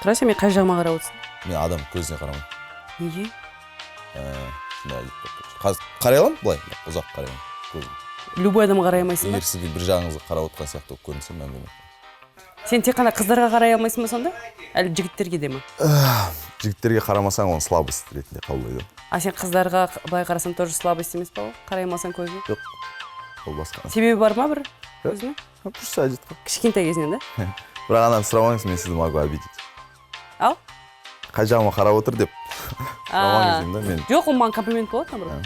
Тұра, сен мен қай жағыма қарап отырсың? Мен адам көзіне қарамаймын. Неге? Қазір қарай аламын, былай, ұзақ қарай аламын. Любой адамға қарай алмайсың ба? Егер сізге бір жағыңызға қарап отқан сияқты болып көрінсе, мән бермеймін. Сен тек қана қыздарға қарай алмайсың ба сонда? Әлі жігіттерге де ма? Жігіттерге қарамасаң, оны слабость ретінде қабылдайды. А сен қыздарға былай қарасаң тоже слабость емес па ол? Қарай алмасаң көзіне? Жоқ, ол басқа. Себебі бар ма бір өзіне? Просто әдет қой. Кішкентай кезінен да? Бірақ ананы сұрамаңыз, мен сізді могу обидеть. Ал? Қай жағыма қарап отыр деп сұрамаңыз да мен. Жоқ, ол маған комплимент болады наоборот.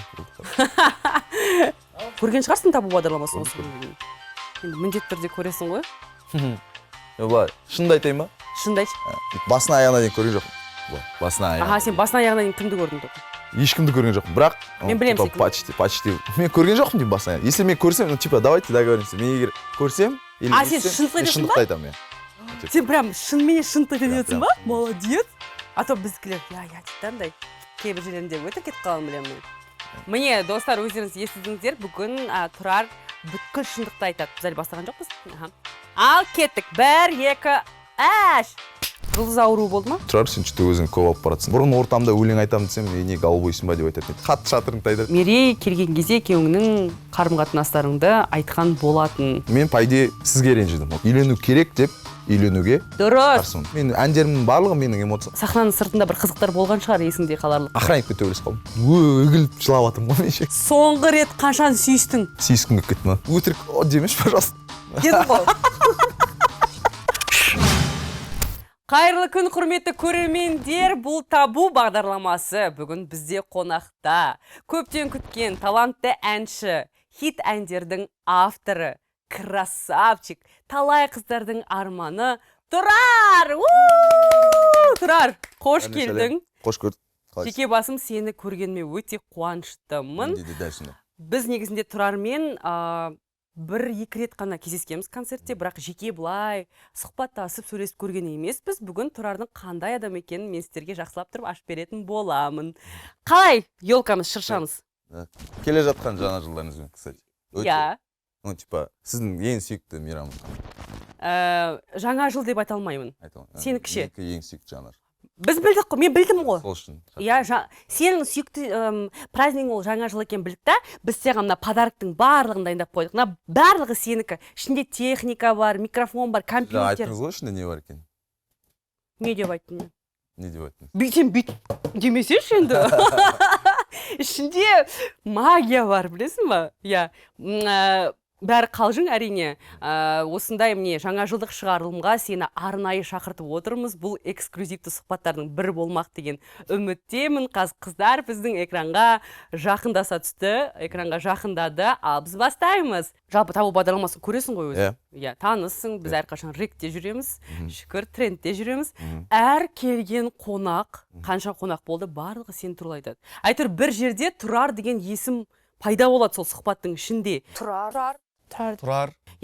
Көрген шығарсың табу бағдарламасын осы күнге. Енді міндетті түрде көресің ғой. Былай, шынымды айтайын ба? Шынымды айтшы. Басына аяғына дейін көрген жоқпын. Басына аяғына. Аха, сен басына аяғына дейін кімді көрдің топ? Ешкімді көрген жоқпын, бірақ мен білемін сен. Почти. Мен көрген жоқпын деймін басына. Если мен көрсем, типа, давайте договоримся. Мен егер көрсем, или сен шындықты айтамын мен. Сен прям шынымен шындықты айтасың ба? Молодец. А то біздікілер, я дейді андай кейбір жерлерінде өтіп кетіп қалғанын білемін мен. Міне, достар, өздеріңіз естідіңіздер, бүгін Тұрар бүткіл шындықты айтады. Біз әлі бастаған жоқпыз. Ал кеттік. 1, 2, әш! Жұлдыз ауруы болды ма? Тұрар, сен что өзің көп алып баратсың. Бұрын ортамда өлең айтамын десем, не голубойсың ба деп айтатын еді. Қатты шатырыңды айтады. Мерей келген кезде екеуіңнің қарым-қатынастарыңды айтқан болатын. Мен пайде сізге ренжідім. Үйлену керек деп үйленуге қарсымын. Мен әндерімнің барлығы менің эмоциям. Сахнаның сыртында бір қызықтар болған шығар, есіңде қаларлық. Охранникпен төбелесіп қалдым. Үгіліп жылап жатырмын ғой мен ше. Соңғы рет қашан сүйістің? Сүйіскім келіп кетті ма? Өтірік демеші, пожалуйста. Кетіп қал. Қайырлы күн, құрметті көрермендер, бұл табу бағдарламасы бүгін бізде қонақта. Көптен күткен талантты әнші, хит әндердің авторы, красавчик, талай қыздардың арманы Тұрар! Тұрар, қош келдің. Қош көрдік. Жеке басым сені көргеніме өте қуаныштымын. Біз негізінде Тұрармен 1-2 рет қана кездескенбіз концертте, бірақ жеке бұлай сұхбаттасып сөйлесіп көрген емеспіз. Бүгін Тұрардың қандай адам екенін мен сіздерге жақсылап тұрып ашып беретін боламын. Қалай елкамыз, шыршамыз? Келе жатқан жаңа жылдарыңызбен, кстати. Иә. Ну, типа, сіздің ең сүйікті мейрамыңыз. Жаңа жыл деп айта алмаймын. Сенікі ше? Ең сүйікті жаңа жыл. Біз білдік қой, мен білдім ғой. Сол үшін. Иә, сенің сүйікті празднигің ол жаңа жыл екен білдік та, біз саған мына подарктың барлығын дайындап қойдық. Мына барлығы сенікі. Ішінде техника бар, микрофон бар, компьютер. Айттыңыз ғой, ішінде не бар екен? Не деп айттым мен? Не деп айттыңыз? Сен бүйт демесеші енді. Ішінде магия бар, білесің ба? Иә. Бәрі қалжың әрине. Осындай міне жаңа жылдық шығарылымға сені арнайы шақыртып отырмыз. Бұл эксклюзивті сұхбаттардың бірі болмақ деген үміттемін. Қыздар біздің экранға жақындаса түсті. Экранға жақындады. Ал біз бастаймыз. Жалпы табу бағдарламасын көресің ғой өзі. Иә, таныссың. Біз әрқашан ректе жүреміз. Шүкір, трендте жүреміз. Әр келген қонақ, қанша қонақ болды, барлығы сен туралы айтады. Әйтеуір бір жерде Тұрар деген есім пайда болады сол сұхбаттың ішінде. Тұрар.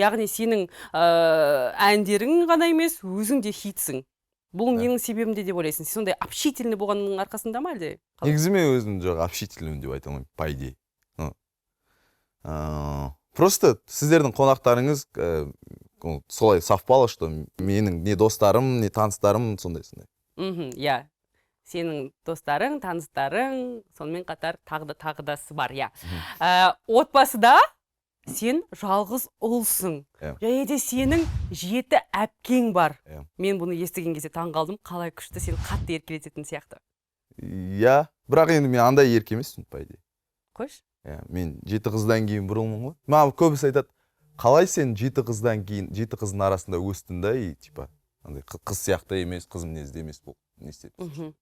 Яғни сенің әндерің ғана емес, өзің де хитсің. Бұл ненің себебінде деп ойлайсың? Сен сондай общительный болғанның арқасында ма әлде? Негізі мен өзім жоқ общительный деп айта алмаймын, по идее. Просто сіздердің қонақтарыңыз солай совпало, что менің не достарым, не таныстарым сондай-сондай. Иә. Сенің достарың, таныстарың, сонымен қатар тағдасы бар, иә. Отбасыда сен жалғыз ұлсың. Және де сенің 7 әпкең бар. Мен бұны естіген кезде таң қалдым, қалай күшті, сен қатты еркелететін сияқты. Иә, бірақ енді мен андай ерке емеспін, по идее. Қойш? Мен 7 қыздан кейін бір ұлмын ғой. Маған көбісі айтады, қалай сен 7 қыздан кейін 7 қыздың арасында өстің да, и типа қыз сияқты емес, қыз мінезді емес бұл. Не істеді?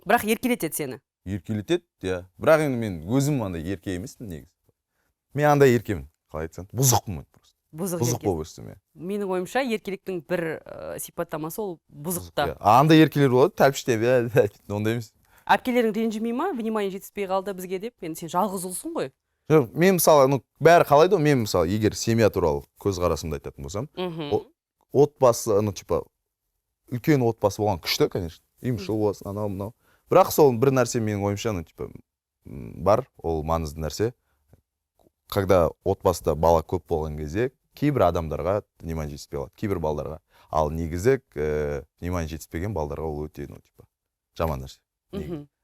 Бірақ еркелетеді сені. Еркелетеді, иә. Бірақ енді мен өзім андай ерке емеспін негізі. Мен андай еркемін. Қалай айтсам, бұзықпын мен просто. Бұзық болып өстім, иә. Менің ойымша еркеліктің бір сипаттамасы ол бұзықта. Андай еркелер болады, тәлпіштеп, ондай емес. Әпкелерің ренжімей ма? Внимание жетіспей қалды бізге деп. Енді сен жалғыз ұлсың ғой. Жоқ, мен мысалы, бәрі қалайды, мен мысалы, егер семья туралы көзқарасымды айтатын болсам, отбасы, типа, үлкен отбасы болған күшті, конечно. Имшыл болсын, анау, мынау. Бірақ сол бір нәрсе менің ойымша, типа, бар, ол маңызды нәрсе. Когда отбасыда бала көп болған кезде, кейбір адамдарға внимание жетіспей қалады, кейбір балдарға. Ал негізі внимание жетіспеген балдарға ол өте типа жаман нәрсе.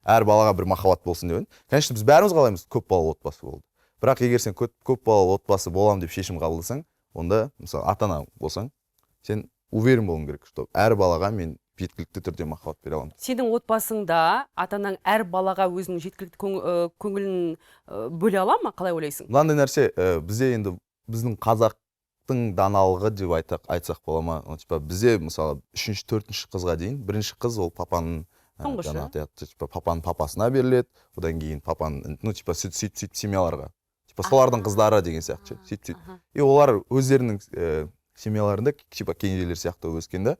Әр балаға бір махаббат болсын деп. Конечно, біз бәріміз қалаймыз көп балалы отбасы болды. Бірақ егер сен көп балалы отбасы боламын деп шешім қабылдасаң, онда мысалы ата-ана болсаң, сен уверен болуың керек, что әр балаға мен жеткілікті түрде махаббат бере аламын. Сенің отбасыңда ата-анаң әр балаға өзінің жеткілікті көңілін бөле ала ма? Қалай ойлайсың? Мынандай нәрсе бізде енді біздің қазақтың даналығы деп айтсақ бола ма? Типа бізде мысалы 3-4 қызға дейін бірінші қыз ол папаның папаның папасына беріледі, одан кейін папаның типа сөйтіп семьяларға. Типа солардың қыздары деген сияқты, сөйтіп. И олар өздерінің семьяларында типа кенжелер сияқты өскенде.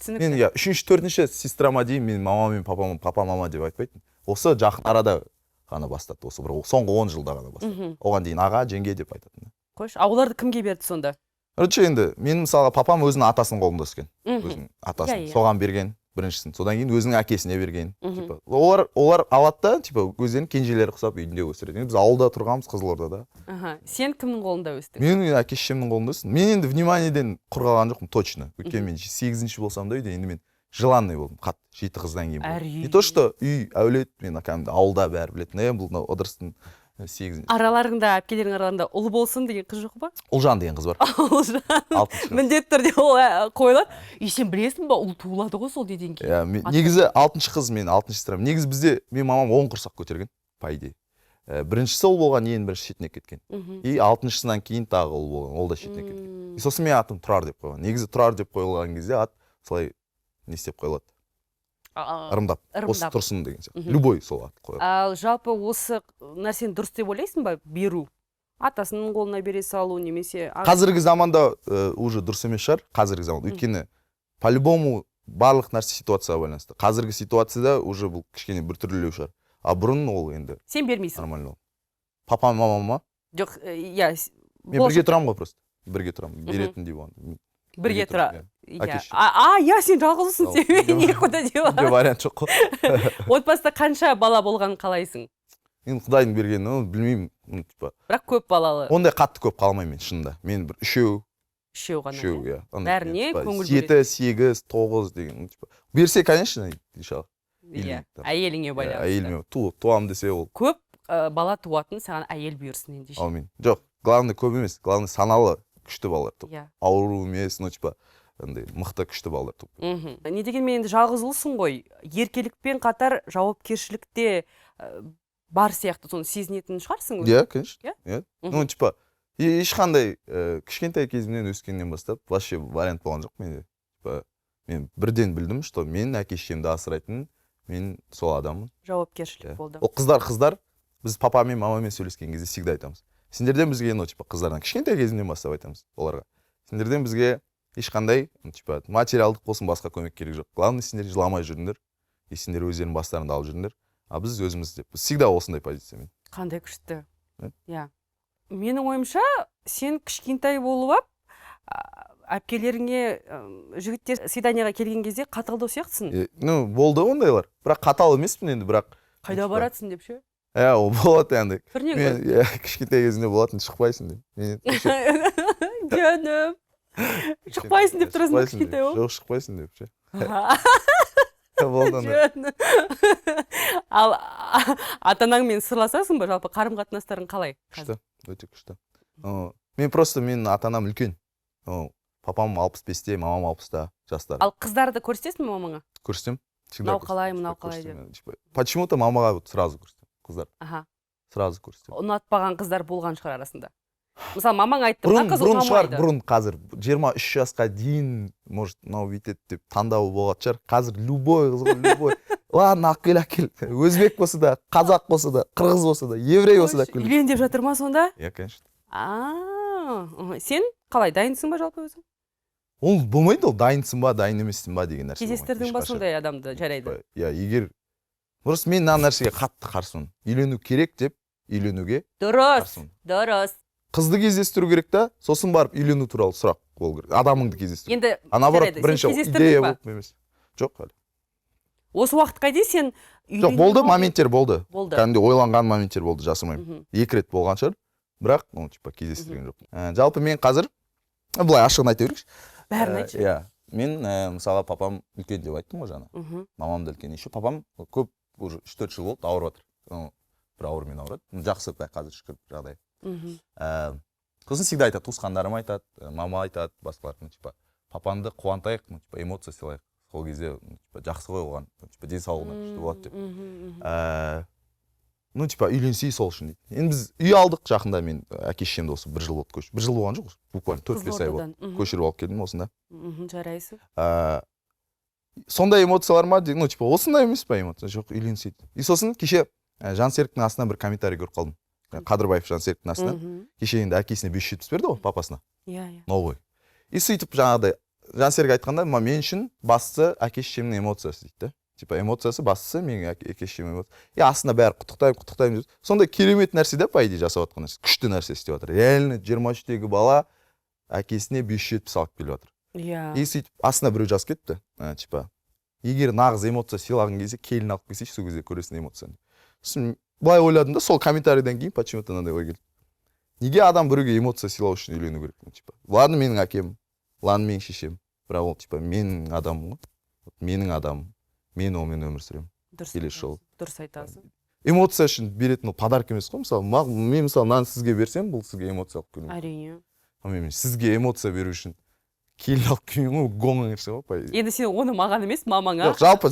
Мен 3-4 сестрама дейін мен мама мен папа мама деп айтпайтын. Осы жақын арада ғана бастады, осы бір соңғы 10 жылда ғана бастады. Оған дейін аға, жеңге деп айтатын. Қойшы, оларды кімге берді сонда? Енді мен мысалға папам өзінің атасының қолында өскен. Өзінің атасын соған берген. Біріншісін, содан кейін өзінің әкесіне берген. Олар алады да, типа өздерінің кенжелері құсап үйінде өсіреді. Біз ауылда тұрғанбыз, Қызылордада. Сен кімнің қолында өстің? Мен әке-шешемнің қолында өстім. Мен енді вниманиеден құр қалған жоқпын, точно. Өйткені мен 8-ші болсам да үйде, енді мен желанный болдым. Қатты 7 қыздан кейін болдым. Не то что үй, әулет, мен ауылда бәрі білетін. Бұл ыдырыстың 8-ші. Араларыңда, әпкелерің араларында ұл болсын деген қыз жоқ па? Ұлжан деген қыз бар. Ұлжан. Міндетті түрде ол қойылады. Сен білесің ба, ұл туылады ғой сол неден кейін. Негізі 6-шы қыз, мен 6-шы сестрам. Негізі бізде мен мамам 10 құрсақ көтерген, по идее. Біріншісі ұл болған, ең бірінші шетіне кеткен. И 6-шысынан кейін тағы ұл болған, ол да шетіне кеткен. Сосын мен атым Тұрар деп қойған. Негізі Тұрар деп қойылған кезде ат солай не істеп қойылады. Ырымдап, осы тұрсын деген сияқты. Любой сол ат қойылады. Ал жалпы осы нәрсені дұрыс деп ойлайсың ба, беру? Атасының қолына бере салу немесе... Қазіргі заманда уже дұрыс емес шығар, қазіргі заманда. Өйткені по-любому барлық нәрсе ситуацияға байланысты. Қазіргі ситуацияда уже бұл кішкене бір түрлілеу шығар. А бұрын ол енді... Сен бермейсің? Нормально ол. Папам, мамама? Жоқ, я... Мен бірге тұрамын ғой просто. Бірге тұрамын, беретіндей болған. Бірге тұра. Сен жалғызсың, сен некуда деп. Вариант жоқ қой. Отбасыда қанша бала болғанын қалайсың? Мен Құдайдың бергенін білмеймін. Бірақ көп балалы. Ондай қатты көп қалмаймын мен шынында. Мен бір үшеу ғана. Үшеу, иә. Бәріне көңіл бөледі. 7, 8, 9 деген. Берсе, конечно, иншалла. Иә, әйеліңе байланысты. Әйеліме туам десе ол. Көп бала туатын саған әйел бұйырсын ендеше. Аумин. Жоқ, главный көп емес, главный саналы күшті балалар туып. Ауру емес, типа мықты күшті балалар туып. Не дегенмен енді жалғыз ұлсың ғой, еркелікпен қатар жауапкершілікте бар сияқты, соны сезінетін шығарсың өзің? Иә, конечно. Ну, типа, ешқандай кішкентай кезімнен өскеннен бастап вообще вариант болған жоқ менде. Типа, мен бірден білдім, что мен әке-шешемді асырайтын, мен сол адаммын. Жауапкершілік болды. Ол қыздар, біз папамен, мамамен сөйлескен кезде всегда айтамыз. Сендерден бізге, типа, қыздардан кішкентай кезінен бастап айтамыз оларға. Сендерден бізге ешқандай, типа, материалдық болсын басқа көмек керек жоқ. Главное, сендер жыламай жүріңдер, и сендер өздерінің бастарында алып жүріңдер. А біз өзіміз деп. Всегда осындай позициямен. Қандай күшті. Иә. Менің ойымша, сен кішкентай болып ап, әпкелеріңе жігіттер свиданияға келген кезде қаталдау сияқтысың. Ну, болды ондайлар. Бірақ қатал емеспін енді, бірақ... Қайда баратсың деп ше? Ол болады енді. Мен кішкентай кезінде болатын, шықпайсың деп. Жаным. Шықпайсың деп тұрасың кішкентай ол? Жоқ, шықпайсың деп ше. Ал ата-анаңмен сырласасың ба, жалпы қарым-қатынастарың қалай? Күшті, өте күшті. Мен ата-анам үлкен. Папам 65-те, мамам 60-та жастар. Ал қыздарды көрсетесің бе мамаңа? Көрсетем. Мынау қалай деп. Почему-то мамаға сразу көрсетем, қыздар. Сразу көрсетем. Ұнатпаған қыздар болған шығар арасында. Мысалы, мамаң айтты, бұрын шығар, бұрын қазір 23 жасқа дейін, может, мынау бүйтеді деп таңдауы болған шығар. Қазір любой қыз ғой, любой. Ладно, әкел. Өзбек болса да, қазақ болса да, қырғыз болса да, еврей болса да. Үйлен деп жатыр ма сонда? Иә, конечно. Сен қалай, дайынсың ба жалпы өзің? Ол болмайды, ол дайынсың ба, дайын емессің ба деген нәрсе. Кездестірдің ба сондай адамды жарайды? Иә, егер... Просто мен мына нәрсеге қатты қарсымын. Үйлену керек деп, үйленуге қарсымын. Дұрыс. Қызды кездестіру керек та, сосын барып үйлену туралы сұрақ болу керек. Адамыңды кездестіру. Енді бірінші идея болып емес. Жоқ, әлі. Осы уақытқа дейін сен жоқ, болды, моменттер болды. Болды. Кәдімгідей ойланған моменттер болды, жасырмаймын. 2 рет болған шығар, бірақ, типа, кездестірген жоқ. Жалпы мен қазір былай ашығын айта берейікші. Бәрін айтшы. Иә, мен мысалға папам үлкен деп айттым ғой жаңа. Мамам да үлкен. Еще папам көп уже 3-4 жыл болды ауырып жатыр. Бір аурумен ауырады. Жақсы қазір шүкір жағдай. Сосын всегда айтады, туысқандарым айтады, мама айтады, басқалар, типа папанды қуантайық, типа эмоция сыйлайық. Сол кезде жақсы ғой оған, типа денсаулығына күшті болады деп. Типа үйленсей сол үшін дейді. Енді біз үй алдық жақында, мен әке-шешемді осы 1 жыл болды көшіп. 1 жыл болған жоқ, буквально 4-5 ай болды. Көшіріп алып келдім осында. Жарайсың. Сондай эмоциялар ма дейді, типа осындай емес па эмоция, жоқ үйленсей. И сосын кеше Жансеріктің астынан бір комментарий көріп қалдым. Қадырбаев Жансеріктің астынан. Кеше енді әкесіне 570 берді ғой, папасына. Иә. Новый. И сөйтіп жаңағыдай Жансерік айтқанда, мен үшін бастысы әке-шешемнің эмоциясы дейді. Типа эмоциясы бастысы менің әке-шешемнің эмоциясы. И астына бәрі құттықтаймын. Сондай керемет нәрсе де по идее жасап жатқан нәрсе. Күшті нәрсе істеп жатыр. Реально 23-тегі бала әкесіне 570 алып келіп жатыр. Иә. И сөйтіп астына біреу жазып кетті. Типа егер нағыз эмоция сыйлаған кезде келін алып келсейші, сол кезде көресің эмоцияны. Сосын былай ойладым да, сол комментарийден кейін почему-то мынандай ой келді. Неге адам біреуге эмоция сыйлау үшін үйлену керек? Типа, ладно менің әкем, ладно менің шешем, бірақ ол типа менің адамым ғой. Менің адамым. Мен онымен өмір сүремін. Келесі жолы. Дұрыс айтасың. Эмоция үшін беретін ол подарок емес қой. Мысалы, мен мысалы нан сізге берсем, бұл сізге эмоция алып келу. Әрине. Мен сізге эмоция беру үшін келін алып келмеймін ғой, гоңың ерсе ғой. Енді сен оны маған емес, мамаңа. Жалпы,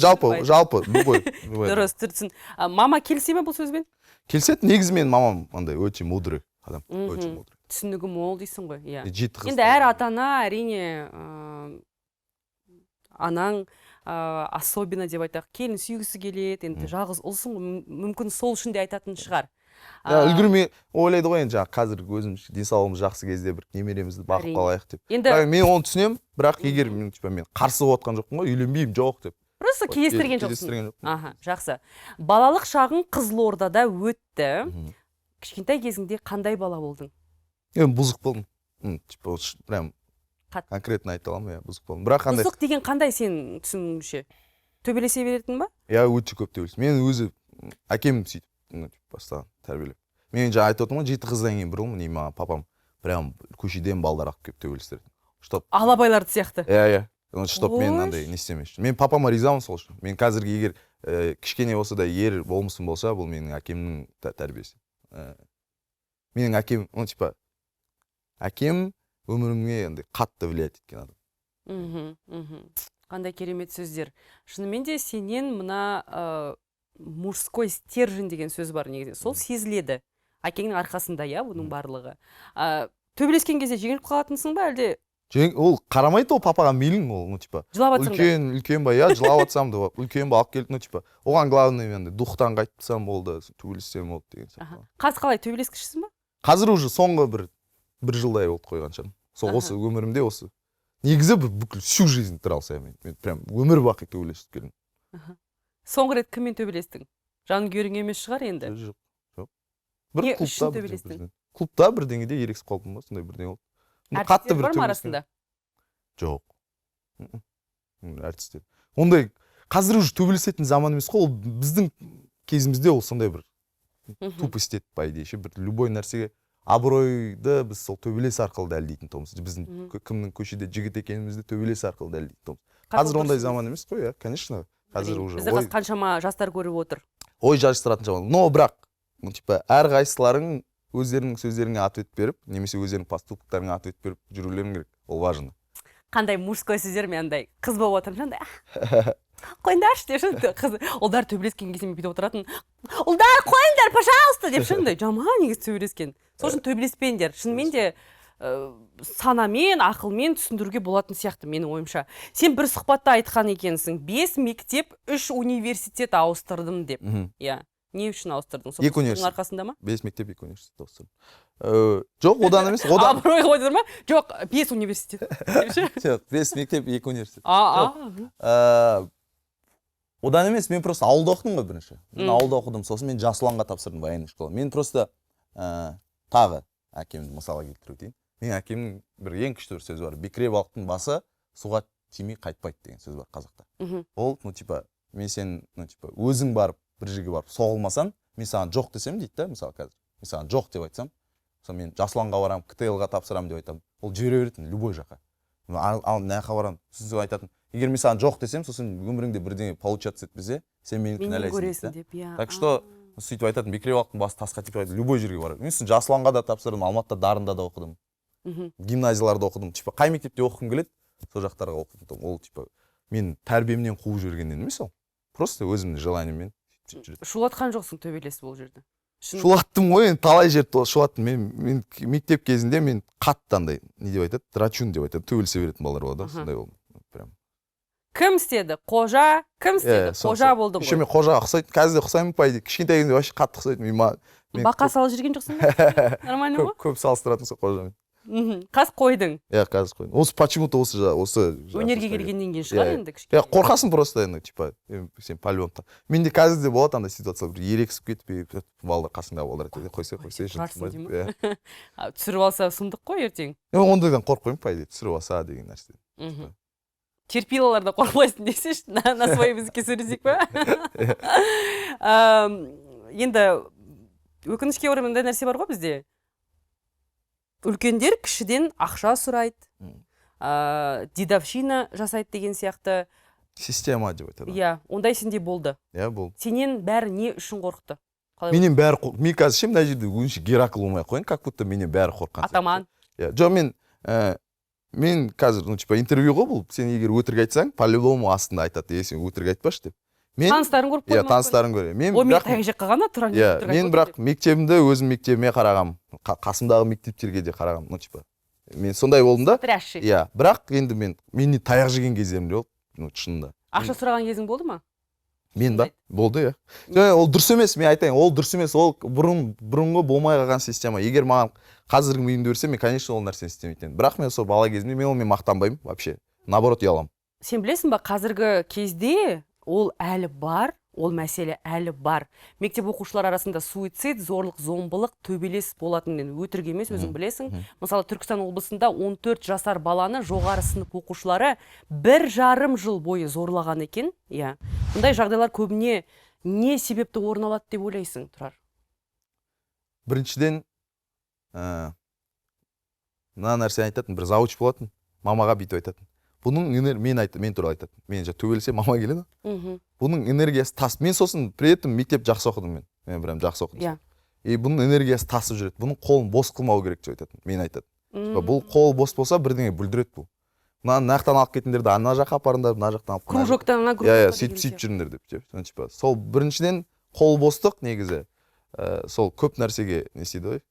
любой. Дұрыс, тұрсын. Мама келсе ме бұл сөзбен? Келседі, негізі мен мамам андай өте мудрый адам. Өте мудрый. Түсінігі мол дейсің ғой, иә. Енді әр ата-ана әрине анаң особенно деп айтақ, келін сүйгісі келеді, енді жалғыз ұлсың, мүмкін сол үшін де айтатын шығар. Үлгірмей ойлайды ғой, енді қазір өзім денсаулығымыз жақсы кезде бір немеремізді бағып қалайық деп. Мен оны түсінемін, бірақ егер мен қарсы отқан жоқпын ғой, үйленбеймін жоқ деп. Просто кездестірген жоқсың. Жақсы. Балалық шағың Қызылордада өтті. Кішкентай кезіңде қандай бала болдың? Бұзық болдым. Прям конкретно айта аламын, бұзық болдым. Бұзық деген қандай сен түсініңше? Төбелесе беретін ба? Өте көп төбелес. Мен өзі әкем сөйтіп бастаған тәрбиелеп. Мен жаңа айтып отырмын ғой, 7 қыздан кейін бір ұлмын, маған папам прям көшеден балдар алып келіп төбелестерді. Алабайларды сияқты. Чтоб мен андай не істемес үшін. Мен папама ризамын сол үшін. Мен қазіргі егер кішкене болса да ер болмысым болса, бұл менің әкемнің тәрбиесі. Менің әкем, әкем өмірімге андай қатты влиять еткен адам. Қандай керемет сөздер. Шынымен де сенен мына мужской стержень деген сөз бар негізі. Сол сезіледі. Әкеңнің арқасында, иә, бұның барлығы. Төбелескен кезде жеңіліп қалатынсың ба, әлде? Ол қарамайды, ол папаға мейлің, ол, жылап атсың да? Үлкен ба, жылап атсам да, үлкен ба алып келді, оған главный енді духтан қайтсам болды, төбелессем болды деген сияқты. Қазір қалай, төбелескішісің ба? Қазір уже соңғы бір жылдай болды қойған шығармын. Сол осы өмірімде осы. Негізі бүкіл всю жизнь тұра алса, мен прям өмір бақи төбелесіп келдім. Соңғы рет кіммен төбелестің? Жанкүйерің емес шығар енді? Жоқ. Бір клубта бірдеңеде ерегісіп қалдым ба, сондай бірдеңе болды. Әртістер бар ма арасында? Жоқ. Әртістер. Ондай қазір уже төбелесетін заман емес қой, ол біздің кезімізде ол сондай бір тупость еді, по идее, бір любой нәрсеге абыройды біз сол төбелес арқылы дәлелдейтін тұғымыз. Біздің кімнің көшеде жігіт екенімізді төбелес арқылы дәлелдейтін тұғымыз. Қазір ондай заман емес қой, конечно. Қазір уже бізді қаншама жастар көріп отыр. Ой жарыстыратын заман. Но бірақ, әр қайсыларың өздерінің сөздеріңе ответ беріп, немесе өздерінің поступктарыңа ответ беріп жүрулерің керек. Ол важно. Қандай мужской сөздермен андай қыз болып отырмын жандай. Қойыңдаршы деп шынды. Ұлдар төбелескен кезде мен бүйтіп отыратын. Ұлдар қойыңдар, пожалуйста деп шынды. Жаман негізі төбелескен. Сол үшін төбелеспеңдер. Шынымен де санамен, ақылмен түсіндіруге болатын сияқты менің ойымша. Сен бір сұхбатта айтқан екенсің. 5 мектеп, 3 университет ауыстырдым деп. Иә. Не үшін ауыстырдың? Екі университет. Арқасында ма? 5 мектеп, 2 университет ауыстырдым. Жоқ, одан емес. Абырой қойдыр ма? Жоқ, 5 университет. Жоқ, 5 мектеп, 2 университет. Одан емес, мен просто ауылда оқыдым ғой бірінші. Мен ауылда оқыдым, сосын мен Жасұланға тапсырдым военный школа. Мен просто тағы әкемді мысалға келтіріп өтейін. Мен әкемнің бір ең күшті бір сөзі бар. Бекіре балықтың басы суға тимей қайтпайды деген сөз бар қазақта. Ол, мен сен, өзің барып бір жерге барып соғылмасаң, мен саған жоқ десем дейді да, мысалы қазір. Мен саған жоқ деп айтсам, мысалы мен Жасұланға барамын, ктл-ға тапсырамын деп айтамын, ол жібере беретін любой жаққа. Ал мына жаққа барамын, сосын айтатын, егер мен саған жоқ десем, сосын өміріңде бірдеңе получаться етпесе, сен мені кінәлайсың деп, иә. Так что сөйтіп айтатын, Бекіребақтың басы тасқа тиіп айтады, любой жерге барамын. Мен Жасұланға да тапсырдым, Алматыда Дарында да оқыдым, гимназияларда оқыдым. Типа қай мектепте оқығым келеді, сол жақтарға оқыдым. Ол типа мен тәрбиемнен қуып жібергеннен емес ол. Просто өзімнің желаниеммен сөйтіп жүрдім. Шулатқан жоқсың төбелесіп ол жерде. Шулаттым ғой, енді талай жерді шулаттым. Мен мектеп кезінде мен қатты андай, не деп айтады, драчун деп айтады, төбелесе беретін балалар болады, сондай болдым. Прям. Кім істеді? Қожа? Кім істеді? Қожа болдым ғой. Еще мен қожаға ұқсайтын, қазір де ұқсаймын по идее. Кішкентай кезімде вообще қатты ұқсайтын. Бақа салып жүрген жоқсың ба? Нормально ғой? Көп салыстыратын сол қожамен. Қазір қойдың. Иә, қазір қойдым. Осы почему-то осы өнерге келгеннен кейін шығар енді кішкене. Иә, қорқасың просто енді, типа, сен по-любому. Менде қазір де болады андай ситуация, бір ерексіп кетіп, балдар қасыңда балдар айтады, қойса, түсіріп алса сұмдық қой ертең. Ондайдан қорықпаймын, по идее, түсіріп алса деген нәрсе. Терпилаларда қорқпайсың десеші, на свой языке сөйлесек па? Енді өкінішке орай мындай нәрсе бар ғой бізде. Үлкендер кішіден ақша сұрайды, дедовщина жасайды деген сияқты. Система деп айтады. Иә, ондай сенде болды. Иә, болды. Сенен бәрі не үшін қорықты? Менен бәрі қорқты. Мен қазір ше мына жерде өзінше Геракл болмай қояйын, как будто менен бәрі қорыққан. Атаман. Иә, жоқ мен қазір, типа интервью ғой бұл. Сен егер өтірік айтсаң, по-любому астында айтады, сен өтірік айтпашы деп. Таныстарын көріп қойдым. Иә, таныстарын көремін. Ол мен таяқ жаққа ғана тұран. Иә, мен бірақ мектебімді өзім мектебіме қарағам, қасымдағы мектептерге де қарағам, типа. Мен сондай болдым да. Иә, бірақ енді мен таяқ жеген кездерім де болды, шынында. Ақша сұраған кезің болды ма? Мен ба? Болды, иә. Ол дұрыс емес, мен айтайын, ол дұрыс емес, ол бұрынғы болмай қалған система. Егер маған қазіргі миымды берсе, мен, конечно, ол нәрсені істемейтін. Бірақ мен сол бала кезімде мен онымен мақтанбаймын вообще. Наоборот, ұяламын. Сен білесің ба, қазіргі кезде ол әлі бар, ол мәселе әлі бар. Мектеп оқушылар арасында суицид, зорлық, зомбылық, төбелес болатынын өтірік емес, өзің білесің. Мысалы, Түркістан облысында 14 жасар баланы жоғары сынып оқушылары 1,5 жыл бойы зорлаған екен. Иә. Бұндай жағдайлар көбіне не себепті орын алады деп ойлайсың, Тұрар? Біріншіден, мына нәрсе айтатын, бір завуч болатын, мамаға бүйтіп айтатын. Бұның мен туралы айтады. Мен төбелесе мама келеді. Бұның энергиясы тасып. Мен сосын при этом мектеп жақсы оқыдым мен. Мен прям жақсы оқыдым. И бұның энергиясы тасып жүреді. Бұның қолын бос қылмау керек деп айтады. Мен айтады. Бұл қол бос болса бірдеңе бүлдіреді бұл. Мына нақтан алып кетіңдерді ана жаққа апарыңдар, мына жақтан алып. Кружоктан ана кружокқа. Иә, сөйтіп жүріңдер деп. Типа, сол біріншіден қол бостық негізі сол көп нәрсеге не істейді ғой?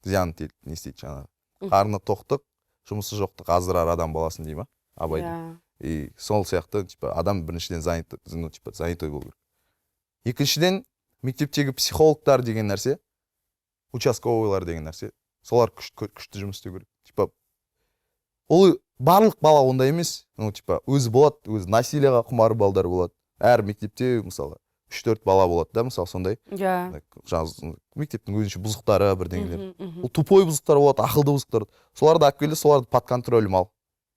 Зиян не істейді жаңағы. Қарны тоқтық, жұмысы жоқтық аздырар адам баласын дей ма? Абайдың. И сол сияқты, типа, адам біріншіден занятой болу керек. Екіншіден, мектептегі психологтар деген нәрсе, участковыйлар деген нәрсе, солар күшті жұмыс істеу керек. Типа, ол барлық бала ондай емес, типа, өзі болады, өзі насилияға құмар балдар болады. Әр мектепте, мысалы, 3-4 бала болады да, мысалы, сондай. Иә. Мектептің өзінше бұзықтары, бірдеңелер. Ол тупой бұзықтар болады, ақылды бұзықтар. Соларды алып келді, соларды под контролем ал.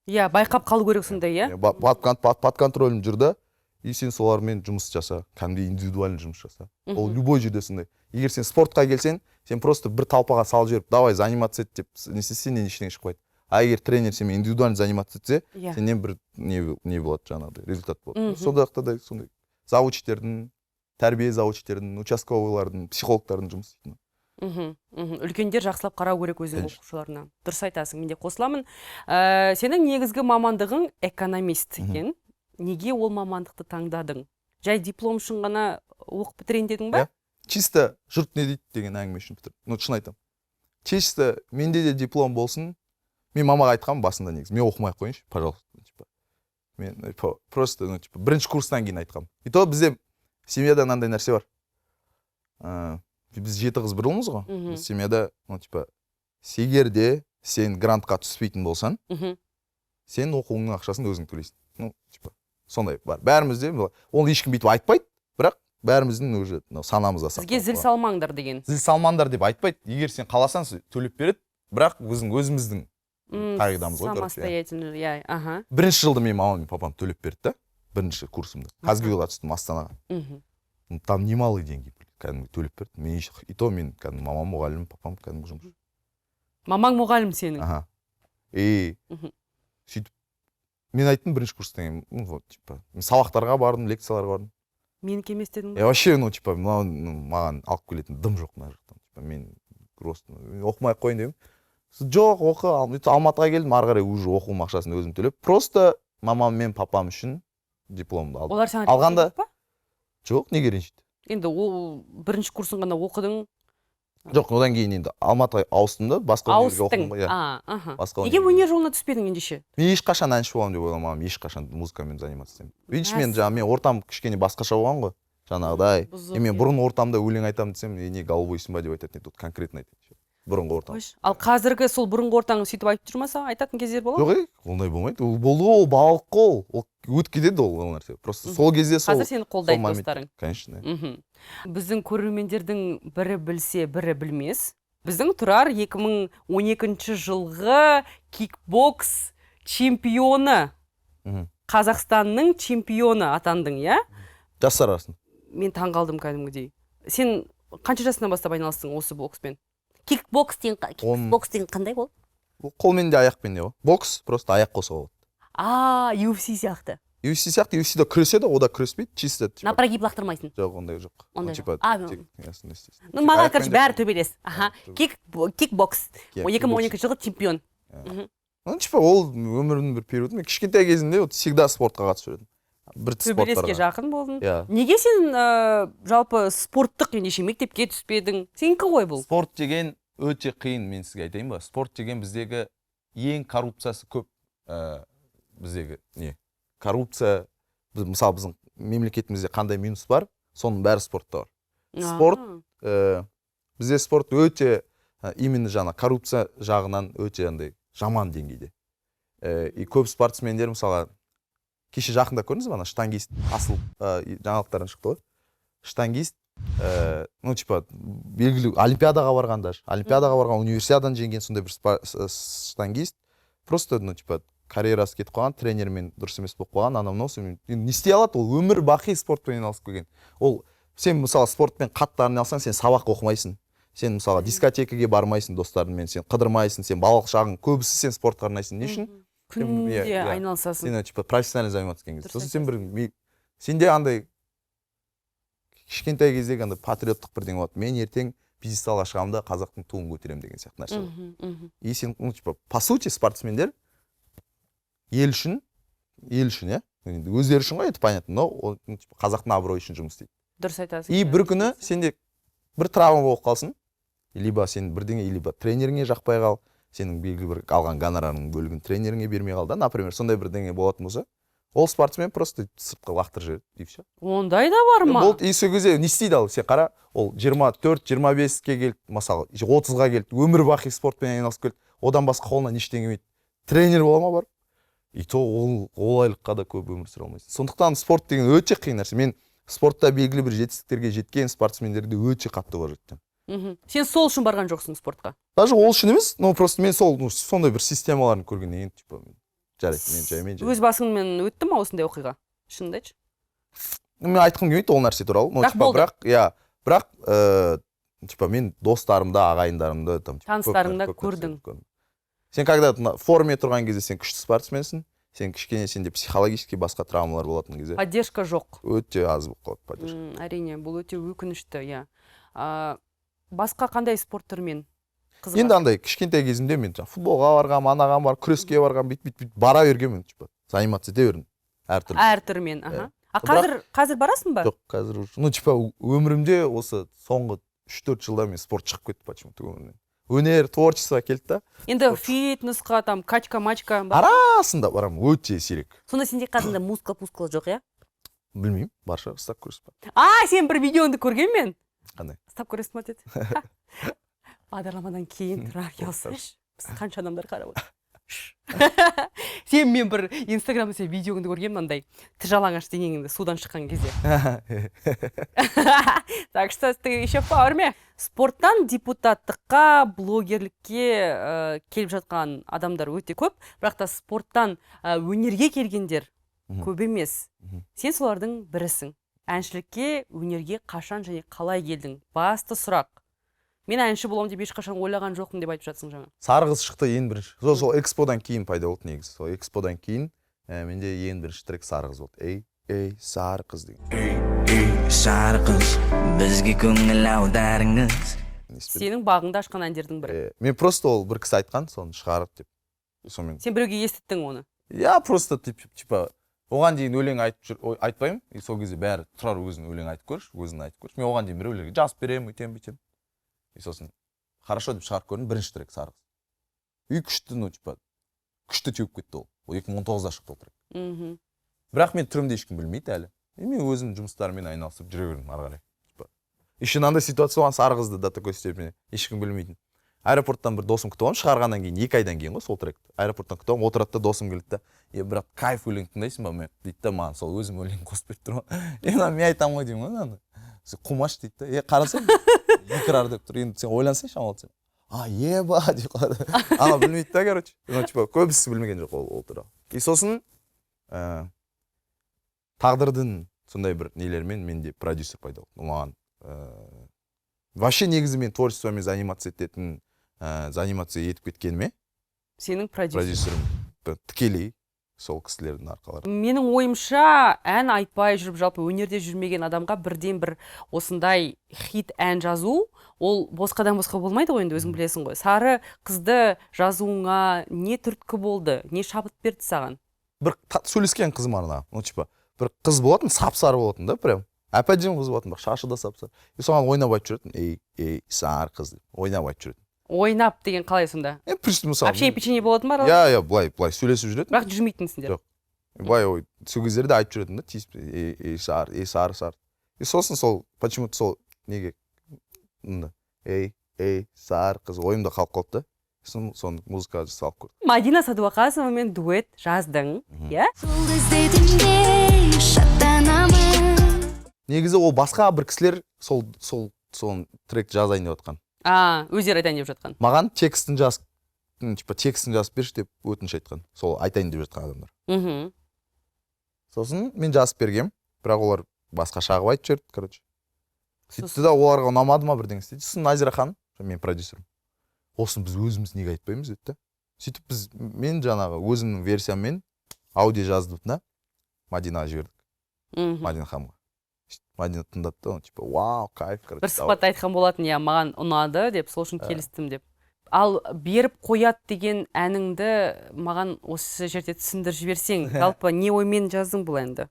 Иә, байқап қалу керек сондай, иә? Под контролем жүр да, и сен солармен жұмыс жаса, кәдімгідей индивидуальный жұмыс жаса. Ол любой жерде сондай. Егер сен спортқа келсең, сен просто бір талпаға салып жіберіп, давай заниматься ет деп, не істесең, сенен ештеңе шықпайды. А егер тренер сенімен индивидуальный заниматься етсе, сенен бір не болады жаңағыдай, результат болады. Сондақтадай сондай завучтердің, тәрбие завучтердің, участковыйлардың, психологтардың жұмыс істейтін. Үлкендер жақсылап қарау керек өзің оқушыларына. Дұрыс айтасың, мен де қосыламын. Сенің негізгі мамандығың экономист екен. Неге ол мамандықты таңдадың? Жай диплом үшін ғана оқып бітірейін дедің ба? Чисто жұрт не дейді деген әңгіме үшін бітірдім. Шын айтамын. Чисто менде де диплом болсын. Мен мамаға айтқанмын басында негізі. Мен оқымай қойыншы, пожалуйста. Мен просто бірінші курстан кейін айтқанмын. И то бізде семьяда мынандай нәрсе бар. Біз 7 қыз бір ұлмыз ғой. Біз семьяда, егер де сен грантқа түспейтін болсаң, сен оқуыңның ақшасын өзің төлейсің. Сондай бар. Бәрімізде, оны ешкім бүйтіп айтпайды, бірақ бәріміздің уже санамызда сақталып. Сізге зіл салмаңдар деген. Зіл салмаңдар деп айтпайды. Егер сен қаласаң, төлеп береді, бірақ өзіміздің қағидамыз ғой. Самостоятельный, иә, аха. Бірінші жылды мен мамам мен папам төлеп берді да, бірінші курсымда. Казгюға түстім Астанаға. Там немалые деньги были. кәдімгі төлеп берді. Мен и то мен кәдімгі мамам мұғалім, папам кәдімгі жұмыс. Мамаң мұғалім сенің. Аха. Сөйтіп мен айттым бірінші курстан кейін, вот типа сабақтарға бардым, лекцияларға бардым. Менікі емес дедің ба? Я вообще типа маған алып келетін дым жоқ мына жақтан. Типа мен просто оқымай ақ қойын дедім. Жоқ, оқы, Алматыға келдім, ары қарай уже оқу ақшасын өзім төлеп. Просто мамам мен папам үшін дипломды алдым. Олар саған алғанда па? Жоқ, неге ренжиді? Енді ол бірінші курсын ғана оқыдың. Жоқ, одан кейін енді Алматыға ауыстым да, басқа универге оқыдым ғой. Неге өнер жолына түспедің ендеше? Мен ешқашан әнші боламын деп ойламағанмын, ешқашан музыкамен заниматься етемін. Видишь, мен ортам кішкене басқаша болған ғой. Жаңағыдай. Мен бұрын ортамда өлең айтамын десем, не голубойсың ба деп айтатын, тут конкретно айтады. Бұрынғы ортам. Ал қазіргі сол бұрынғы ортаң сөйтіп айтып жүр ма саған? Айтатын кездер болады? Жоқ, ондай болмайды. Ол болды, ол балалық қол. Ол өтіп кетеді ол нәрсе. Просто сол кезде сол. Қазір сені қолдайды достарың. Конечно. Біздің көрермендердің бірі білсе, бірі білмес. Біздің Тұрар 2012 жылғы кикбокс чемпионы. Қазақстанның чемпионы атандың, иә? Жастар арасында. Мен таңғалдым кәдімгідей. Сен қанша жасынан бастап айналыстың осы бокспен? Кикбокс деген қандай бол? Қолмен де аяқпен де ғой. Бокс просто аяқ қоса болады. UFC сияқты. UFC сияқты, UFC-да күреседі, ода күреспейді, чисто. На прогиб лақтырмайсың. Жоқ, ондай жоқ. Маған короче бәрі төбелес. Кикбокс. 2012 жылғы чемпион. Ол өмірімнің бір периоды. Мен кішкентай кезімде всегда спортқа қатысып жүредім. Төбелеске жақын болдың. Неге сен жалпы спорттық ендеше мектепке түспедің? Сенікі ғой бұл? Спорт деген өте қиын, мен сізге айтайын ба? Спорт деген біздегі ең коррупциясы көп. Біздегі не? Коррупция, мысалы біздің мемлекетімізде қандай минус бар, соның бәрі спортта бар. Спорт, бізде спорт өте именно жаңа коррупция жағынан өте жаман деңгейде. И көп спортсмендер мысалға кеше жақында көрдіңіз бе, штангист, асыл жаңалықтардан шықты ғой. Штангист, белгілі олимпиадаға барған даже, олимпиадаға барған, универсиададан жеңген сондай бір штангист, просто карьерасы кетіп қалған, тренермен дұрыс емес болып қалған, не істей алады, ол өмір бақи спортпен айналысып келген. Ол сен мысалы спортпен қатты айналсаң, сен сабақ оқымайсың. Сен мысалға дискотекаге бармайсың достарыңмен, сен қыдырмайсың, сен балалық шағың көбісі сен спортқа арнайсың. Не үшін? Күнде айналысасың. Сен профессионально заниматься еткен кезде. Сосын сен сенде андай кішкентай кездегі патриоттық бірдеңе болады. Мен ертең пьедесталға шығамын да қазақтың туын көтеремін деген сияқты нәрсе болады. И сен по сути спортсмендер ел үшін, иә, өздері үшін ғой, это понятно, но қазақтың абыройы үшін жұмыс істейді. Дұрыс айтасың. И бір күні сенде бір травма болып қалсын, либо сен бірдеңе, либо тренеріңе жақпай қал, сенің белгілі бір алған гонорарының бөлігін тренеріңе бермей қал да, например, сондай бірдеңе болатын болса, ол спортсмен просто сыртқа лақтырып жібереді, и все. Ондай да бар ма? Болды, и сол кезде не істейді ал, сен қара, ол 24-25-ке келді, мысалы, 30-ға келді, өмір бақи спортпен айналысып келді, одан басқа қолынан ештеңе келмейді. Тренер бола ма бар? И то ол айлыққа да көп өмір сүре алмайсың. Сондықтан спорт деген өте қиын нәрсе. Мен спортта белгілі бір жетістіктерге жеткен спортсмендерді өте қатты уважайтамын. Сен сол үшін барған жоқсың спортқа? Даже ол үшін емес, но просто мен сондай бір системаларын көргеннен кейін жарайды, мен өз басыңмен өтті ма осындай оқиға? Шынымды айтшы. Мен айтқым келмейді ол нәрсе туралы. Бірақ мен достарымды, ағайындарымды, таныстарыңды көрдің. Сен когда форме тұрған кезде сен күшті спортсменсің, сен кішкене сенде психологически басқа травмалар болатын кезде. Поддержка жоқ. Өте аз болып қалады поддержка. Әрине, бұл өте өкінішті, иә. Басқа қандай спорт түрімен қызығасың? Енді андай кішкентай кезімде мен футболға барғам, анаған бар, күреске барғам, бүйтіп бара бергенмін, заниматься ете бердім. Әр түрімен, қазір барасың ба? Жоқ, қазір өмірімде осы соңғы 3-4 жылда мен спорт шығып кетті почему-то өмірімнен. Өнер, творчество келді да. Енді фитнесқа, качка-мачка арасында барам, өте сирек. Сонда сенде қасында мускул жоқ, иә? Білмеймін, барша ұстап көресің ба. Сен бір видеоңды көрген мен? Қандай? Ұстап көресің ба деді. Бағдарламадан кейін Тұрар келсайшы. Біз қанша адамдар қарап отыр. Мен бір инстаграмда сен видеоңды көргенмін андай тыжалаңаш денеңді судан шыққан кезде. Так что ты еще в форме. Спорттан депутаттыққа, блогерлікке келіп жатқан адамдар өте көп, бірақ та спорттан өнерге келгендер көп емес. Сен солардың бірісің. әншілікке, өнерге қашан және қалай келдің? Басты сұрақ. Мен әнші боламын деп ешқашан ойлаған жоқпын деп айтып жатсың жаңа. Сары қыз шықты ең бірінші. Сол эксподан кейін пайда болды негізі. Сол эксподан кейін менде ең бірінші трек сары қыз болды. Ей, сары қыз деген. Ей, сары қыз, бізге көңіл аударыңыз. Сенің бағыңда ашқан әндердің бірі. Мен просто ол бір кісі айтқан, соны шығарып деп. Сонымен. Сен біреуге естіттің оны? Я просто типа оған дейін өлең айтпаймын. И сол кезде бәрі тұрар өзінің өлең айтып көрші, өзін айтып көрші. Мен оған дейін біреулерге жазып беремін, бүйтем. И сосын хорошо деп шығарып көрдім, бірінші трек сары қыз. И күшті, типа күшті теуіп кетті ол. Ол 2019-да шықты ол трек. Бірақ мен түрімді ешкім білмейді әлі. Мен өзім жұмыстармен айналысып жүре бердім ары қарай. Еще мынандай ситуация болған, сары қызды до такой степени ешкім білмейтін. Аэропорттан бір досым күтіп алғанмын, шығарғаннан кейін 2 айдан кейін ғой сол тректі. Аэропорттан күтіп алғанмын, отырады да досым келді да, бірақ кайф өлең тыңдайсың ба мен дейді да, маған сол өзім өлең қосып беріп тұрмын. Мен айтамын ғой деймін ғой, сен қумаш дейді да. Қарасаң, икрар деп тұр. Енді сен ойлансаң шамалы сен. Еба деп қалады. Ана білмейді да, короче. Типа көбісі білмеген жоқ ол туралы. И сосын тағдырдың сондай бір нелермен менде продюсер пайда болды. Маған вообще негізі мен творчествомен заниматься етіп кеткеніме сенің продюсерім тікелей сол кісілердің арқалары. Менің ойымша ән айтпай жүріп, жалпы өнерде жүрмеген адамға бірден бір осындай хит ән жазу, ол босқадан босқа болмайды ғой, енді өзің білесің ғой. Сары қызды жазуыңа не түрткі болды, не шабыт берді саған? Бір сөйлескен қызым арна, типа бір қыз болатын, сап-сары болатын да, прям әп-әдемі қыз болатын, бірақ шашы да сап-сары. И соған ойнап айтып жүретін, ей, сары қыз деп ойнап айтып жүретін. Ойнап деген қалай сонда? Общение печенье болатын ба? Я, былай сөйлесіп жүретін. Бірақ жүрмейтінсіңдер. Жоқ. Былай сол кездерде айтып жүретін да, тиісіп, ей, сары. И сосын сол, почему-то сол неге, ей, сары қыз ойымда қалып қалды да. Соны музыкаға салып көрдім. Мадина Садуақасовамен дуэт жаздың, иә? Негізі ол басқа бір кісілер сол трек жазайын деп жатқан. Өздері айтайын деп жатқан. Маған текстін жазып берші деп өтініш айтқан. Сол айтайын деп жатқан адамдар. Сосын мен жазып бергем, бірақ олар басқа шағып айтып жүрді, короче. Сөйтті да оларға ұнамады ма бірдеңе істейді. Сосын Назира ханым, мен продюсерім. Осын біз өзіміз неге айтпаймыз деді. Сөйтіп мен жаңағы өзімнің версияммен аудио жаздым да, Мадинаға жібердік. Мадина ханымға. Мадина тыңдады да, типа, вау, кайф. Бір сұхбатта айтқан болатын, я маған ұнады деп, сол үшін келістім деп. Ал беріп қоят деген әніңді маған осы жерде түсіндір жіберсең, жалпы не оймен жаздың бұл әнді?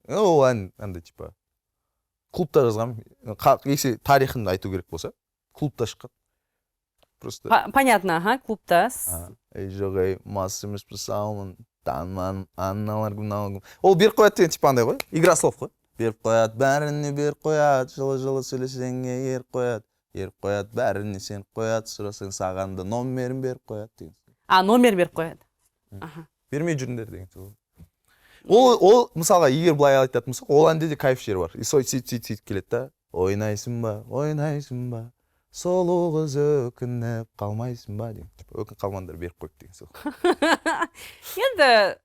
Ол әнді, типа, клубта жазғам. Если тарихын айту керек болса, клубта шыққан. Понятно, клубта. Ей, жоғай, мас емес пысауын, танманым, анналар күн. Ол беріп қоят деген, типа, андай ғой, игра слов қой. Беріп қоят, бәріне беріп қоят, жылы-жылы сөйлесеңе еріп қоят. Еріп қоят, бәріне сен қоят, сұрасаң сағанда номерін беріп қоят деген. Номер беріп қоят. Бермей жүріңдер деген. Ол, мысалға, егер былай айтатын болсақ, ол әнде де кайф жері бар. И сөйтіп келеді да, ойнайсың ба, солу қыз өкініп қалмайсың ба деген. Өкін қалмандар беріп қойып деген сол. Енді,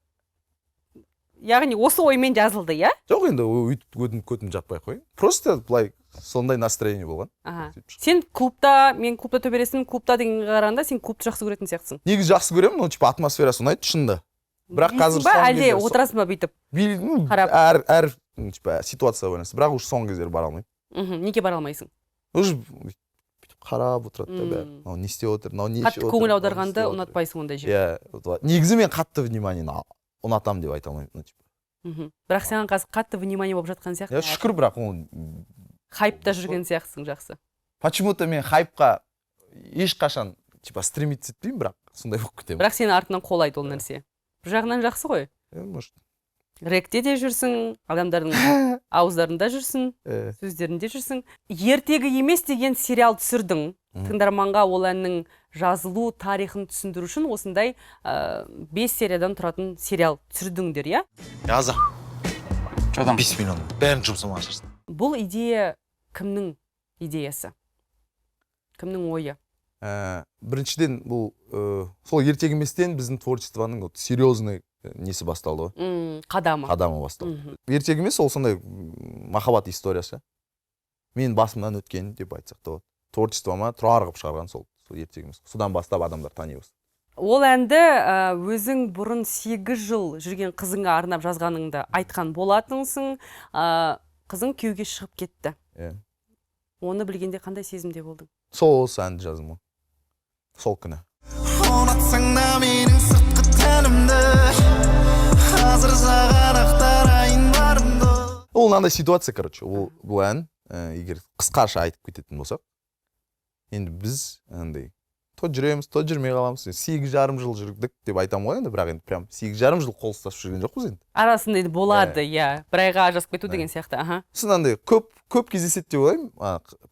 яғни осы оймен жазылды, я? Жоқ, енді өтім жатпай қой. Просто былай сондай настроение болған. Сен клубта, мен клубта төбелесім, клубта деген қарағанда сен клубты жақсы көретін сияқтысың. Негізі жақсы көремін, но типа атмосферасы ұнайды шынында. Бірақ қазір әлде отырасың ба бүйтіп? Әр ситуация байланысты. Бірақ уже соңғы кездері бара алмаймын. Неге бара алмайсың? Уже қарап отырады да бәрі. Мынау не істеп отыр, мынау не ішіп отыр. Қатты көңіл аударғанды ұнатпайсың ондай жер. Иә, негізі мен қатты внимание ұнатамын деп айта алмаймын. Бірақ саған қазір қатты внимание болып жатқан сияқты. Я шүкір, бірақ ол хайпта жүрген сияқтысың, жақсы. Почему-то мен хайпқа ешқашан типа стремиться етпеймін, бірақ сондай болып кетемін. Бірақ сені артынан қолайды ол нәрсе. Бір жағынан жақсы ғой. Может. Ректе де жүрсің, адамдардың ауыздарында жүрсің, сөздерінде жүрсің. Ертегі емес деген сериал түсірдің. Тыңдарманға ол әннің жазылу тарихын түсіндіру үшін осындай 5 сериядан тұратын сериал түсірдіңдер, я? Аза. Жодан 5 миллион. Бәрін жұмсамға ашырсың. Бұл идея кімнің идеясы? Кімнің ойы? біріншіден бұл сол ертегі еместен біздің творчествоның серьезный несі басталды ғой. Қадамы басталды. Ертегі емес, ол сондай махаббат историясы. Мен басымнан өткен деп айтсақ та болады. Творчествома тұрар қылып шығарған сол ертегі емес. Содан бастап адамдар тани бастады. Ол әнді өзің бұрын 8 жыл жүрген қызыңа арнап жазғаныңды айтқан болатынсың. Қызың күйеуге шығып кетті. Оны білгенде қандай сезімде болдың? Сол осы әнді жаздым ғой. Сол күні. Ұнатсаң да менің сыртқы тәнімді, қазір саған ақтарайын барымды. Ол мынандай ситуация, короче. Бұл ән, егер қысқаша айтып кететін болсақ, енді біз андай то жүреміз, то жүрмей қаламыз. 8,5 жыл жүрдік деп айтамын ғой енді, бірақ енді прям 8,5 жыл қол ұстасып жүрген жоқпыз енді. Арасында енді болады, иә. Бір айға ажырасып кету деген сияқты. Сосын андай көп кездеседі деп ойлаймын.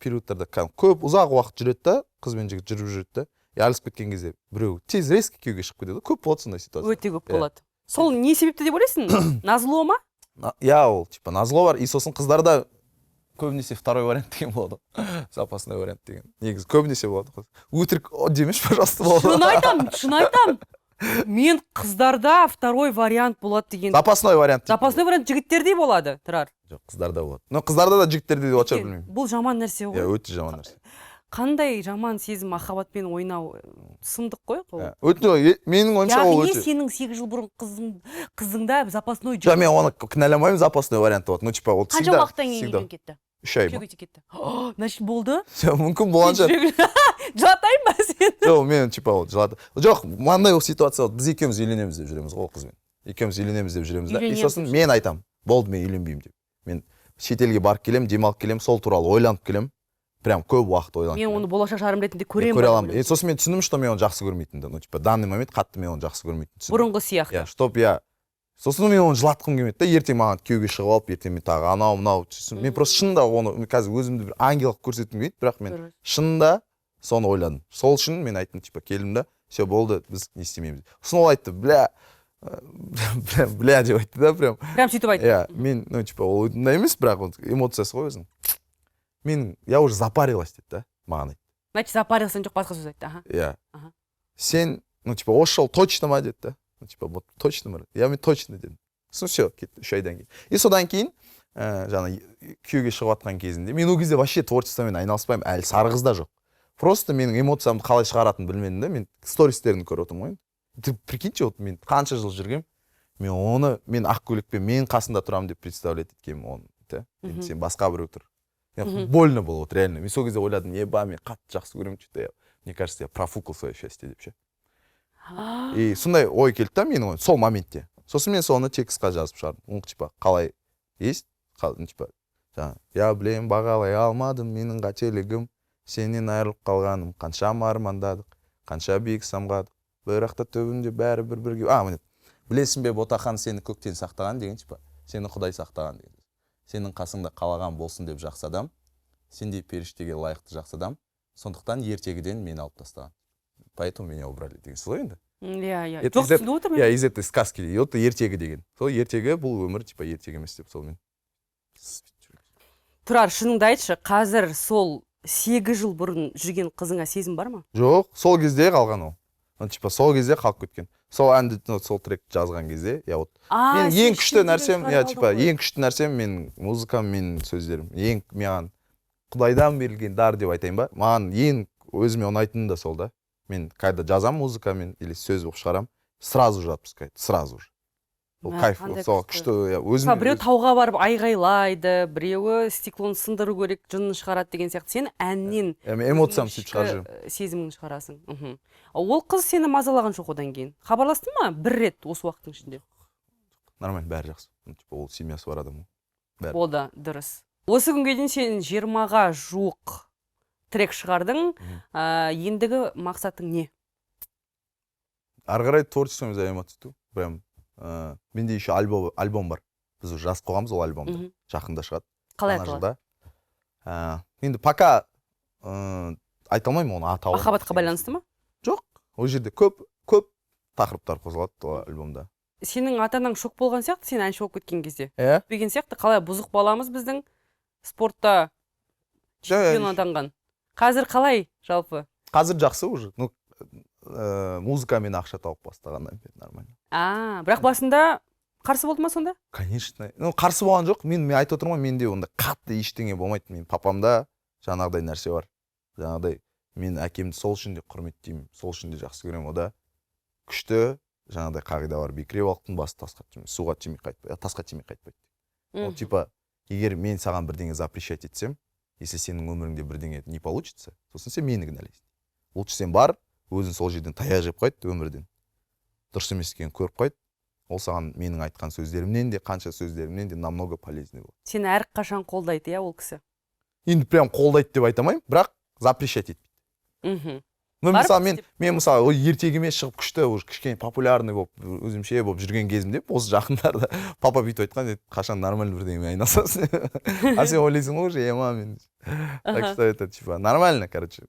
Периодтарда көп ұзақ уақыт жүреді да, қыз бен жігіт жүріп жүреді да. Айырылысып кеткен кезде біреу тез резко күйеуге шығып кетеді. Көп болады сондай ситуация. Өте көп болады. Сол не себепті деп ойлайсың? Назло ма? Я, ол типа назло бар. И сосын қыздарда көбінесе второй вариант деген болады. Запасной вариант деген. Негізі көбінесе болады. Өтірік демеші, пожалуйста, болады. Шын айтам. Мен қыздарда второй вариант болады деген. Запасной вариант. Запасной вариант жігіттерде болады, тұрар. Жоқ, қыздарда болады. Но қыздарда да жігіттерде де болады, білмеймін. Бұл жаман нәрсе ғой. Өте жаман нәрсе. Қандай жаман сезім, махаббатпен ойнау, сұмдық қой. Өте, менің ойымша ол өте. Яғни сенің 8 жыл бұрын қызыңда запасной жоқ. Мен оны кінәламаймын, запасной вариант болады. Ну, типа, ол қанша уақыттан кейін үйден кетті? 3 ай ма? кетті. Значит, болды? Мүмкін болғанша. Жылатайын ба сен? Жоқ, мен типа ол жылады. Жоқ, мынандай ситуация болды. Біз екеуміз үйленеміз деп жүреміз ғой қызбен. Екеуміз үйленеміз деп жүреміз да. И сосын мен айтам, болды, мен үйленбеймін деп. Мен шетелге барып келем, демалып келем, сол туралы ойланып келем. Прям көп уақыт ойланып. Мен оны болашақ жарым ретінде көремін. Көре аламын. Сосын мен түсіндім, что мен оны жақсы көрмейтінді. Ну, типа, данный момент қатты мен оны жақсы көрмейтінді. Бұрынғы сияқты. Я, чтоб я. Сосын мен оны жылатқым келмеді да, ертең маған күйеуге шығып алып, ертең мен тағы анау. Мен просто шынында оны қазір өзімді бір ангел қылып көрсеткім келмейді, бірақ мен шынында соны ойладым. Сол үшін мен айттым, типа, келдім да, все болды, біз не істемейміз. Сосын ол айтты, бля деп айтты да, прям сөйтіп айтты. Я, мен, ну, типа, ол мындай емес, бірақ эмоциясы ғой өзің. Я уже запарилась дейді да, маған айтты. Значит, запарился жоқ, басқа сөз айтты. Я. Сен, ну, типа, осы жол точно ма деді да. Ну, типа, вот точно ма? Я мен точно дедім. Сосын все, кетті, 3 айдан кейін. И содан кейін, жаңа күйеуге шығып жатқан кезінде, мен ол кезде вообще творчествомен айналыспаймын, әлі сары қыз да жоқ. Просто менің эмоциямды қалай шығаратынын білмедім да, мен стористерін көріп отырмын ғой. Ты прикиньте, вот мен қанша жыл жүргем, мен ақ көйлекпен мен қасында тұрамын деп представлять еткенмін оны, да. Сен басқа біреу тұр. Больно было, вот реально. Мен сол кезде ойладым, еба, мен қатты жақсы көремін, что-то, мне кажется, я профукал свое счастье деп ше. И сондай ой келді да менің сол моментте. Сосын мен соны текстқа жазып шығардым. Ол типа қалай есть, типа, я білем, бағалай алмадым, менің қателігім, сенен айырылып қалғаным, қаншама армандадық, қанша биік самғадық, бірақта төбінде бәрі бір-бірге. Міне, білесің бе, ботақан сені көктен сақтаған деген, типа, сені Құдай сақтаған деген. Сенің қасыңда қалаған болсын деп жақсы адам, сендей періштеге лайықты жақсы адам, сондықтан ертегіден мені алып тастаған. Поэтому меня убрали деген сол енді. Иә. Жоқ түсініп отырмын. Я из этой сказки, это ертегі деген. Сол ертегі бұл өмір, типа, ертегі емес деп сол мен. Тұрар, шыныңды айтшы, қазір сол 8 жыл бұрын жүрген қызыңа сезім бар ма? Жоқ, сол кезде қалған ол. Типа, сол кезде қалып кеткен. Сол әнді, сол тректі жазған кезде, я вот. Мен ең күшті нәрсем, я типа, ең күшті нәрсем мен музыкам, мен сөздерім. Ең маған Құдайдан берілген дар деп айтайын ба? Маған ең өзіме ұнайтыны да сол да. Мен когда жазам музыкамен или сөз болып шығарам, сразу же отпускает, сразу же. Ол кайф, сол күшті, өзім. Біреу тауға барып айғайлайды, біреуі стеклоны сындыру керек, жынын шығарады деген сияқты. Сен әннен эмоциям сөйтіп шығарып жүрмін. Сезімін шығарасың. Ол қыз сені мазалаған жоқ одан кейін. Хабарласты ма? Бір рет осы уақыттың ішінде. Нормально, бәрі жақсы. Типа, ол семьясы бар адам. Болды, дұрыс. Осы күнге дейін сен 20-ға жуық трек шығардың. Ендігі мақсатың не? Ары қарай творчествомен заниматься ету. Прям менде еще альбом бар. Біз уже жазып қойғанбыз ол альбомды. Жақында шығады. Қалай аталады? Енді пока айта алмаймын оны атауын. Махаббатқа байланысты ма? Жоқ, ол жерде көп тақырыптар қозғалады альбомда. Сенің ата-анаң шок болған сияқты, сен әнші болып кеткен кезде. Білген сияқты, қалай бұзық баламыз біздің спортта чемпион атанған. Қазір қалай жалпы? қазір жақсы уже. Ну, музыкамен ақша тауып бастағаннан бері нормально. Бірақ басында қарсы болды ма сонда? Конечно. Ну, қарсы болған жоқ. Мен айтып отырмын ғой, менде онда қатты ештеңе болмайды. Мен папамда жаңағыдай нәрсе бар. Жаңағыдай мен әкемді сол үшін де құрметтеймін, сол үшін де жақсы көремін. Ода күшті жаңағыдай қағида бар. Бекіре балықтың басы тасқа тимей, суға тимей қайтпайды, тасқа тимей қайтпайды. Ол типа, егер мен саған бірдеңе запрещать етсем, если сенің өміріңде бірдеңе не получится, сосын сен мені кінәлайсың. Лучше сен бар, өзің сол жерден таяқ жеп қайт өмірден. Дұрыс емес екенін көріп қайт. Ол саған менің айтқан сөздерімнен де, қанша сөздерімнен де намного полезнее болады. Сені әрқашан қолдайды, иә, ол кісі? Енді прям қолдайды деп айтамаймын, бірақ запрещать етпейді. Мысалы мен мысалы ертегіме шығып күшті, уже кішкене популярный болып, өзімше болып жүрген кезімде, осы жақындарда папа бүйтіп айтқан, қашан нормально бірдеңемен айналысасың. А сен ойлайсың ғой, уже мен. Так что это типа нормально, короче.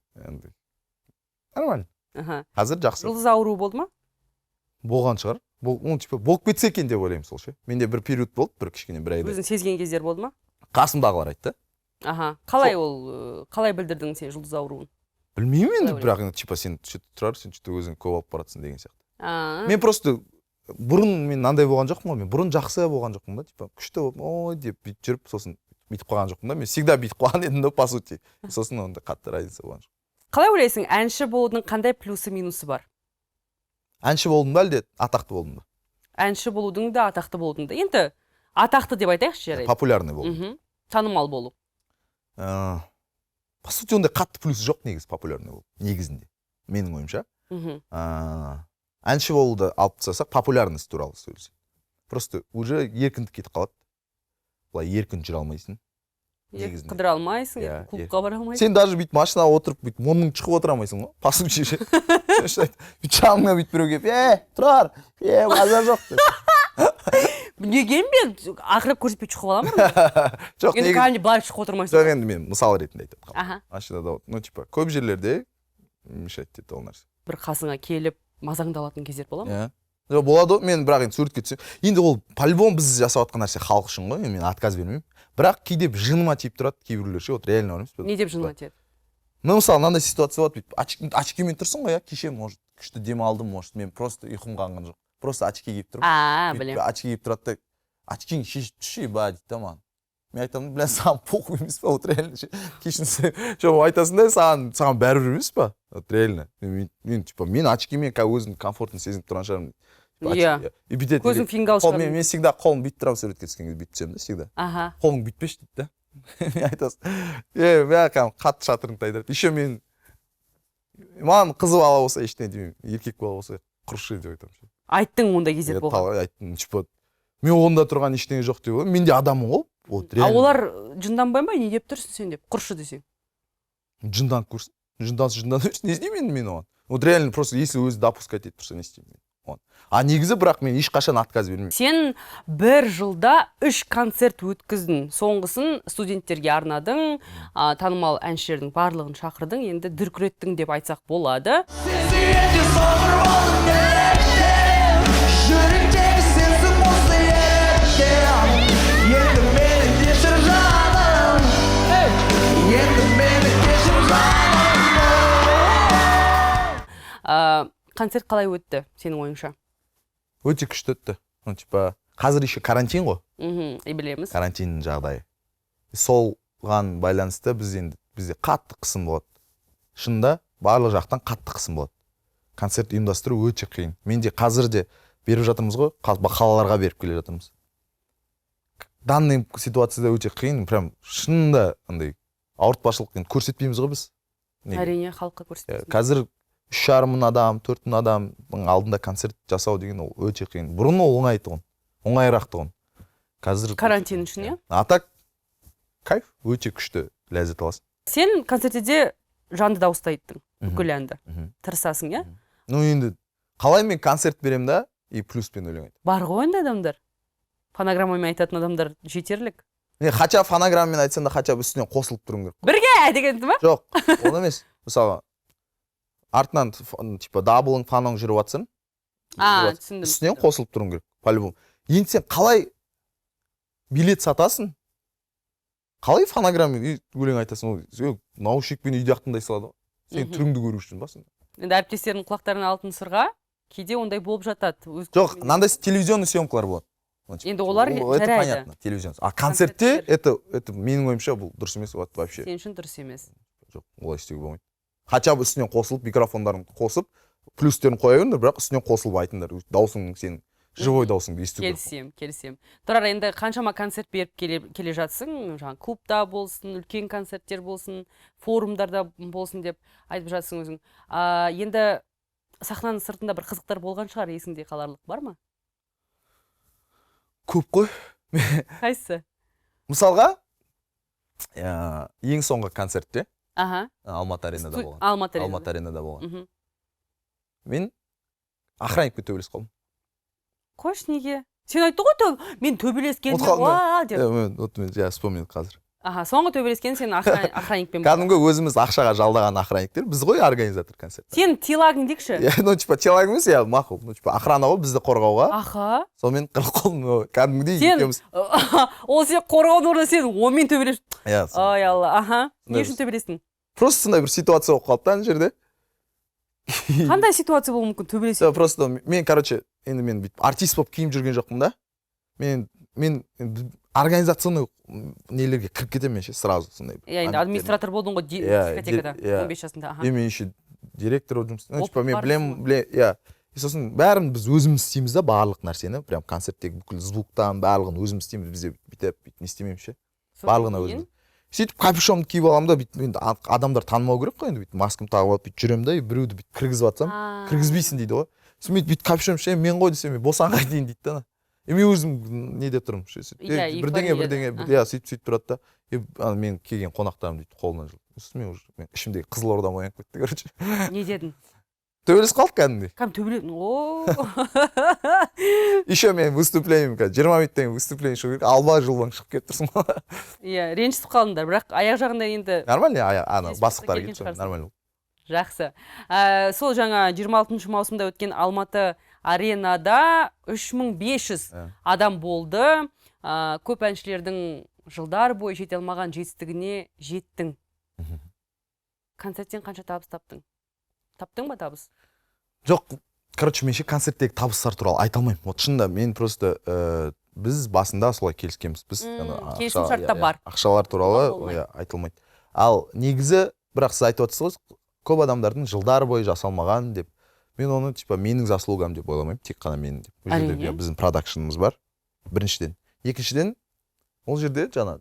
Нормально. Қазір жақсы. Жұлдыз ауруы болды ма? Болған шығар. Ну типа болып кетсе екен деп ойлаймын сол ше. Менде бір период болды, бір кішкене бір айда. Өзің сезген кездер болды ма? Қасымдағылар айтты. Қалай ол, қалай білдірдің сен жұлдыз ауруын? Білмеймін енді, бірақ типа сен тұрар, сен өзің көп алып баратсың деген сияқты. Мен просто бұрын мен мынандай болған жоқпын ғой, мен бұрын жақсы болған жоқпын да, типа күшті болып, ой деп бүйтіп жүріп, сосын бүйтіп қалған жоқпын да. Мен всегда бүйтіп қалған едім да, по сути. Сосын онда қатты разница болған жоқ. Қалай ойлайсың, әнші болудың қандай плюсы минусы бар? Әнші болдың ба әлде атақты болдың ба? Әнші болудың да, атақты болудың да. Енді атақты деп айтайықшы жарайды. Популярный болу. Танымал болу. По сути, ондай қатты плюсы жоқ негізі популярный болу. Негізінде. Менің ойымша. Әнші болуды алып тастасақ, популярность туралы сөйлесек. Просто уже еркіндік кетіп қалады. Былай еркін жүре алмайсың. Қыдыра алмайсың, клубқа бара алмайсың. Сен даже бүйтіп машинаға отырып, бүйтіп монның шығып отыра алмайсың ғой. По сути ше. Жаныңа бүйтіп біреу келіп, тұрар, базар жоқ деп. Неге мен ақырып көрсетпей шығып аламын? Жоқ, енді кәдімгі былай шығып отырмайсың. Жоқ, енді мен мысал ретінде айтамын. Машинада, ну типа көп жерлерде мешать етеді ол нәрсе. Бір қасыңа келіп мазаңды алатын кездер бола ма? Болады, мен бірақ енді суретке түсем. Енді ол по-любому біз жасап жатқан нәрсе халық үшін ғой, мен отказ бермеймін. Бірақ кейде жыныма тиіп тұрады, кейбіреулер ше, вот реально ойлаймыз. Не деп жыныма тиеді? Ну, мысалы, мынандай ситуация болады, очкимен тұрсың ғой, кеше, может, күшті дем алдым, может, мен просто ұйқым қанған жоқ. Просто очки киіп тұрмын. Білем. Очки киіп тұрады да, очкиң шешіп түші, ба, дейді да маған. Мен айтамын, бля, саған похуй емес па, вот реально ше. Кешін айтасың да, саған бәрібір емес па? Вот реально. Мен типа, мен очкимен өзім комфортно сезініп тұрған шығармын. Көзің фингал шығар. Мен всегда қолым бүйтіп тұрамын суретке түскен кезде бүйтіп түсемін да, всегда. Қолың бүйтпеші дейді да. Мен айтасың, қатты шатырыңды айдырады. Еще мен, маған қызы бала болса, ештеңе демеймін. Еркек бала болса, құрышы деп айтамын. Айттың онда кезет болған. Айттым, типа, мен онда тұрған ештеңе жоқ деп, мен де адаммын ғой. Олар жынданбай ма, не деп тұрсың сен деп, құрышы десең? Жынданып көрсін. Жынданып өшін, не істеймін мен оған? Вот реально просто, если өзі допускать етіп тұрса, не істеймін мен. А негізі бірақ мен ешқашан отказ бермеймін. Сен бір жылда 3 концерт өткіздің. Соңғысын студенттерге арнадың, танымал әншілердің барлығын шақырдың, енді дүркіреттің деп айтсақ болады. Концерт қалай өтті, сенің ойыңша? Өте күшті өтті. Ну, типа, қазір еще карантин ғой. Білеміз. Карантиннің жағдайы. Солған байланысты бізде қатты қысым болады. Шынында барлық жақтан қатты қысым болады. Концерт ұйымдастыру өте қиын. Менде қазір де беріп жатырмыз ғой, қалаларға беріп келе жатырмыз. Данный ситуацияда өте қиын, прям шынында андай ауыртпашылық көрсетпейміз ғой біз. Әрине, халыққа көрсетпейміз. Қазір 3,5 мың адам, 4 мың адамның алдында концерт жасау деген ол өте қиын. Бұрын ол оңайтығын, оңайырақтығын. Қазір карантин үшін, иә? Атак кайф, өте күшті ләззат аласың. Сен концертте жанды дауыста айттың, бүкіл әнді. Тырысасың, иә? Ну енді қалай мен концерт берем да, и плюспен өлең айтам. Бар ғой енді адамдар. Фонограммамен айтатын адамдар жетерлік. Хотя фонограммамен айтсаң да, хотя үстінен қосылып тұрың керек. Бірге дегенді ма? Жоқ, ол емес. Мысалы, артынан типа даблың, фаның жүріп атсың. Түсіндім. Үстінен қосылып тұрың керек, по-любому. Енді сен қалай билет сатасың? Қалай фонограммамен өлең айтасың? Наушникпен үйде ақтыңдай салады ғой. сен түріңді көру үшін ба сонда. Енді әріптестердің құлақтарына алтын сырға кейде ондай болып жатады. Жоқ, мынандай телевизионный съемкалар болады. Енді олар это жарайды. понятно, телевизион. А концертте это менің ойымша бұл дұрыс емес вот вообще. Сен үшін дұрыс емес. Жоқ, олай істеуге болмайды. Хотя бы үстінен қосылып, микрофондарын қосып, плюстерін қоя беріңдер, бірақ үстінен қосылып айтыңдар. Даусың сенің живой даусыңды естуге. Келісем. Тұрар, енді қаншама концерт беріп келе жатсың, жаңа клубта болсын, үлкен концерттер болсын, форумдарда болсын деп айтып жатсың өзің. Енді сахнаның сыртында бір қызықтар болған шығар, есіңде қаларлық бар ма? Көп қой. Қайсы? Мысалға, ең соңғы концертте Алматы аренада болған. Алматы аренада болған. Мен охранникпен төбелесіп қалдым. Қош, неге? Сен айтты ғой, мен төбелескенде деп. Мен вспомнил қазір. Соңғы төбелескен сен охранникпен болған. Кәдімгі өзіміз ақшаға жалдаған охранниктер, біз ғой организатор концерт. Сен телагың дейікші? Ну, типа, телагың емес, мақұл. Ну, типа, охрана ғой бізді қорғауға. Сонымен қырық қолым кәдімгідей екеуміз. Ол сен қорғаудың орнына сен онымен төбелес. Ай Алла, не үшін төбелестің? Просто сондай бір ситуация болып қалыпты ана жерде. Қандай ситуация болуы мүмкін төбелесу? Просто мен, короче, енді мен артист болып киім жүрген жоқпын да. Мен организационный нелерге кіріп кетемін ше сразу сондай. Енді администратор болдың ғой дискотекада 15 жасында. Мен еще директор болып жұмыс. Типа мен білем, сосын бәрін біз өзіміз істейміз да, барлық нәрсені, прям концерттегі бүкіл звуктан барлығын өзіміз істейміз. Бізде бүйтіп не істемейміз ше. Барлығына өзіміз. Сөйтіп капюшонымды киіп аламын да, бүйтіп адамдар танымау керек қой, енді бүйтіп маскамды тағып алып бүйтіп жүремін да, біреуді бүйтіп кіргізіп жатсам, кіргізбейсің дейді ғой. Сосын бүйтіп капюшоным ше, мен ғой десем, босанға дейін дейді да. Мен өзім не деп тұрмын ше, бірдеңе, сөйтіп тұрады да. Мен келген қонақтарым дейді қолынан жылып. Сосын мен ішімдегі Қызылордам оянып кетті, короче. Не дедің? Төбелесіп қалдық кәдімгідей. Кәдімгі төбеледің? Еще мен выступлением, 20 минуттен выступление шығу керек, алба-жұлбаң шығып кетіп тұрсың ба? Ренжісіп қалдыңдар, бірақ аяқ жағында енді... Нормально, бастықтар кетті, нормально. Жақсы. Сол жаңа 26 маусымда өткен Алматы аренада 3500 адам болды. Көп әншілердің жылдар бойы жете алмаған жетістігіне жеттің. Концерттен қанша табыс таптың? Таптың ба табыс? Жоқ, короче, мен ше концерттегі табыстар туралы айта алмаймын. Вот шынында мен просто біз басында солай келіскенбіз. Біз келісім шартта бар. Ақшалар туралы айтылмайды. Ал негізі, бірақ сіз айтып отырсыз, көп адамдардың жылдар бойы жасалмаған деп, мен оны типа менің заслугам деп ойламаймын, тек қана менің деп. Бұл жерде біздің продакшнымыз бар. Біріншіден. Екіншіден, ол жерде жаңа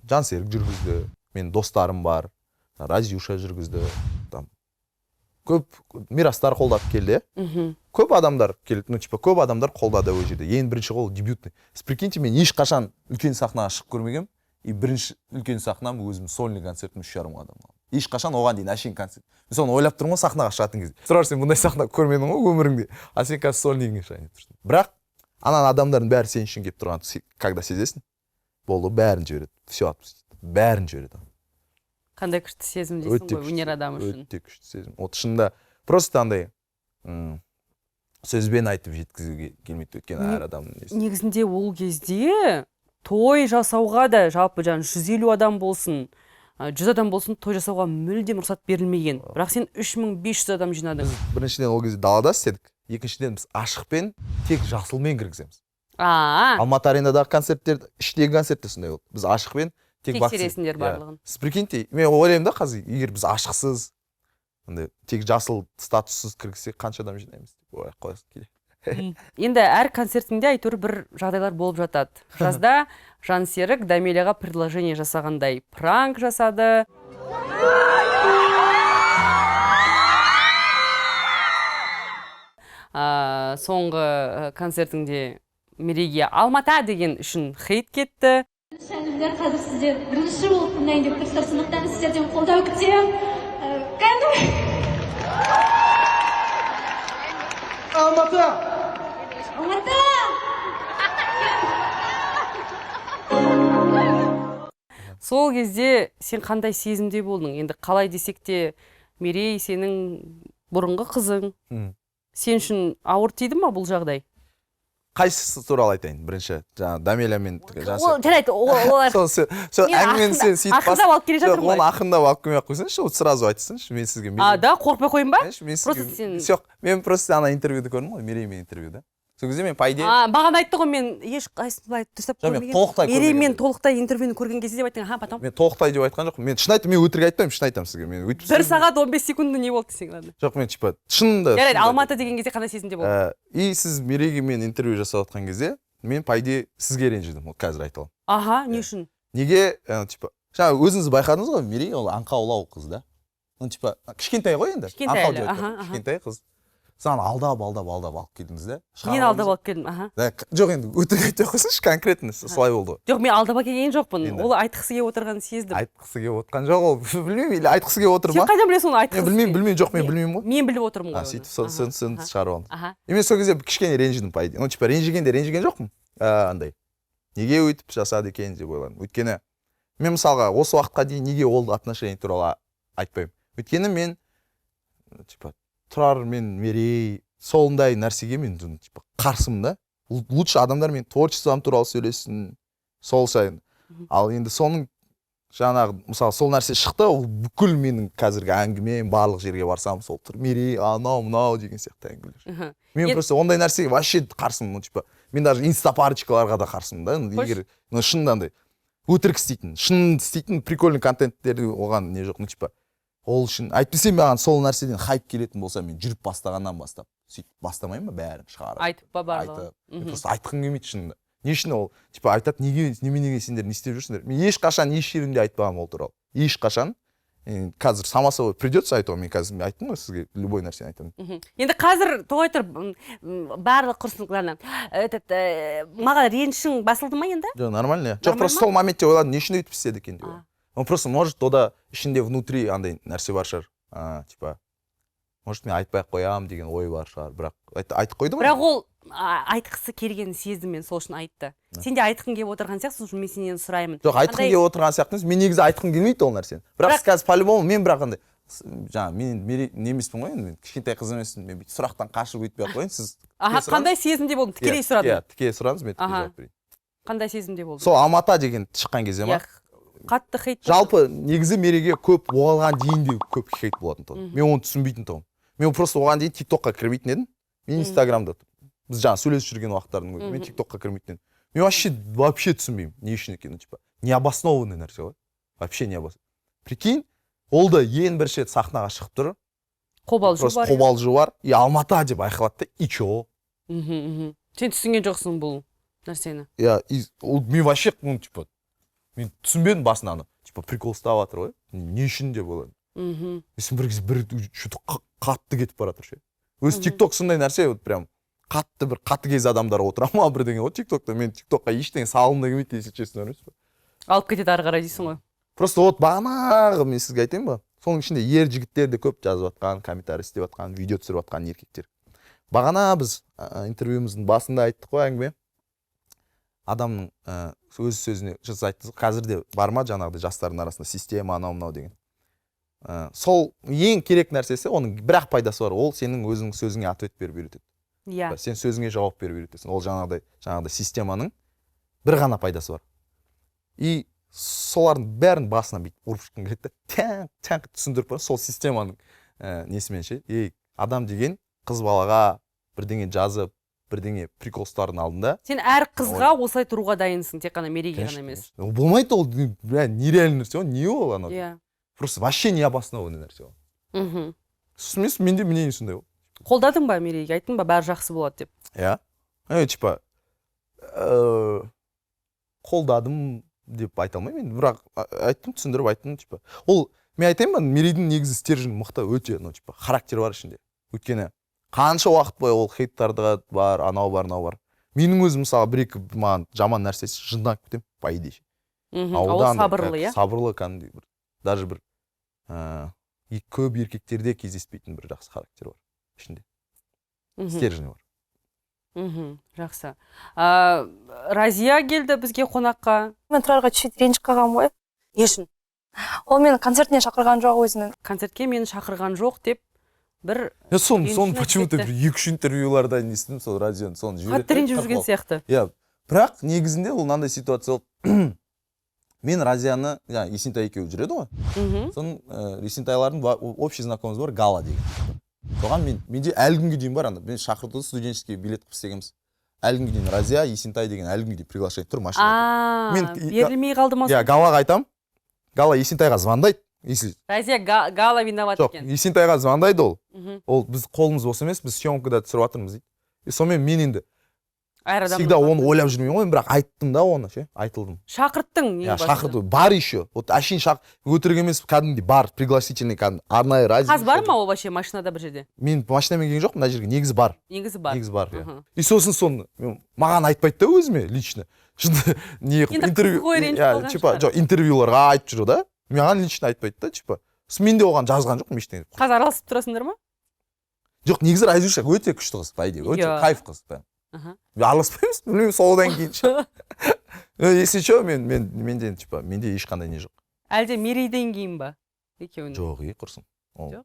Жансерік жүргізді, менің достарым бар, Разюша жүргізді, там көп мирастар қолдап келді. Көп адамдар келді, ну типа көп адамдар қолдады ол жерде. Ең бірінші қол дебютный. Сіз прикиньте, мен ешқашан үлкен сахнаға шығып көрмегенмін, и бірінші үлкен сахнам өзім сольный концертім 3,5 адам. Ешқашан оған дейін әшейін концерт. Мен соны ойлап тұрмын ғой сахнаға шығатын кезде. Тұрар, сен бұндай сахна көрмедің ғой өміріңде. А сен қазір сольныйыңа шығайын деп тұрсың. Бірақ анан адамдардың бәрі сен үшін келіп тұрған, когда сезесің, болды, бәрін жібереді. Все отпустит. Бәрін жібереді. Қандай күшті сезім дейсің ғой өнер адамы үшін. Өте күшті сезім. Вот шынында просто андай сөзбен айтып жеткізуге келмейді, өйткені әр адамның несі. Негізінде ол кезде той жасауға да жалпы 150 адам болсын, 100 адам болсын, той жасауға мүлдем рұқсат берілмеген. Бірақ сен 3500 адам жинадың. Біріншіден ол кезде далада істедік. Екіншіден біз ашықпен тек жасылмен кіргіземіз. Алматы аренадағы концерттер, іштегі концерттер сондай болды. Біз ашықпен тек тексересіңдер барлығын. Сіз прикиньте, мен ойлаймын да қазір, егер біз ашықсыз, тек жасыл статуссыз кіргізсек, қанша адам жинаймыз деп ойлап қоясың кейде. Енді әр концертінде әйтеуір бір жағдайлар болып жатады. Жазда Жансерік Дамелияға предложение жасағандай пранк жасады. Соңғы концертіңде Мерейге Алматы деген үшін хейт кетті. Шәнімдер, қазір сіздер бірінші болып тыңдайын деп тұрсыздар, сондықтан сіздерден қолдау күтемін. Алматы! Алматы! Сол кезде сен қандай сезімде болдың? Енді қалай десек те, Мерей сенің бұрынғы қызың. Сен үшін ауыр тиді ма бұл жағдай? қайсысы туралы айтайын бірінші жаңағы дамелямен Ол жарайды, олар сол әңгімені сен сөйтіп ақырындап алып келе жатырмын ғой. оны ақырындап алып келмей ақ қойсаңшы вот сразу айтсыншы мен сізге Да, қорықпай қойын ба? мен Просто сен жоқ мен просто ана интервьюді көрдім ғой Мереймен интервьюда сол кезде мен по идее бағана айтты ғой мен ешқайсысын былай дұрыстап Жоқ, мен көрмеген. толықтай көрмеген. Мереймен толықтай интервьюні көрген кезде деп айттың, потом мен толықтай деп айтқан жоқпын мен шын айтамын мен өтірік айтпаймын шын айтамын сізге мен өйтіп 1 сағат 15 секундда не болды десең ладно. жоқ мен типа шынында Жарайды, Алматы деген кезде қандай сезімде болды? и сіз Мерейге мен интервью жасап жатқан кезде мен по идее сізге ренжідім ол қазір айта аламын Не үшін? неге типа жаңа өзіңіз байқадыңыз ғой Мерей ол аңқаулау қыз да ну типа кішкентай ғой енді Кішкентай аңқау әлі, деп айтпаймын, кішкентай қыз саған алдап алып келдіңіз да Мен алдап алып келдім, жоқ енді өтірік айтпай ақ қойсаңшы конкретно солай болды ғой Жоқ, мен алдап келген жоқпын. Енді. Ол айтқысы келіп отырғанын сездім. айтқысы келіп отқан жоқ ол білмеймін или айтқысы келіп отыр Сен ма қайдан білесің оны мен айтқысы? білмеймін жоқ мен білмеймін ғой Мен біліп отырмын ғой. сөйтіп сын шығарып алдым Аха. и мен сол кезде кішкене ренжідім по идее ну типа ренжіген жоқпын андай неге өйтіп жасады екен деп ойладым өйткені мен мысалға осы уақытқа дейін неге ол отношение туралы айтпаймын өйткені мен типа тұрар мен Мерей сондай нәрсеге мен типа қарсымын да лучше адамдар мен творчеством туралы сөйлессін сол сайын ал енді соның жаңағы мысалы сол нәрсе шықты ол бүкіл менің қазіргі әңгімем барлық жерге барсам сол Мерей анау мынау деген сияқты әңгімелер мен просто ондай нәрсеге вообще қарсымын ну типа мен даже инстапарочкаларға да қарсымын да егер шынында андай өтірік істейтін шын істейтін прикольный контенттерді оған не жоқ ну типа ол үшін әйтпесе маған сол нәрседен хайп келетін болса мен жүріп бастағаннан бастап сөйтіп бастамаймын ба бәрін шығарып Айтып па барлығын. айтып просто айтқым келмейді шынында не үшін ол типа айтады неге сендер не істеп жүрсіңдер мен ешқашан еш жерімде айтпағанмын ол туралы ешқашан қазір сама собой придется айтуға мен қазір мен айттым ғой сізге любой нәрсені айтамын Енді қазір тоғай тұр барлық құрсынларына маған ренішің басылды ма енді? жоқ нормально жоқ просто сол моментте ойладым не үшін өйтіп істеді екен деп он просто может ода ішінде внутри андай нәрсе бар шығар типа может мен айтпай ақ қоямын деген ой бар шығар бірақ айтып қойды ғой Бірақ ол айтқысы келгенін сездім мен сол үшін айтты. Сен де айтқың келіп отырған сияқтысың, сол үшін мен сенен сұраймын. жоқ айтқым келіп отырған сияқты емес мен негізі айтқым келмейді ол нәрсені бірақ сіз қазір по-любому мен бірақ андай жаңа мен не емеспін ғой енді мен кішкентай қыз емеспін мен бүйтіп сұрақтан қашып өйтпей ақ қояйын сіз Қандай сезімде болдың? Тікелей сұрадым. тікелей сұраңыз мен тікелей жауап берейін Қандай сезімде болдың? сол Алматы деген шыққан кезде ма Қатты хейт. жалпы негізі Мерейге көп оған дейін де көп хейт болатын тұғым мен оны түсінбейтін тұғым мен просто оған дейін тиктокқа кірмейтін едім мен инстаграмда біз жаңа сөйлесіп жүрген уақыттардың өзі мен тиктокқа кірмейтін едім мен вообще түсінбеймін не үшін екенін типа необоснованный нәрсе ғой вообще необоснованный прикинь ол да ең бірінші рет сахнаға шығып тұр қобалжу бар и Алматы деп айқайлады да и чё Сен түсінген жоқсың бұл нәрсені. мен вообще ну типа мен түсінбедім басынан типа прикол ұстап жатыр ғой не үшін деп ойладым сен бір кезде бір что-то қатты кетіп бара жатыр ше өзі тикток сондай нәрсе вот прям қатты бір қатыгез адамдар отыра ма бірдеңе ғой тиктокта мен тиктокқа ештеңе салғым да келмейді если честно емес па Алып кетеді ары қарай дейсің ғой. просто вот бағанағы мен сізге айтайын ба соның ішінде ер жігіттер де көп жазып жатқан комментарий істеп жатқан видео түсіріп жатқан еркектер бағана біз интервьюіміздің басында айттық қой әңгіме адамның өз сөзіне сіз айттыңыз қазір де бар ма жаңағыдай жастардың арасында система анау мынау деген сол ең керек нәрсесі оның бір-ақ пайдасы бар ол сенің өзіңнің сөзіңе ответ беріп үйретеді сен сөзіңе жауап беріп үйретесің ол жаңағыдай системаның бір ғана пайдасы бар и солардың бәрін басынан бүйтіп ұрып шыққым келеді да тәңк түсіндіріп бар сол системаның несімен ше адам деген қыз балаға бірдеңе жазып бірдеңе прикол ұстардың алдында сен әр қызға осылай тұруға дайынсың тек қана Мерейге ғана емес болмайды ол нереальный нәрсе ғой не ол анау просто вообще необоснованный нәрсе ол түсінесіз менде мнение сондай ғой қолдадың ба Мерейге айттың ба бәрі жақсы болады деп типа қолдадым деп айта алмаймын енді бірақ айттым түсіндіріп айттым типа ол мен айтайын ба Мерейдің негізі стержень мықты өте ну типа характер бар ішінде өйткені қанша уақыт бойы ол хейттарды бар анау бар менің өзім мысалы бір-екі маған жаман нәрсесі жынданып кетемін по идее ол сабырлы сабырлы кәдімгідей бір даже бір көп еркектерде кездеспейтін бір жақсы характер бар ішінде стержень бар жақсы. Разия келді бізге қонаққа. Мен Тұрарға чуть ренжіп қалғанмын ғой. Не үшін? Ол мені концертіне шақырған жоқ өзінің. Концертке мені шақырған жоқ деп бір Соны Ренжіп почему-то кетті. бір 2-3 интервьюларда естідім, сол радионы, соны жібереді. қатты ренжіп жүрген сияқты. Иә, бірақ негізінде ол мынандай ситуация болды. Мен Разияны, Есентай екеуі жүреді ғой. Соның Есентайлардың общий знакомымыз бар, Гала деген. Соған менде әлі күнге дейін бар, мен шақыртуды студенческий билет қып істегенбіз. Әлі күнге дейін Разия, Есентай деген әлі күнге дейін приглашение тұр машинада. Берілмей қалды ма? Иә, Галаға айтам. Гала Есентайға звондайды. Разия Гала виноват Жоқ, екен. Есентайға звондайды ол. Ол біз қолымыз бос емес, біз съемкада түсіріп жатырмыз дейді. Сонымен мен енді всегда оны ойлап жүрмеймін ғой, бірақ айттым да оны, ше, айтылдым. Шақырттың ең басында. Шақырды, бар еще. Вот әшейін өтірік емес, кәдімгідей бар, пригласительный кәдімгі арнайы Разия. Қаз бар ма ол вообще машинада бір жерде? Мен машинамен келген жоқпын, мына жерге негізі бар. Негізі бар. Негізі бар, иә. И сосын соны маған айтпайды да өзіме лично. Не интервью, типа, жоқ, интервьюларға айтып жүр да. Маған лично айтпайды да, типа. Мен де оған жазған жоқпын ештеңе. Қазір араласып тұрасыңдар ма? Жоқ, негізі Разюша өте күшті қыз, по идее, өте кайф қыз. Араласпаймыз, білмеймін, содан кейін ше. Если что, менде типа, менде ешқандай не жоқ. Әлде Мерейден кейін ба? Екеуінің. Жоқ, құрсын. Жоқ.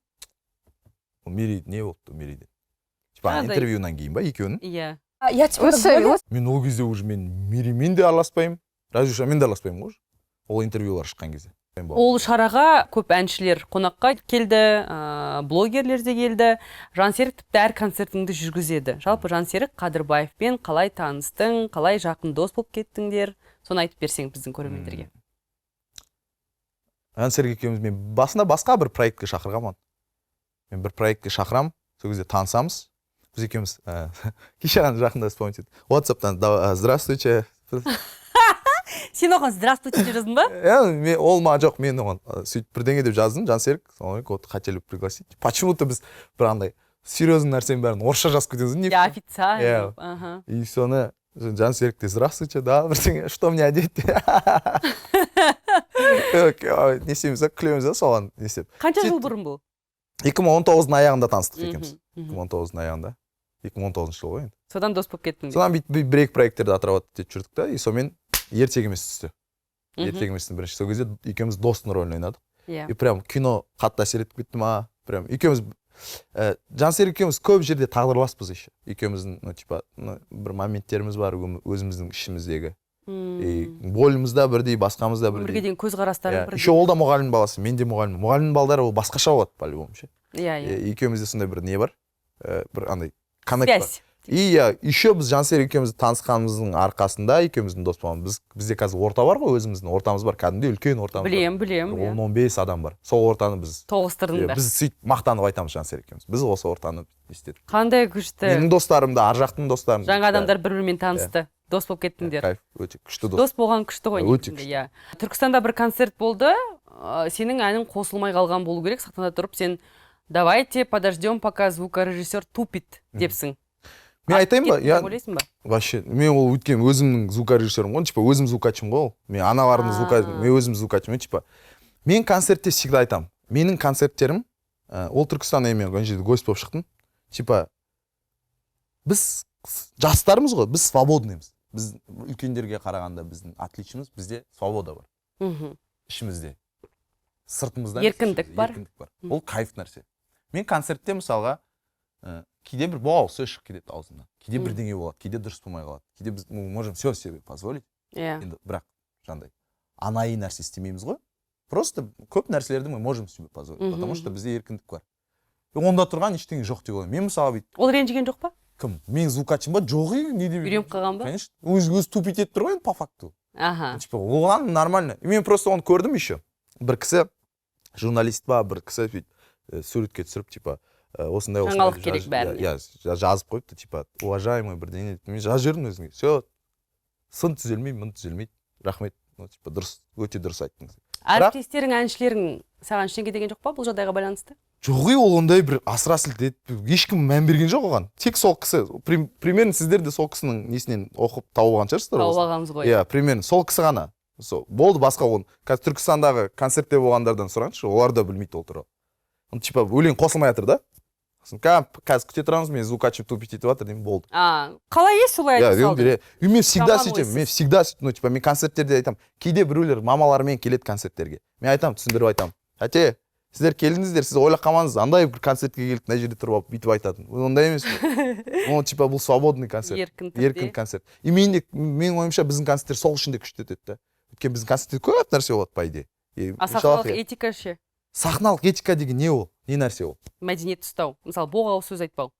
Мерей не болды Мерейде? Типа, интервьюнан кейін ба екеуінің? Иә. Я тебя говорю. Мен ол кезде уже мен Мереймен де араласпаймын, Разюшамен де араласпаймын ғой. Ол интервьюлар шыққан кезде. Ол шараға көп әншілер қонаққа келді, блогерлер де келді. Жансерік тіпті әр концертіңді жүргізеді. Жалпы Жансерік Қадырбаевпен қалай таныстың, қалай жақын дос болып кеттіңдер? Соны айтып берсең біздің көрермендерге. Жансерік екеуміз мен басында басқа бір проектке шақырғанмын. Мен бір проектке шақырам, сол кезде танысамыз. Біз екеуміз кеше ғана жақында вспомнить етті. WhatsApp-тан здравствуйте. Сен оған здравствуйте деп жаздың ба? Ол ма жоқ, мен оған сөйтіп бірдеңе деп жаздым, Жансерік, вот хотели пригласить. Почему-то біз бір андай серьезный нәрсенің бәрін орысша жазып кетеміз. Я официально. И соны Жансерік де здравствуйте, да, бірдеңе, что мне одеть? Не істейміз да, күлеміз да соған не істеп. Қанша жыл бұрын бұл? 2019-ның аяғында таныстық екенбіз. 2019-ның аяғында. 2019 жыл ғой енді. Содан дос болып кеттің. Содан бір-екі проекттерді отрабатывать етіп жүрдік та, и сонымен ертек емес түсті. Ертек еместің бірінші. Сол кезде екеуміз достың рөлін ойнадық. И прям кино қатты әсер етіп кетті ма? Прям екеуміз Жансерік екеуміз көп жерде тағдырласпыз еще. Екеуміздің, типа, бір моменттеріміз бар өзіміздің ішіміздегі. Болымызда бірдей, басқамызда бірдей. Өмірге деген көзқарастарың бірдей. Еще ол да мұғалім баласы, мен де мұғалім. Мұғалім балдары ол басқаша болады, по-любому ше. Иә. Екеумізде сондай бір не бар? Бір андай коннект бар. Связь. И еще біз Жансерік екеуміз танысқанымыздың арқасында екеуміздің дос болғанбыз. Бізде қазір орта бар ғой, өзіміздің ортамыз бар, кәдімгідей үлкен ортамыз бар. Білем. 10-15 адам бар. Сол ортаны біз тоғыстырдыңдар. Біз сөйтіп мақтанып айтамыз Жансерік екеуміз. Біз осы ортаны істедік. Қандай күшті. Менің достарым да, ар жақтың достарым. Жаңа адамдар бір-бірімен танысты. Дос болып кеттіңдер. Кайф, өте күшті дос. Дос болған күшті ғой. Өте күшті. Иә. Түркістанда бір концерт болды. Сенің әнің қосылмай қалған болу керек. Сахнада тұрып сен давайте подождем, пока звукорежиссер тупит депсің. Мен айтайын ба? Ойлайсың ба? Вообще, мен ол өткен өзімнің звукорежиссерім ғой, типа өзім звукачым ғой ол. Мен аналардың звукачым, мен өзім звукачым, типа. Мен концертте всегда айтам. Менің концерттерім, ол Түркістаннан мен ана жерде гость болып шықтым. Типа біз жастармыз ғой, біз свободныймыз. Біз үлкендерге қарағанда біздің отличиеміз, бізде свобода бар. Ішімізде. Сыртымызда еркіндік бар. Ол кайф нәрсе. Мен концертте мысалға кейде бір боғау сөз шығып кетеді аузымнан. Кейде бірдеңе болады, кейде дұрыс болмай қалады. Кейде біз можем все себе позволить. Енді бірақ жандай анайы нәрсе істемейміз ғой. Просто көп нәрселерді мы можем себе позволить, потому что бізде еркіндік бар. Онда тұрған ештеңе жоқ деп ойлаймын. Мен мысалы бүйтіп. Ол ренжіген жоқ па? Кім? Мен звукачым ба? Жоқ, не деп. Үйреніп қалған ба? Конечно. Өзі тупить етіп тұр ғой по факту. Типа, оған нормально. Мен просто оны көрдім еще. Бір кісі журналист ба, бір кісі суретке түсіріп, типа осындай жаңалық керек бәріне. Жазып қойыпты, типа, уважаемый бірдеңе. Мен жазып жүрмін өзіңе. Все, сын түзелмейді, мын түзелмейді. Рахмет. Типа, дұрыс, өте дұрыс айттыңыз. Әріптестерің, әншілерің саған ештеңе деген жоқ па бұл жағдайға байланысты? Жоқ, ол ондай бір асыра сілтеді. Ешкім мән берген жоқ оған. Тек сол кісі, примерно сіздер де сол кісінің несінен оқып тауып алған шығарсыздар. Тауып алғанбыз ғой. Иә, примерно сол кісі ғана. Болды, басқа оны. Қазір Түркістандағы концертте болғандардан сұраңызшы, олар да білмейді ол туралы. Типа өлең қосылмай жатыр да. Қазір күте тұрамыз, мен звукачым тупить етіп жатыр деймін, болды. Қалай ес солай айтып салдың? Мен всегда сөйтемін, мен всегда сөйтемін, мен концерттерде айтамын. Кейде біреулер мамаларымен келеді концерттерге. Мен айтамын, түсіндіріп айтамын. Әте, сіздер келдіңіздер, сіз ойлап қалмаңыз, андай бір концертке келіп мына жерде тұрып алып бүйтіп айтатын. Ондай емес. Ол типа бұл свободный концерт. Еркін концерт. И менің ойымша біздің концерттер сол үшін де күшті өтеді да. Өйткені біздің концертте көп нәрсе болады по идее. Сахналық этика ше? Сахналық этика деген не ол? Не нәрсе ол? Мәдениет ұстау. Мысалы, боғау сөз айтпау.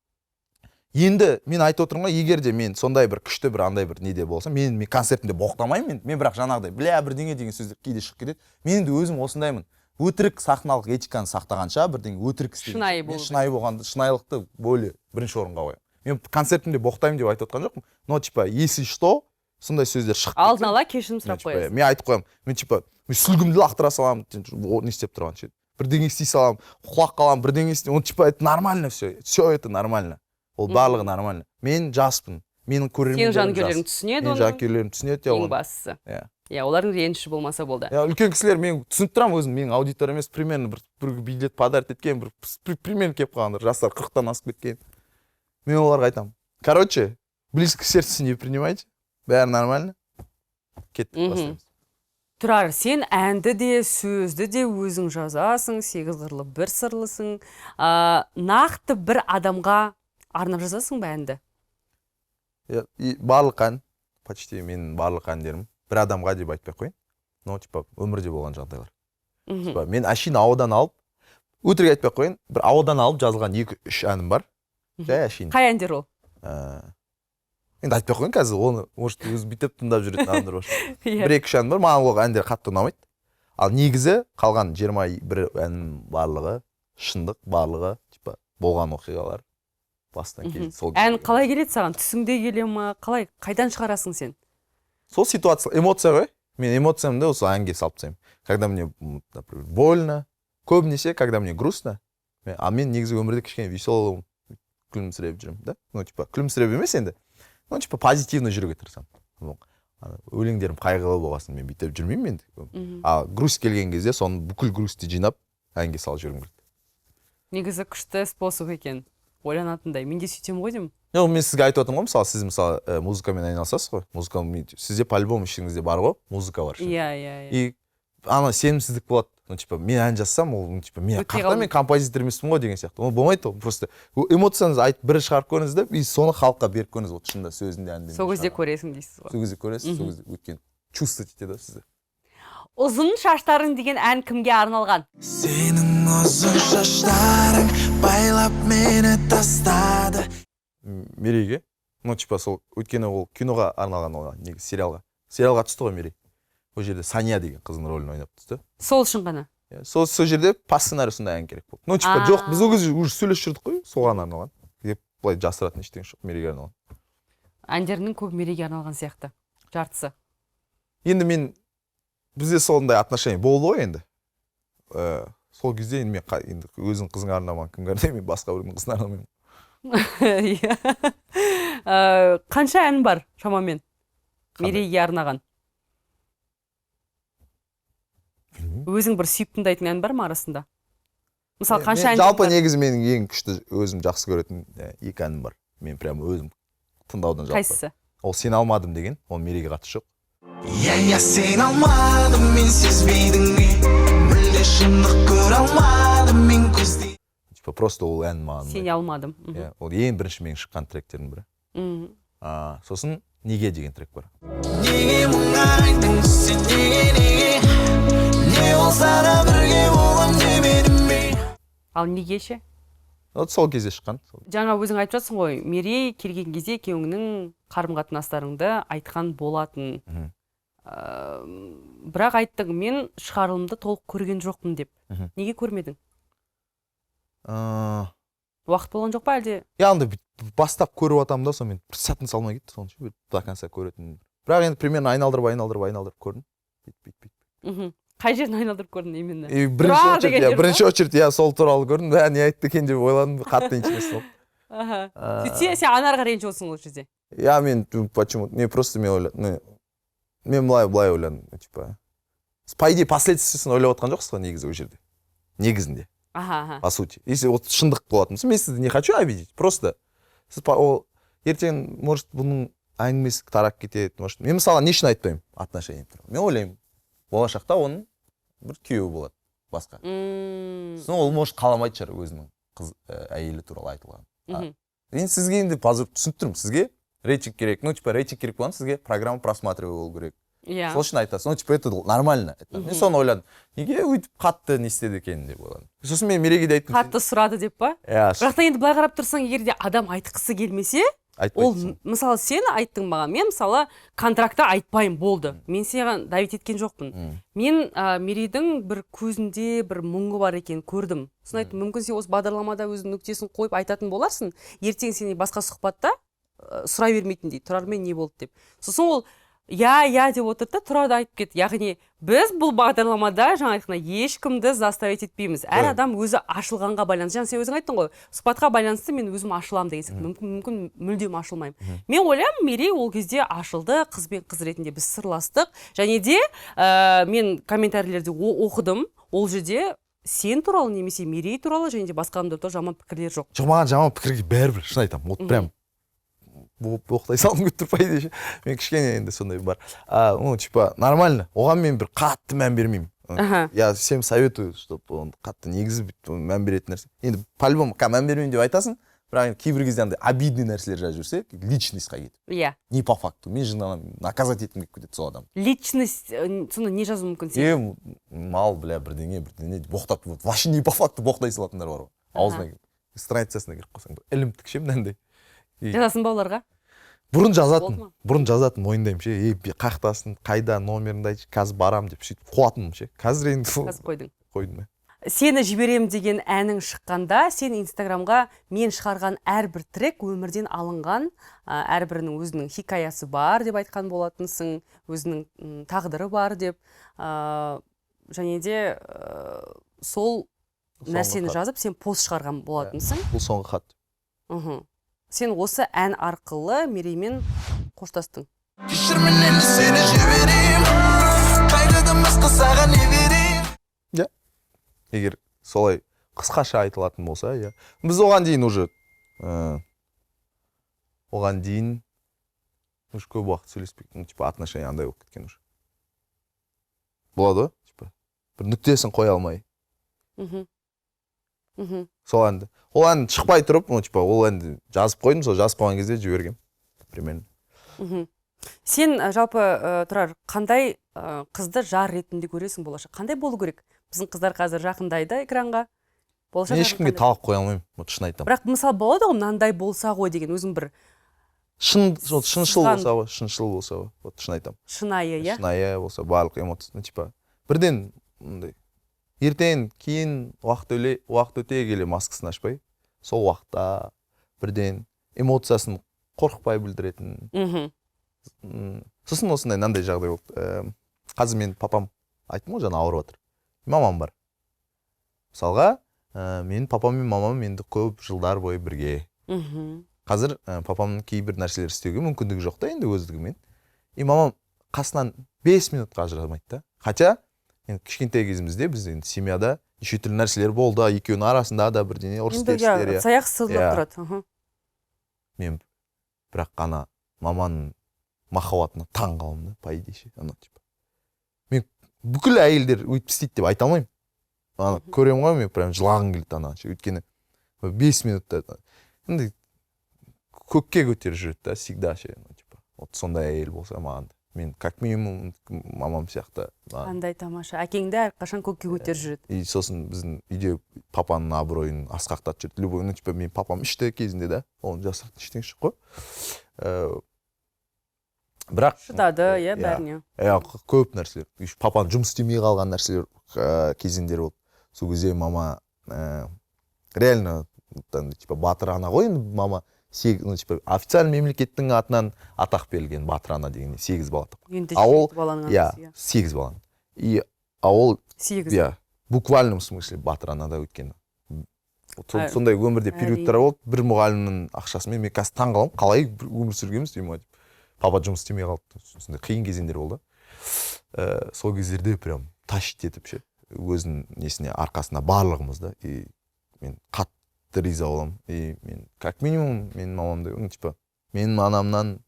Енді мен айтып отырмын ғой, егер де мен сондай бір күшті бір андай бір неде болсам, мен концертімде боқтамаймын, мен бірақ жаңағыдай бірдеңе деген сөздер кейде шығып кетеді. Мен де өзім осындаймын. Өтірік сахналық этиканы сақтағанша бірдеңе өтірік істеймін. Шынайы болғанды, шынайылықты более бірінші орынға қоямын. Мен концертімде боқтаймын деп айтып отқан жоқпын. Но типа если что, сондай сөздер шығып кетсе, алдын ала кешірім сұрап қоясың. Мен айтып қоямын. Мен типа сүлгімді лақтыра саламын, не істеп тұрған ше. Бірдеңе істей саламын, құлақ қаламын, бірдеңе істей. Он типа это нормально все. Все это нормально. Ол барлығы нормально. Мен жаспын. Менің көрермендерім жас. Сенің жанкүйерлерің түсінеді оны. Менің жанкүйерлерім түсінеді. Ең бастысы. Иә, олардың реніші болмаса болды. Үлкен кісілер мен түсініп тұрамын өзім, менің аудитория емес, примерно бір билет подарить еткен, бір примерно келіп қалғандар, жастар 40-тан асып кеткен. Мен оларға айтамын. Короче, близко к сердцу не принимайте. Бәрі нормально. Кеттік бастаймыз. Тұрар, сен әнді де, сөзді де өзің жазасың, 8 қырлы, 1 сырлысың. Нақты бір адамға арнап жазасың ба әнді? Барлық ән, почти менің барлық әндерім бір адамға деп айтпай қойын. Но типа өмірде болған жағдайлар. Типа мен әшейін ауадан алып, өтірік айтпай қойын, бір ауадан алып жазылған 2-3 әнім бар. Жай әшейін. Қай әндер ол? Енді айтпай қойын қазір, оны может өзі бүйтіп тыңдап жүретін адамдар бар. 1-2 ән бар, маған ол әндер қатты ұнамайды. Ал негізі қалған 21 әнім барлығы шындық, барлығы типа болған оқиғалар. Бастан келді. Ән қалай келеді саған? Түсіңде келе ма? Қалай? Қайдан шығарасың сен? Сол ситуация, эмоция ғой. Мен эмоциямды осы әнге салып тастаймын. Когда мне, например, больно, көбінесе, когда мне грустно, а мен негізі өмірде кішкене веселым, күлімсіреп жүремін, да? Ну, типа, күлімсіреп емес енді. Ну, типа, позитивно жүруге тырысамын. Өлеңдерім қайғылы болғасын, мен бүйтіп жүрмеймін енді. А грусть келген кезде, соны бүкіл грустті жинап, әнге салып жүргім келеді. Негізі күшті способ екен. Ойланатындай. Мен де сөйтем ғой деймін. Мен сізге айтып отырмын ғой, мысалы, сіз мысалы музыкамен айналысасыз ғой. Музыкамен сізде по-любому ішіңізде бар ғой, музыка бар. Иә. И ана сенімсіздік болады. Ну, типа, мен ән жазсам, ол типа, мен қақта мен композитор емеспін ғой деген сияқты. Ол болмайды ол. Просто эмоцияңызды айтып бір шығарып көріңіз да, и соны халыққа беріп көріңіз. Вот шынында сөзінде әнде. Сол кезде көресің дейсіз ғой. Сол кезде көресіз, сол кезде өткен чувствовать етеді сізді. Ұзын шаштарың деген ән кімге арналған? Сенің ұзын шаштарың байлап мені тастады. Мерейге. Ну, типа, сол өткені ол киноға арналған ол, негізі сериалға. Сериалға түсті ғой Мерей. Ол жерде Сания деген қыздың рөлін ойнап түсті. Сол үшін ғана? Сол жерде по сценарийсында ән керек болды. Ну, типа, жоқ, біз ол кезде уже сөйлесіп жүрдік қой, соған арналған. Деп былай жасыратын ештеңе жоқ, Мерейге арналған. Әндерінің көп Мерейге арналған сияқты. Жартысы. Енді бізде сондай отношение болды ғой енді. Сол кезде енді мен өзің қызың арнамаған, кімге арнаймын, мен басқа біреудің қызына арнамаймын. Қанша ән бар шамамен Мерейге арнаған? Өзің бір сүйіп тыңдайтын ән бар ма арасында? Мысалы, қанша ән? Жалпы негізі менің ең күшті өзім жақсы көретін 2 әнім бар. Мен прям өзім тыңдаудан жалпы. Қайсысы? Ол Сен алмадым деген, ол Мерейге қатысы жоқ. Я сен алмадым, мен сезбейдің бе, мүлде шындық көре алмадым, мен көздей. Типа просто ол ән маған. Сене алмадым. Ол ең бірінші менің шыққан тректердің бірі. Сосын Неге деген трек бар. Неге мұңайдың сен, неге не болса да бірге болам демедің бе? Ал неге ше? Сол кезде шыққан. Жаңа өзің айтып жатсың ғой, Мерей келген кезде екеуіңнің қарым-қатынастарыңды айтқан болатын. Бірақ айттың, мен шығарылымды толық көрген жоқпын деп. Неге көрмедің? Уақыт болған жоқ па әлде? Яғни бастап көріп атам да, сонымен бір сәтін салмай кетті, соның үшін до конца көретін. Бірақ енді примерно айналдырып көрдім. Бит. Қай жерін айналдырып көрдің именно? Бірінші очередь, сол туралы көрдім. Не айтты екен деп ойладым, қатты интересно болды. Сөйтсе, сен анарға ренжіп отырсың ол жерде? Я мен почему? Не просто мен ойладым. Мен былай ойладым, типа. По идее, последствиясын ойлап отқан жоқсыз ғой негізі ол жерде. Негізінде. По сути. Если вот шындық болатын болса, мен сізді не хочу обидеть. Просто сіз ертең, может, бұның әңгімесі тарап кетеді. Может, мен мысалы не үшін айтпаймын отношение туралы. Мен ойлаймын, болашақта оның бір күйеуі болады. басқа. Мм. Ол может қаламайды шығар өзінің қыз әйелі туралы айтылған. Енді сізге енді позор түсініп тұрмын, сізге рейтинг керек, ну типа рейтинг керек болған, сізге программа просматривай болу керек. Иә. Сол үшін айтасыз, ну типа это нормально. Мен соны ойладым. Неге өйтіп қатты не істеді екен деп ойладым. Сосын мен Мереге де айттым. Қатты сұрады деп па? Иә. Бірақ та енді былай қарап тұрсаң, егер де адам айтқысы келмесе, ол мысалы сен айттың маған, мен мысалы контрактта айтпайым болды. Мен саған давить еткен жоқпын. Мен Мерейдің бір көзінде бір мұңы бар екен көрдім. Сосын айттым, мүмкін сен осы бағдарламада өзің нүктесін қойып айтатын боларсың. Ертең сен басқа сұхбатта сұрай бермейтіндей, Тұрармен не болды деп. Сосын ол я деп отырды да Тұрарды айтып кетті. Яғни біз бұл бағдарламада жаңа айтқандай ешкімді заставить етпейміз. Әр адам өзі ашылғанға байланысты. Жаңа сен өзің айттың ғой, сұхбатқа байланысты мен өзім ашыламын деген сияқты. Мүмкін мүлдем ашылмаймын. Мен ойлаймын, Мерей ол кезде ашылды, қыз бен қыз ретінде біз сырластық. Және де мен комментарийлерде оқыдым. Ол жерде сен туралы немесе Мерей туралы және де басқа адамдар туралы жаман пікірлер жоқ. Маған жаман пікірге бәрібір, шын айтамын. Вот прям оқтай салым көттірпайды ше. Мен кішкене енді сондай бар. Ну типа нормально. Оған мен бір қатты мән бермеймін. Я всем советую, чтобы он қатты негізі мән беретін нәрсе. Енді по-любому мән бермеймін деп айтасың, бірақ кейбір кезде андай обидный нәрселер жазып жүрсе, личностьқа кетіп. Иә. Не по факту. Мен жынданамын, наказать еткім келіп кетеді сол адам. Личность, соны не жазу мүмкін сен? Мал, бля, бірдеңе, боқтап, вообще не по факту боқтай салатындар бар ғой. Аузына страницасына кіріп қалсаң, ілімтік ше мынандай. Жазасың ба оларға? Бұрын жазатын мойындаймын ше, қақтасын, қайда номеріңді айтшы, қазір барам деп сөйтіп қуатыным ше. Қазір енді қойдым. Сені жіберем деген әнің шыққанда, сен Инстаграмға мен шығарған әрбір трек өмірден алынған, әрбірінің өзінің хикаясы бар деп айтқан болатынсың, өзінің тағдыры бар деп, және де сол нәрсені жазып, сен пост шығарған болатынсың. Бұл соңғы хат. Сен осы ән арқылы Мереймен қоштастың. Кешір мен енді сені жіберем, қайғыдан басқа саған не берем. Иә. Егер солай қысқаша айтылатын болса, иә. Біз оған дейін уже көп уақыт сөйлеспейік, типа отношения андай болып кеткен уже. Болады ғой, типа бір нүктесін қоя алмай. Сол әнді. Ол әнді шықпай тұрып, типа ол әнді жазып қойдым, сол жазып қойған кезде жібергем. Примерно. Сен жалпы Тұрар, қандай қызды жар ретінде көресің болашақ? Қандай болу керек? Біздің қыздар қазір жақындайды экранға. Мен ешкімге талап қоя алмаймын, шын айтамын. Бірақ мысалы болады ғой, мынандай болса ғой деген өзің бір шыншыл болса ғой, шын айтамын. Шынайы, иә? Шынайы болса, барлық эмоция, типа бірден мындай ертең кейін уақыт өте келе маскасын ашпай, сол уақытта бірден эмоциясын қорықпай білдіретін. Сосын осындай нандай жағдай болды. Қазір мен папам айттым ғой, жаңа ауырып жатыр. Мамам бар. Мысалға, мен папам мен мамам енді көп жылдар бойы бірге. Қазір папамның кейбір нәрселер істеуге мүмкіндігі жоқ та енді өздігімен. Мамам қасынан 5 минутқа ажырамайды да. Хотя кішкентай кезімізде біз енді семьяда неше түрлі нәрселер болды, екеуінің арасында да бірдеңе ұрыс-керістер. Саяқ сызылып тұрады. Мен бірақ қана маманың махаббатына таң қаламын да, по идее ше. Мен бүкіл әйелдер өйтіп істейді деп айта алмаймын. Ана көремін ғой, мен прям жылағым келді ана ше. Өйткені 5 минутта енді көкке көтеріп жүреді да, всегда ше. Вот сондай әйел болса маған. Мен как минимум мамам сияқты. Қандай тамаша. Әкеңді әрқашан көкке көтеріп жүреді. И сосын біздің үйде папаның абыройын асқақтатып жүрді. Любой, типа мен папам ішті кезінде да, оны жасыратын ештеңе жоқ қой. Бірақ шыдады, иә, бәріне. Көп нәрселер. Папаның жұмыс істемей қалған нәрселер кезеңдер болды. Сол кезде мама реально типа батыр ана ғой, енді мама официально мемлекеттің атынан атақ берілген батыр ана деген 8 бала тапқан. Енді баланың анасы. 8 баланың. И ол 8. в буквальном смысле батыр анада өткен. Сондай өмірде периодтар болды. Бір мұғалімнің ақшасымен мен қазір таң қаламын, қалай өмір сүргенбіз деймін. Папа жұмыс істемей қалды. Сондай қиын кезеңдер болды. Сол кездерде прям тащить етіп ше, өзінің несіне арқасына барлығымыз да. И мен қатты риза боламын. И мен как минимум мен мамамдай, типа менің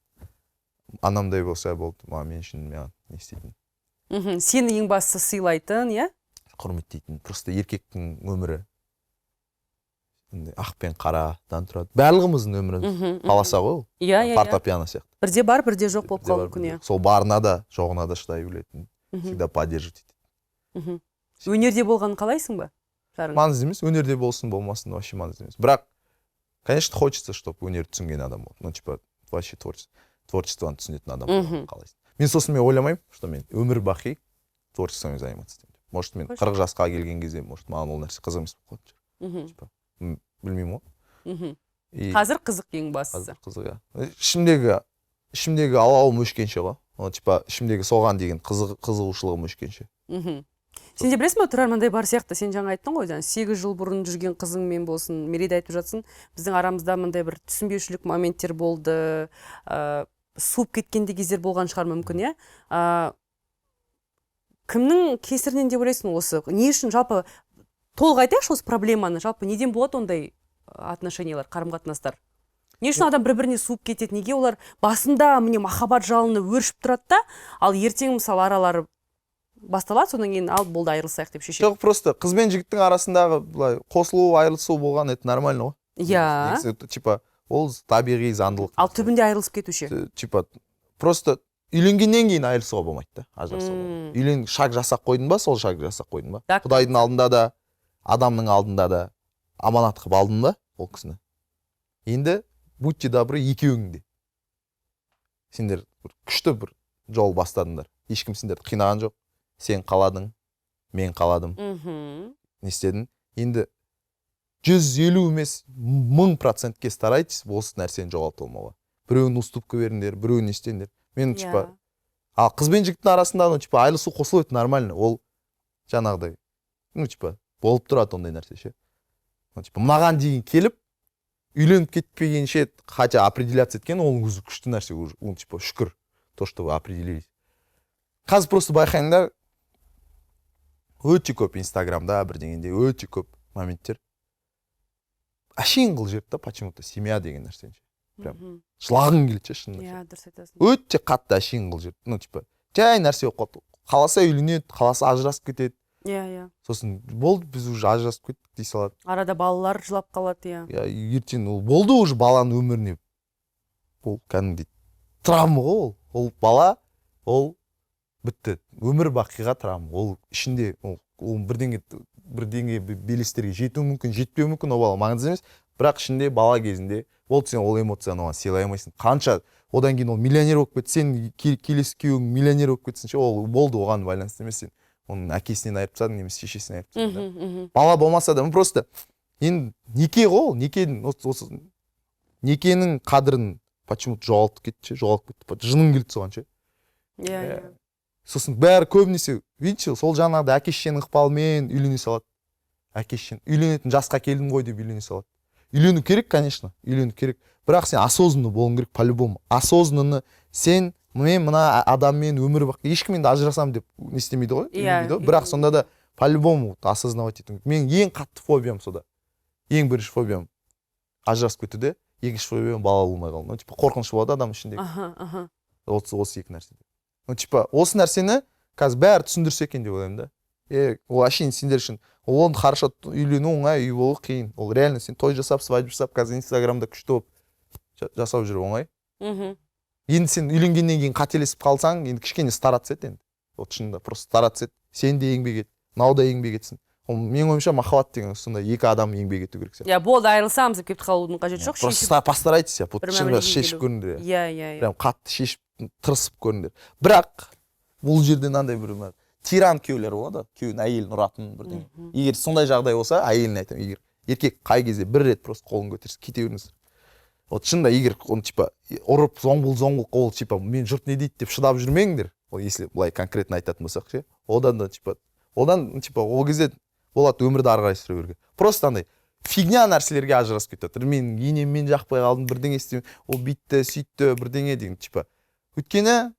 анамдай болса болды. Мен үшін мен не істейтін. Сені ең бастысы сыйлайтын, иә? құрметтейтін просто еркектің өмірі ақ пен қарадан тұрады. Барлығымыздың өміріміз қаласа ғой ол. Иә. Фортепиано сияқты. Бірде бар, бірде жоқ болып қалуы мүмкін, иә. Сол барына да, жоғына да шыдай білетін. Всегда поддерживать етеді. Өнерде болғанын қалайсың ба? Маңызды емес, өнерде болсын, болмасын, вообще маңызды емес. Бірақ, конечно, хочется, чтобы өнерді түсінген адам болды. Ну, типа, вообще творчествоны түсінетін адам болғанын қалайсың. Мен сосын мен ойламаймын, что мен өмір бақи творчествомен заниматься етемін. Может, мен 40 жасқа келген кезде, может, маған ол нәрсе қызық емес болып қалады. Типа, білмеймін ғой. Қазір қызық ең бастысы. Қазір қызық, иә. Ішімдегі алауым өшкенше ғой. Типа, ішімдегі соған деген қызығушылығым өшкенше. Сен де білесің бе, тұрар мынандай бар сияқты, сен жаңа айттың ғой, 8 жыл бұрын жүрген қызыңмен болсын, Мерейді айтып жатсың, біздің арамызда мындай бір түсінбеушілік моменттер болды, суып кеткенде кездер болған шығар мүмкін, иә? Кімнің кесірінен деп ойлайсың осы? Не үшін жалпы толық айтайықшы осы проблеманы, жалпы неден болады ондай отношениялар, қарым-қатынастар? Не үшін адам бір-біріне суып кетеді? Неге олар басында міне махаббат жалыны өршіп тұрады да, ал ертең мысалы аралары басталады, содан кейін ал болды айырылсайық деп шешеді. Жоқ, просто қыз бен жігіттің арасындағы былай қосылу, айырылысу болған, это нормально ғой. Иә. Типа, ол табиғи заңдылық. Ал түбінде айырылысып кетуші. Типа, просто үйленгеннен кейін айырылысуға болмайды да, ажырасуға. Үйлен шаг жасап қойдың ба, сол шаг жасап қойдың ба? Құдайдың алдында да, адамның алдында да аманат қылып алдың ба ол кісіні? Енді будьте добры екеуің де. Сендер күшті бір жол бастадыңдар. Ешкім сендерді қинаған жоқ. Сен қаладың, мен қаладым. Не істедің? Енді 150 емес 1000%-ке старайтесь осы нәрсені жоғалтып алмауға. Біреуін уступка беріңдер, біреуін не істеңдер. Мен типа, ал қыз бен жігіттің арасында типа айырылысу қосылу это нормально. Ол жаңағыдай, ну типа болып тұрады ондай нәрсе ше. Типа маған дейін келіп үйленіп кетпегенше хотя определяться еткен ол өзі күшті нәрсе, ол типа шүкір то, что вы определились. Қазір просто байқайыңдар, өте көп инстаграмда бірдеңінде өте көп моменттер әшейін қыл жерді да, почему-то семья деген нәрсені прям жылағың келеді шынында. Иә, дұрыс айтасың. Өте қатты әшейін қыл жерді. Ну типа жай нәрсе болып қалды. Қаласа үйленеді, қаласа ажырасып кетеді. Иә. Сосын болды, біз уже ажырасып кеттік дей салады. Арада балалар жылап қалады, иә. Иә, ертең ол болды уже баланың өміріне. Ол кәдімгідей травма ғой ол. Ол бала, ол бітті. Өмір бақиға травма. Ол ішінде ол бірдеңе белестерге жетуі мүмкін, жетпеуі мүмкін, ол бала маңызды емес. Бірақ ішінде бала кезінде болды, сен ол эмоцияны оған сыйлай алмайсың. Қанша одан кейін ол миллионер болып кетсе, сен келесі күйеуің миллионер болып кетсінші, ол болды, оған байланысты емес. Сен оның әкесінен айырып тастадың, немесе шешесінен айырып тастадың. Бала болмаса да, просто енді неке ғой, некенің қадірін почему-то жоғалтып кетті, жының келді соған ше. Иә. Сосын бәрі көбінесе, видите, сол жаңағыда әке-шешенің ықпалымен үйлене салады. Әке-шешен үйленетін жасқа келдім ғой деп үйлене салады. Үйлену керек, конечно, үйлену керек. Бірақ сен осознанно болуың керек, по-любому. Осознанно сен мен мына адаммен өмір бақи ешкіммен де ажырасам деп не істемейді ғой. Бірақ сонда да по-любому осознавать ету. Мен ең қатты фобиям сода. Ең бірінші фобиям ажырасып кетуде, екінші фобиям бала болмай қалу. Ну типа қорқыныш болады адам ішінде. Осы екі нәрсе. Ну типа осы нәрсені қазір бәрі түсіндірсе екен деп ойлаймын да. Ол әшейін сендер үшін оны хорошо үйлену оңай, үй болу қиын. Ол реально сен той жасап, свадьба жасап, қазір инстаграмда күшті болып жасап жүру оңай. Енді сен үйленгеннен кейін қателесіп қалсаң, енді кішкене стараться ет енді. Вот шынында просто стараться ет. Сен де еңбек ет, мынау да еңбек етсін. Менің ойымша махаббат деген сондай екі адам еңбек ету керек сияқты. Иә, болды, айырылсамыз деп келіп қалудың қажеті жоқ. Просто постарайтесь, шынында шешіп көріңдер. Иә. Прям қатты шешіп, тырысып көріңдер. Бірақ бұл жерде мынандай бір тиран күйеулер болады, күйеуін әйелін ұратын бірдеңе. Егер сондай жағдай болса, әйеліне айтамын, егер еркек қай кезде бір рет просто қолын көтерсе, кете беріңіздер. Вот шынында егер оны типа ұрып зоңғыл ол типа мен жұрт не дейді деп шыдап жүрмеңдер. Ол если былай конкретно айтатын болсақ ше, одан ол кезде болады өмірді ары қарай сүре беруге. Просто андай фигня нәрселерге ажырасып кетеді. Мен енеммен жақпай қалдым, бірдеңе істеймін, ол бүйтті, сөйтті, бірдеңе деген типа. Өйткені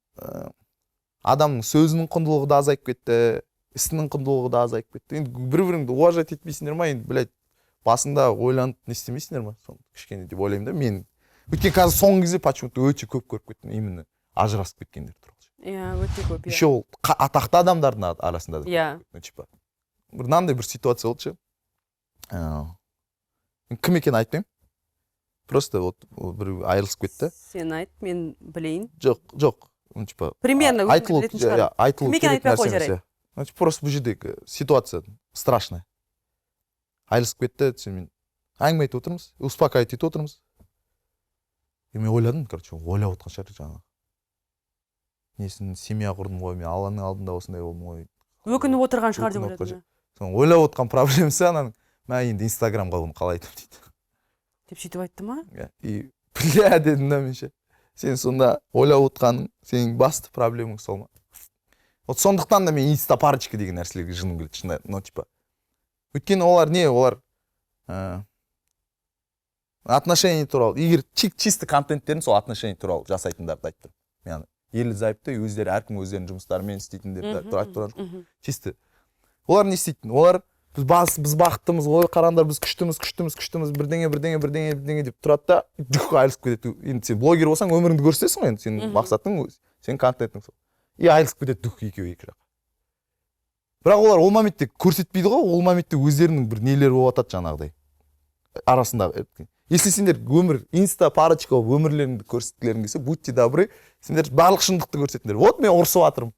адамның сөзінің құндылығы да азайып кетті, ісінің құндылығы да азайып кетті. Енді бір-біріңді уважать етпейсіңдер ма? Енді блядь, басында ойланып не істемейсіңдер ма? Соны кішкене деп ойлаймын да. Мен өйткені қазір соңғы кезде почему-то өте көп көріп кеттім, именно ажырасып кеткендер туралы. Иә, өте көп. Еще ол атақты адамдардың арасында да. Иә. Типа мынандай бір ситуация болды ше. Кім екенін айтпаймын. Просто вот бір айырылысып кетті. Сен айт, мен білейін. Жоқ, ну типа Примерно айтылу керек нәрсе. нәрсе. Значит, просто бұл жердегі ситуация страшная. Айырылысып кетті, мен әңгіме айтып отырмыз, успокаивать етіп отырмыз. И мен ойладым, короче, ойлап отқан шығар жаңағы. Несін семья құрдым ғой, мен Алланың алдында осындай болдым ғой. Өкініп отырған шығар деп ойладым. Соны ойлап отқан проблемасы ананың, мен енді Инстаграмға оны қалай айтып дейді. Деп сөйтіп айтты ма? И бля дедім да мен ше. Сен сонда ойлап отқаның, сенің басты проблемаң сол ма? Вот сондықтан да мен инста парочка деген нәрселерге жыным келеді шынында, ну типа. Өйткені олар не, олар отношения туралы, егер чисто контенттерін сол отношения туралы жасайтындарды айттым. Яғни ерлі-зайыпты өздері әркім өздерінің жұмыстарымен істейтіндер айтып тұрған. Чисто. Олар не істейтін? Олар біз бақыттымыз, ой қараңдар, біз күштіміз, бірдеңе деп тұрады да, жүк айырылысып кетеді. Енді сен блогер болсаң, өміріңді көрсетесің ғой, енді сенің мақсатың, сенің контентің сол. И айырылысып кетеді дүк екеуі екі жақ. Бірақ олар ол мометте көрсетпейді ғой, ол мометте өздерінің бір нелері болып жатады жаңағыдай. Арасындағы. Если сендер өмір, инста парочка болып өмірлеріңді көрсеткілерің келсе, будьте добры, сендер барлық шындықты көрсетіңдер. Вот мен ұрысып жатырмын.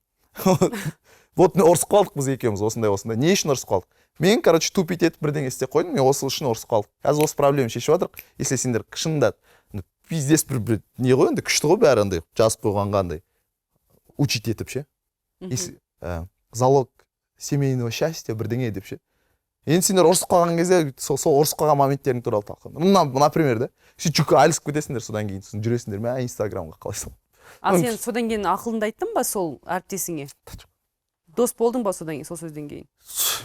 Вот мен ұрысып қалдық біз екеуміз осындай. Не үшін ұрысып қалдық? Мен, короче, тупить етіп бірдеңе істеп қойдым, мен осы үшін ұрысып қалдық. Қазір осы проблеманы шешіп жатырмық. Если сендер шынында пиздес бір не ғой, енді күшті ғой бәрі андай жазып қойғанға андай учить етіп ше. Залог семейного счастья бірдеңе деп ше. Енді сендер ұрысып қалған кезде сол ұрысып қалған моменттерің туралы талқылайды. Например, да, сөйтіп айырылысып кетесіңдер, содан кейін жүресіңдер, мен Инстаграмға қалайсың. Ал сен содан кейін ақылыңды айттың ба сол әріптесіңе? Дос болдың ба содан кейін, сол сөзден кейін?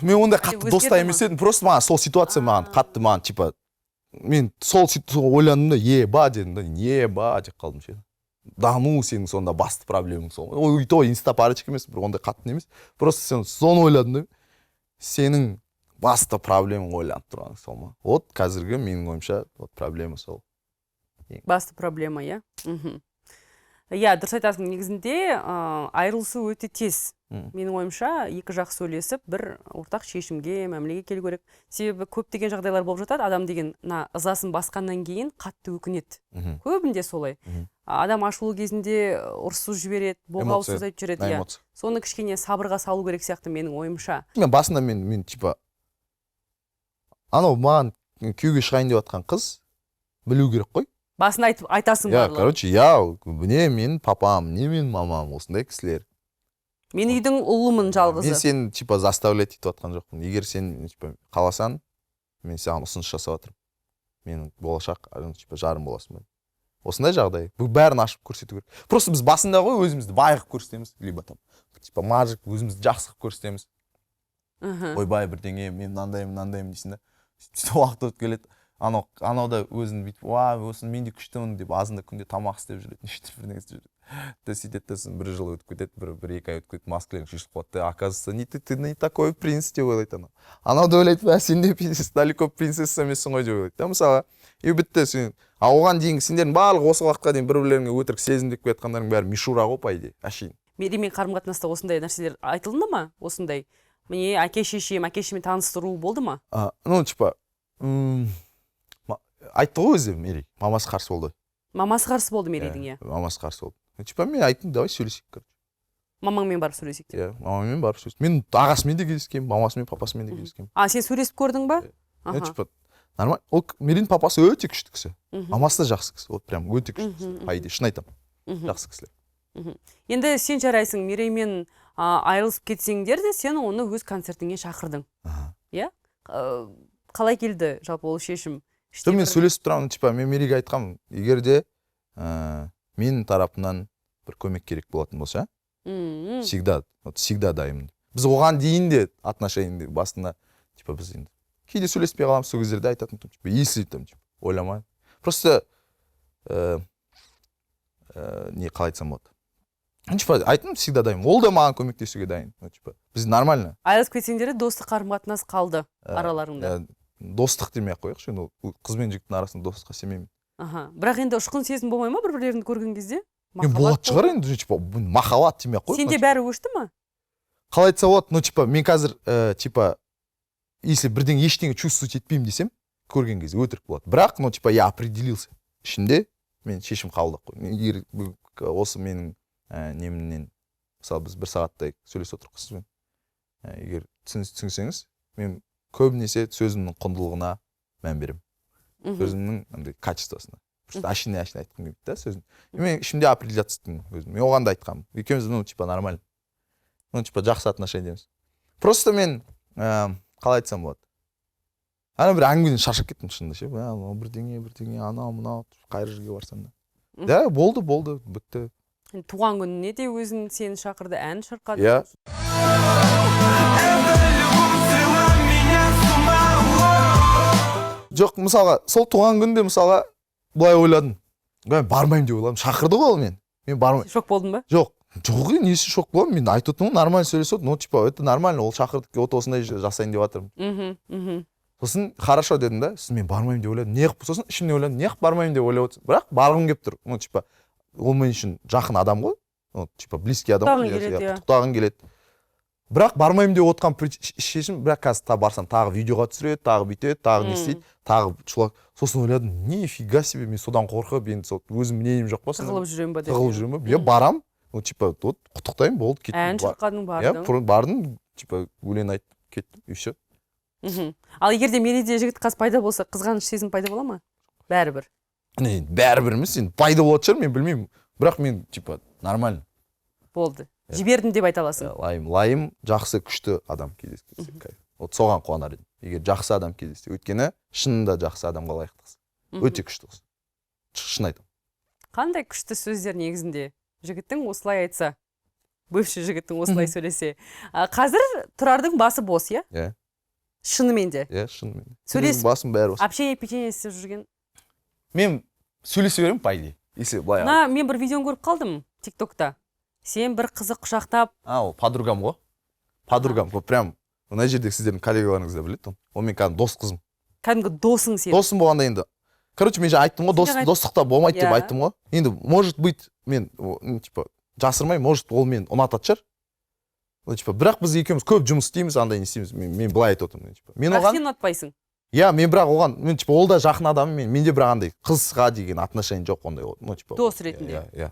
Мен ондай қатты доста емес едім, просто маған сол ситуация қатты маған типа мен сол ойландым да, еба дедім да, еба деп қалдым ше. Да ну сенің сонда басты проблемаң сол. Ой, то инста парочка емес, бір ондай қатты емес. Просто сен соны ойладым да, сенің басты проблемаң ойланып тұрған сол ма? Вот қазіргі менің ойымша вот проблема сол. Басты проблема, иә? Иә, дұрыс айтасың, негізінде айырылысу өте тез. Менің ойымша екі жақ сөйлесіп, бір ортақ шешімге, мәмілеге келу керек. Себебі көптеген жағдайлар болып жатады, адам деген ызасын басқаннан кейін қатты өкінеді. Көбінде солай. Адам ашулы кезінде ұрсу жібереді, боғау сөз айтып жүреді. Соны кішкене сабырға салу керек сияқты менің ойымша. Мен басында мен типа анау маған күйеуге шығайын деп жатқан қыз білу керек қой. Басында айтасың барлығы. Короче, не мен папам, не мен мамам, осындай кісілер. Мен үйдің ұлымын жалғызы. Мен сен типа заставлять етіп жатқан жоқпын. Егер сен типа қаласаң, мен саған ұсыныс жасап жатырмын. Менің болашақ типа жарым боласың. Осындай жағдай. Бұл бәрін ашып көрсету керек. Просто біз басында ғой өзімізді байғып көрсетеміз, либо там типа мажық өзімізді жақсы қылып көрсетеміз. Ойбай бірдеңе, мен мынандаймын дейсің да. Сөйтіп уақыт өтіп келеді. Анау да өзін бүйтіп, осыны мен де күштімін деп азында күнде тамақ істеп жүреді, неше бірдеңе істеп жүреді. Сөйтеді, бір жыл өтіп кетеді, бір екі ай өтіп кетеді, маскаларың шешіліп қалады. Оказывается, ты не такой принц деп ойлайды анау. Анау да ойлайды, сен де далеко принцесса емессің ғой деп ойлайды. Мысалы, и бітті сен. Оған дейін сендердің барлығы осы уақытқа дейін бір-бірлеріңе өтірік сезімдеп кетқандарың бәрі мишура ғой по идее, әшейін. Менімен қарым-қатынаста осындай нәрселер айтылды ма? Осындай. Міне әке-шешемен таныстыру болды ма? Ну, типа, айтты ғой өзі Мерей, мамасы қарсы болды. Мамасы қарсы болды Мерейдің, иә. Мамасы қарсы болды. Типа мен айттым, давай сөйлесейік, короче. Мамаңмен барып сөйлесейік деп. Иә, мамаммен барып сөйлесейік. Мен ағасымен де келіскем, мамасымен, папасымен де келіскем. Сен сөйлесіп көрдің ба? Типа, нормально. Ол Мерейдің папасы өте күшті кісі. Мамасы да жақсы кісі. Вот прям өте күшті кісі. Пайда, шын айтамын. Жақсы кісілер. Енді сен жарайсың, Мереймен айырылысып кетсеңдер де, сен оны өз концертіңе шақырдың. Иә? Қалай келді жалпы ол шешім? Мен сөйлесіп тұрамын, типа, мен Мерейге айтқам, егер де менің тарапынан бір көмек керек болатын болса, всегда дайымын. Біз оған дейін де отношениеде басында, типа, біз енді кейде сөйлеспей қаламыз, сол кездерде айтатын, типа, если там, типа, ойламай. Просто не қалай айтсам болады. Типа, айттым, всегда дайын. Ол да маған көмектесуге дайын. Типа, біз нормально. Айырылысып кетсеңдер де достық қарым-қатынас қалды араларыңда. Достық демей-ақ қояйықшы, енді қыз бен жігіттің арасында достыққа сенбеймін. Бірақ енді ұшқын сезім болмай ма бір-бірлеріңді көрген кезде? Болады шығар енді, типа, махаббат демей-ақ қояйық. Сенде бәрі өшті ма? Қалай айтса болады, ну типа, мен қазір типа если бірден ештеңе чувствовать етпеймін десем, көрген кезде өтірік болады. Бірақ, ну, типа, я определился. Ішінде мен шешім қабылдап қойдым. Егер осы менің немінен, мысалы, біз 1 сағаттай сөйлесіп отырмыз сізбен. Егер түсінсеңіз, мен көбінесе сөзімнің құндылығына мән беремін. Сөзімнің андай качествосына. Просто ашine айтқым келмейді да сөзін. Мен ішімде определяцияның өзім. Мен оған да айтқанмын. Екеуміз, ну, типа, нормально. Ну, типа, жақсы отношениямыз. Просто мен қалай айтсам болады. Ана бір әңгімеден шаршап кеттім шынында ше. Бірдеңе, анау, қай жерге барсам да. Да, болды, бітті. Туған күніне де өзін сені шақырды, ән шырқады. Иә. Жоқ, мысалға, сол туған күнде мысалға былай ойладым. Мен бармаймын деп ойладым. Шақырды ғой ол мен. Мен бармаймын. Шок болдың ба? Жоқ, несі шок боламын. Мен айтып отырмын, нормально сөйлесіп, ну, типа, это нормально, ол шақырды, вот осындай жасайын деп жатырмын. Сосын хорошо дедім да, сосын мен бармаймын деп ойладым. Неғып, сосын ішімде ойладым, неғып бармаймын деп ойлап отырсың. Бірақ барғым келіп тұр. Ну, типа, ол мен үшін жақын адам ғой. Ну, типа, близкий адам. Құттықтағың келеді. Бірақ бармаймын деп отқан шешім, бірақ қазір барсам тағы видеоға түсіреді, тағы бүйтеді, тағы не істейді, тағы шулап. Сосын ойладым, нифига себе, мен содан қорқып, енді өзім мнением жоқ па? Тығылып жүрем ба деп. Тығылып жүрем ба? Я барам, ну, типа, құттықтаймын, болды, кеттім. Ән шырқадың, бардың. Я бардым, типа, өлең айтып кеттім, и все. Ал егерде менде жігіт қыз пайда болса, қызғаныш сезім пайда бола ма? Бәрібір. Бәрібір емес, енді пайда болады шығар, мен білмеймін. Бірақ мен, типа, нормально. Болды. Жібердім деп айта аласың. Лайым жақсы, күшті адам кездессе. Вот соған қуанар едім. Егер жақсы адам кездессе, өйткені шынында жақсы адамға лайықтықсың. Өте күшті қыз. Шын айтамын. Қандай күшті сөздер негізінде? Жігіттің осылай айтса, бывший жігіттің осылай сөйлесе. Қазір Тұрардың басы бос, иә? Иә. Шынымен де. Иә, шынымен де. Сөйлесіп, басым бәрі бос. общение печенье істеп жүрген. Мен сөйлесе беремін, по идее. Если былай. Мен бір видеоны көріп қалдым TikTokта. Сен бір қызы құшақтап. Ол подругам ғой. Подругам, прям мына жердегі сіздердің коллегаларыңыз да біледі. Ол мен кәдімгі дос қызым. Кәдімгі досың сен. Досым болғанда енді. Короче, мен айттым ғой, достықта болмайды деп айттым ғой. Енді может быть мен типа жасырмай, может ол мен ұнатады шығар. Типа, бірақ біз екеуміз көп жұмыс істейміз, андай не істейміз. Мен былай айтып отырмын, типа. Мен оған сен ұнатпайсың. Иә, мен бірақ оған, мен типа ол да жақын адам, менде бірақ андай қызға деген отношение жоқ ондай. Ну типа. Дос ретінде. Иә.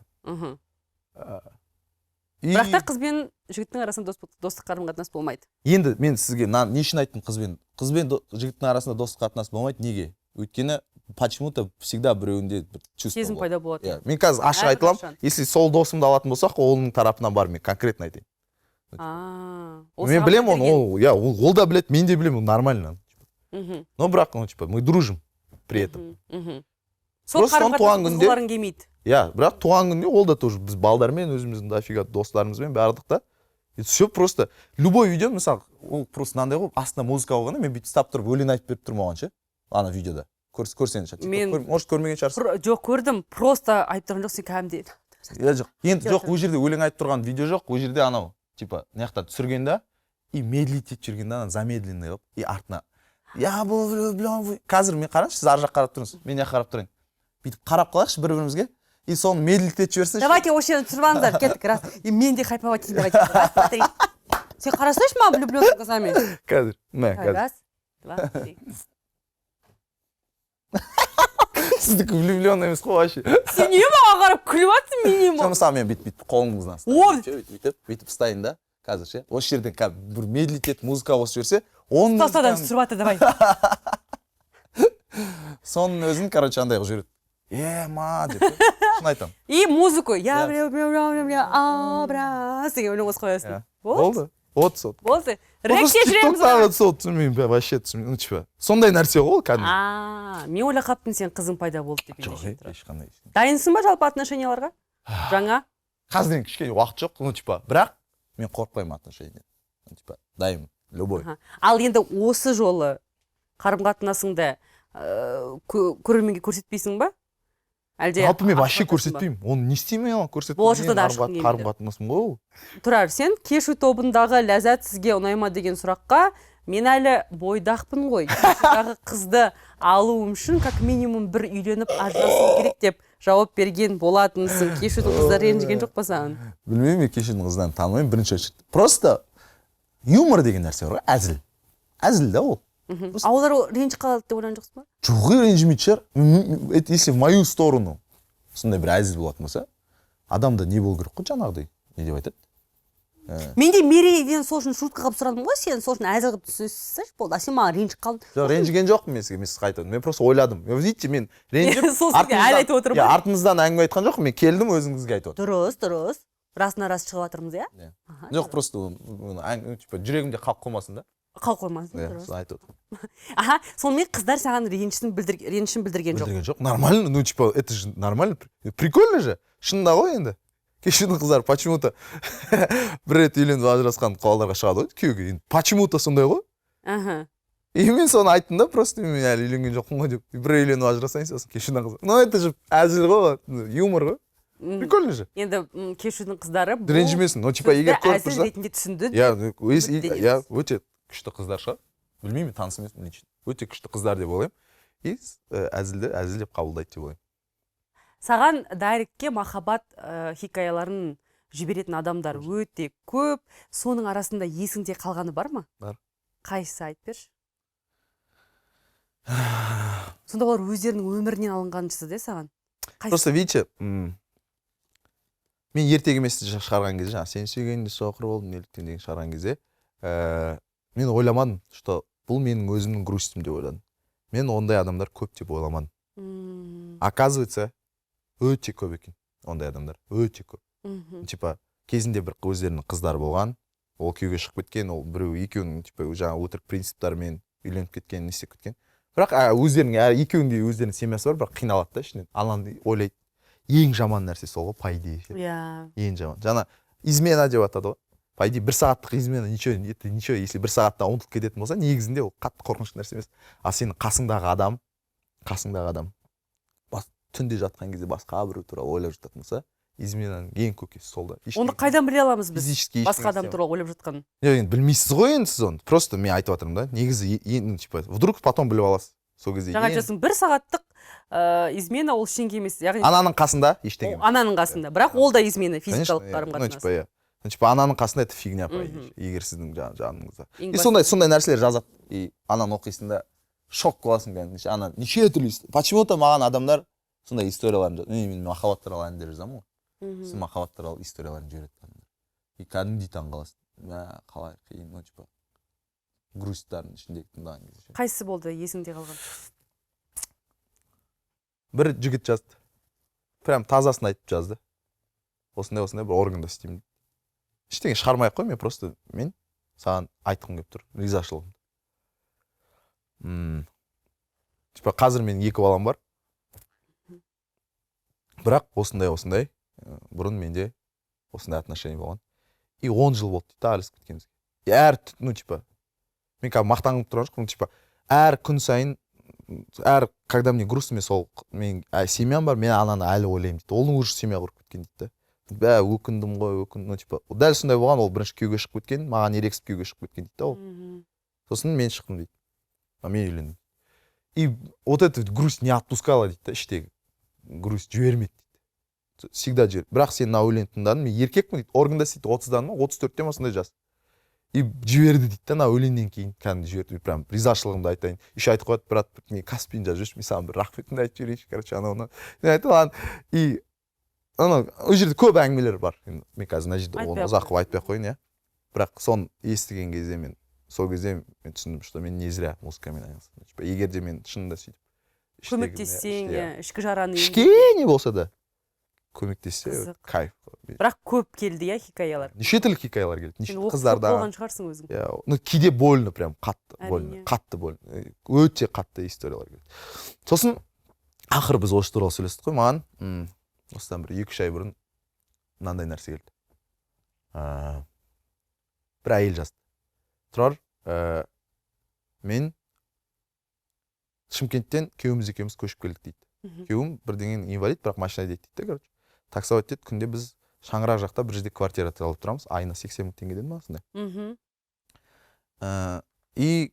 Бірақ та қыз бен жігіттің арасында достық қарым-қатынас болмайды. Енді мен сізге не үшін айттым қыз бен жігіттің арасында достық қатынас болмайды? Неге? Өйткені почему-то всегда біреуінде чувство сезім пайда болады. Иә, мен қазір ашық айтыламын. Если сол досымды алатын болсақ, оның тарапынан бар, мен конкретно айтайын. Мен білем оны, ол да білет, мен де білем, нормально. Но бірақ, ну типа, мы дружим при этом. Сол қарым-қатынас қызғыларың келмейді. Иә, бірақ туған күнде ол да тоже біз балдармен, өзіміздің дофига достарымызбен бардық. Все просто, любой видео, мысалы, ол просто мынандай ғой, астына музыка қойғанда, мен бүйтіп ұстап тұрып өлең айтып беріп тұрмын оған ше. Ана видеода. Көрсеңізші. Может, көрмеген шығарсың. Жоқ, көрдім. Просто айтып тұрған жоқ, сен кәдімгідей. Иә, жоқ. Енді жоқ, ол жерде өлең айтып тұрған видео жоқ, ол жерде анау, типа, мынаяқта түсіргенде и медлить етіп жүргенде ана замедленный қылып, и артына я был влюблен. Қазір мен қараңызшы, сіз ар жақ қарап тұрыңыз. Мен яқ қарап тұрайын. Бүйтіп қарап қалайықшы бір-бірімізге. И соны медлить етіп жіберсінші. Давайте осы жерден түсіріп алыңыздар, кеттік раз. И мен де хайповать етейін, давайте. Сен қарасайшы маған влюбленный қызами. Қазір. Мә, қазір. Раз, два, три. Сіздікі влюбленный емес қой вообще. Сен не маған қарап күліп жатсың менен? Мысалы мен бүйтіп қолыңыздан ұстайын. Бүйтіп ұстайын да. Қазір ше. Осы жерден бір медлить етіп музыка қосып жіберсе, оның Тастадан түсіріп жатыр, давай. Соның өзін, короче, андай қылып жүреді. Ма деп. Шын айтам. И музыку. Я образ деген өлең қосып қоясың. Болды. Вот. Болды. Ректе жүреміз. Тағы сол түсінмеймін, вообще түсінмеймін. Ну типа, сондай нәрсе ғой кәдімгі. Мен ойлап қаптым сен қызың пайда болды деп. Жоқ, ешқандай. Дайынсың ба жалпы отношенияларға? Жаңа? Қазір кішкене уақыт жоқ, ну типа, бірақ мен қорықпаймын отношенияден. Типа, дайынмын, любой. Ал енді осы жолы қарым-қатынасыңды көрерменге көрсетпейсің ба? Жалпы мен вообще көрсетпеймін. Оны не істеймін оған көрсетпеймін. Болашақта да ашық келмейді. Қарым-қатынасым ғой ол. Тұрар, сен кешу тобындағы Ләззат сізге ұнай ма деген сұраққа мен әлі бойдақпын ғой. Кешудағы қызды алуым үшін как минимум бір үйленіп ажырасу керек деп жауап берген болатынсың. Кешудің қыздар ренжіген жоқ па саған? Білмеймін, мен кешудің қыздан танымаймын бірінші очередь. Просто юмор деген нәрсе бар ғой, әзіл. әзіл да ол. А олар ренжіп қалады деп ойлаған жоқсың ба? Жоқ, ренжімейді шығар. Это если в мою сторону сондай бір әзіл болатын болса, адамда не болу керек қой жаңағыдай, не деп айтады? Менде мерейден сол үшін шутка қылып сұрадым ғой, сен сол үшін әзіл қылып түсінсінші болды. А сен маған ренжіп қалдың. Жоқ, ренжіген жоқпын мен сізге, мен сізге айтамын. Мен просто ойладым. Видите, мен ренжіп, Сол сізге әлі айтып отырмын. артыңыздан әңгіме айтқан жоқпын, мен келдім өзіңізге айтып отырмын. Дұрыс. Расына рас шығып жатырмыз, иә? Жоқ, просто типа жүрегімде қалып қоймасын да. Қалып қоймасын, Иә, дұрыс. соны айтып отырмын. Аха, сонымен қыздар саған ренішін білдірген жоқ. Білдірген жоқ. Нормально, ну типа это же нормально. Прикольно же. Шынында ғой енді. Кешірдің қыздар почему-то бір рет үйленіп ажырасқан қалаларға шығады ғой күйеуге. Почему-то сондай ғой. Аха. И мен соны айттым да, просто мен әлі үйленген жоқпын ғой деп. Бір үйленіп ажырасайын сосын кешірдің қыздар. Ну это же әзіл ғой, юмор ғой. Прикольно же. Енді кешудің қыздары бұл Ренжімесін. Ну типа егер көріп әзіл тұрса. ретінде түсінді. Я өте күшті қыздар шығар. Білмеймін, таныс емеспін лично. Өте күшті қыздар деп ойлаймын. И әзілді әзіл деп қабылдайды деп ойлаймын. Саған дайректке махаббат хикаяларын жіберетін адамдар өте көп. Соның арасында есіңде қалғаны бар ма? Бар. Қайсысы айтып берші. Сонда олар өздерінің өмірінен алынған де саған. Просто видите, мен ертегі еместі шығарған кезде, жаңа сен сүйгенде соқыр болдым неліктен деген шығарған кезде, мен ойламадым, что бұл менің өзімнің грустім деп ойладым. Мен ондай адамдар көп деп ойламадым. Оказывается, өте көп екен ондай адамдар, өте көп. Типа кезінде бір өздерінің қыздары болған, ол күйеуге шығып кеткен, ол біреу екеуінің типа жаңа өтірік принциптармен үйленіп кеткен, не істеп кеткен. Бірақ өздерінің екеуінде өздерінің семьясы бар, бірақ қиналады да ішінен. Ананы ойлайды. Ең жаман нәрсе сол ғой, по идее. Иә. Ең жаман. Жаңа измена деп атады ғой. По идее, бір сағаттық измена ничего, если бір сағатта ұмытылып кететін болса, негізінде ол қатты қорқынышты нәрсе емес. А сенің қасыңдағы адам түнде жатқан кезде басқа біреу туралы ойлап жататын болса, изменаның ең көкесі сол да. Оны қайдан біле аламыз біз? Физически Басқа адам туралы ойлап жатқанын. Енді білмейсіз ғой енді сіз оны. Просто мен айтып жатырмын да. Негізі типа вдруг потом біліп аласыз. Сол кезде. Жаңа айтасың, бір сағаттық измена ол ештеңе емес. Яғни ананың қасында ештеңе емес. Ананың қасында. Бірақ ол да измена, физикалық қарым-қатынас. Ну типа ананың қасында это фигня, егер сіздің жаныңызда. И сондай нәрселер жазады. И ананы оқисың да шок боласың кәдімгі. Ана неше түрлі. Почему-то маған адамдар сондай историяларын жазады. Мен махаббат туралы әндер жазамын ғой. Сіз махаббат туралы историяларын жібереді. И кәдімгідей таңғаласың. Мә, қалай қиын, ну типа грусттардың ішіндегі тыңдаған кезде. Қайсысы болды есіңде қалған? Бір жігіт жазды. Прям тазасын айтып жазды. Осындай бір органда істеймін. Ештеңе шығармай ақ қой, мен саған айтқым келіп тұр, ризашылығым. Типа қазір мен 2 балам бар. Бірақ осындай бұрын менде осындай отношение болған. И 10 жыл болды дейді, араласып кеткенімізге. Ну типа мен мақтанып тұрған жоқпын, типа әр күн сайын когда мне грустно, мен сол мен семьям бар, мен ананы әлі ойлаймын дейді. Оның уже семья құрып кеткен дейді. Бә өкіндім ғой, ну типа дәл сондай болған, ол бірінші күйеуге шығып кеткен, маған ерегісіп күйеуге шығып кеткен дейді ол. Сосын мен шықтым дейді. Мен үйлендім. И вот эта грусть не отпускала дейді, іштегі грусть жібермеді дейді. Всегда жіберді. Бірақ сен мына өлеңді тыңдадың, мен еркекпін дейді, органда істейді 30-дан ма, 34-те ма сондай жас. И жіберді дейді, мына өлеңнен кейін кәдімгі жіберді, прям ризашылығымды айтайын. Еще айтып қояды, брат, мен Каспийін жазып жүрші, мен саған бір рахметімді айтып жіберейінші, короче, анау. Мен айтып, и ол жерде көп әңгімелер бар. Мен қазір мына жерде оны ұзақ қылып айтпай ақ қояйын, иә. Бірақ соны естіген кезде мен сол кезде мен түсіндім, что мен не зря музыкамен айналыстым. Егер де мен шынында сөйтіп көмектессең, ішкі жараны кішкене болса да көмектессе кайф. Бірақ көп келді, иә, хикаялар. Неше түрлі хикаялар келді. Неше қыздарда. Болған шығарсың өзің. Ну кейде больно, прям қатты больно. Өте қатты историялар келді. Сосын ақыры біз осы туралы сөйлестік қой, маған осыдан бір 2-3 ай бұрын мынандай нәрсе келді. Бір әйел жазды. Тұрар, мен Шымкенттен күйеуіміз екеуміз көшіп келдік дейді. Күйеуім бірдеңен инвалид, бірақ машина дейді, короче. Таксовать дейді, күнде біз Шаңырақ жақта бір жерде квартира алып тұрамыз. Айына 80 000 теңгеден ма сондай. И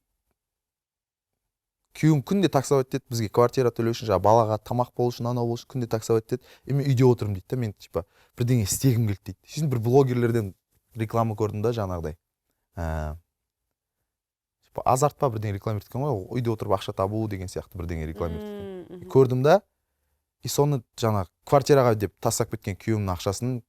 күйеуім күнде таксовать дейді, бізге квартира төлеу үшін, балаға тамақ болу үшін, анау болу үшін күнде таксовать дейді. Мен үйде отырмын дейді, мен типа бірдеңе істегім келді дейді. Сөйтіп бір блогерлерден реклама көрдім да жаңағыдай. азарт па бірдеңе реклама еткен ғой, үйде отырып ақша табу деген сияқты бірдеңе реклама еткен. Көрдім да, и соны жаңа квартираға деп тастап кеткен күйеуімнің ақшасын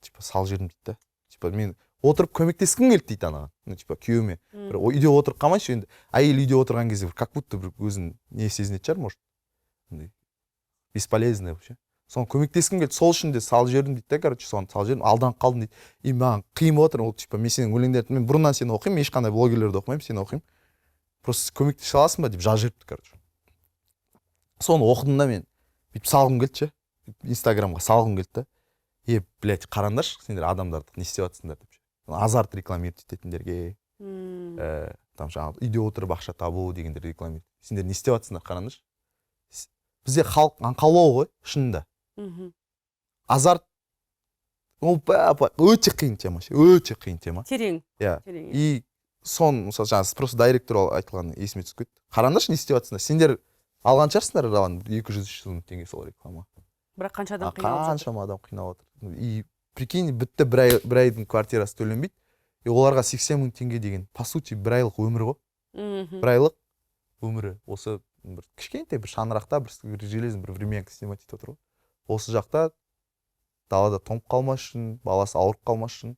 типа сал жердім дейді да. Типа мен отырып көмектескім келді дейді анаған. Ну типа күйеуіме. Бір үйде отырып қалмайыншы енді. Әйел үйде отырған кезде как будто бір өзін не сезінетін шығар, может. Бесполезный вообще. Соны көмектескім келді. Сол үшін де сал жердім дейді да, короче, соны сал жердім, алданып қалдым дейді. И маған қиын отыр, ол типа мен сенің өлеңдеріңді мен бұрыннан сені оқимын, ешқандай блогерлерді оқымаймын, сені оқимын. Просто көмектесе аласың ба деп жазып жіберіпті, короче. Соны оқыдым да мен бүйтіп салғым келді ше. Инстаграмға салғым келді да. Блядь, қараңдаршы, сендер адамдарды не істеп жатсыңдар деп ше. Азарт реклама ететіндерге. Там жаңағы үйде отырып ақша табу дегендер реклама. Сендер не істеп жатсыңдар, қараңдаршы. Бізде халық аңқаулау ғой, шынында. Азарт ол өте қиын тема ше, өте қиын тема. Терең. Иә. И сон, мысалы жаңа просто директор айтылған есіме түсіп кетті. Қараңдаршы, не істеп жатсыңдар? Сендер алған шығарсыңдар рауан 200-300 теңге сол реклама. Бірақ қанша адам қиналып жатыр? Қаншама адам қиналып жатыр. И прикинь, бітті бір айдың квартирасы төленбейді. И оларға 80 000 теңге деген, по сути, бір айлық өмір ғой. Бір айлық өмірі. Осы бір кішкентай бір шаңырақта бір железный бір времянка снимать етіп отыр ғой. Осы жақта далада тоңып қалмас үшін, баласы ауырып қалмас үшін.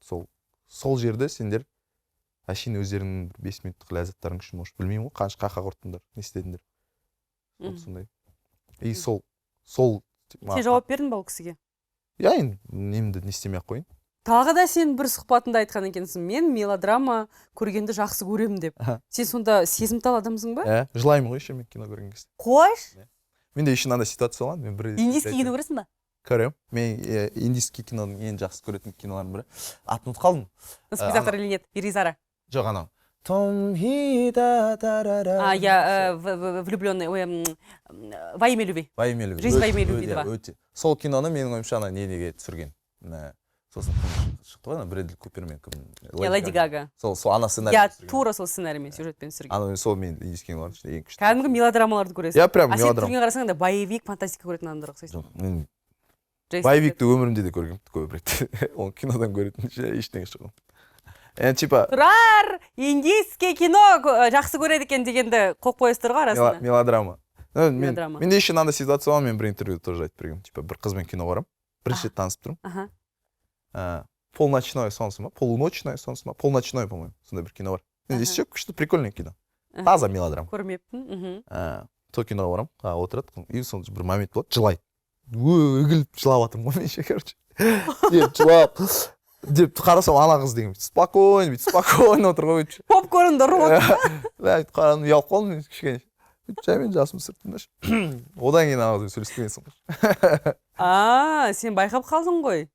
Сол жерде сендер әшейін өздерінің 5 минуттық ләззаттарың үшін, может, білмеймін ғой, қанша қақа құрттыңдар, не істедіңдер. Сондай. И сол сен жауап бердің ба ол кісіге? Я енді немді не істемей ақ қойын. Тағы да сен бір сұхбатында айтқан екенсің, мен мелодрама көргенді жақсы көремін деп. Сен сонда сезімтал адамсың ба? Жылаймын ғой еще мен кино көрген кезде. Қойш? Менде еще мынандай ситуация болған, мен бір индийский кино көресің ба? Көремін. Мен индийский киноның ең жақсы көретін кинолардың бірі. Атын ұмытып қалдым. Спектакль или нет? Иризара. Жоқ, анау. Я влюбленный, во имя любви. Во имя любви. Жизнь во имя любви 2. Сол киноны менің ойымша ана неге түсірген. Сосын шықты ғой, Брэдли Купермен кім? Леди Гага. Сол ана сценарий. Я тура сол сценариймен сюжетпен түсірген. Ана сол мен индийский кинолардың ішінде ең күшті. Кәдімгі мелодрамаларды көресің. Я прям мелодрама. А сен мелодрама. түрген қарасаң да боевик, фантастика көретін адамдарға ұқсайсың. Жоқ, мен боевикті өмірімде де көргем көп рет. Ол кинодан көретін ештеңе шығын. Типа Тұрар, индийский кино жақсы көреді екен дегенді қоқ қойыстыр ғой арасында. Мелодрама. Менде еще мынандай ситуация болған, мен бір интервьюда тоже айтып бергенмін. Типа бір қызбен кино барам. Бірінші рет танысып тұрмын. Полночной солнце ма? Полуночное солнце ма? Полночной, по-моему. Сондай бір кино бар. Здесь күшті, прикольный кино. Таза мелодрама. Көрмеппін. Сол киноға барам. Отырады. И сол бір момент болады, жылайды. Үгіліп жылап жатырмын ғой мен ше, короче. Деп жылап. Деп қарасам ана қыз деген спокойно отыр ғой. Попкорнды ұрып отыр. Қараным ұялып қалдым мен кішкене. Жаймен жасым сыртында. Одан кейін ана қызбен сөйлескенсің ғой. Сен байқап қалдың ғой.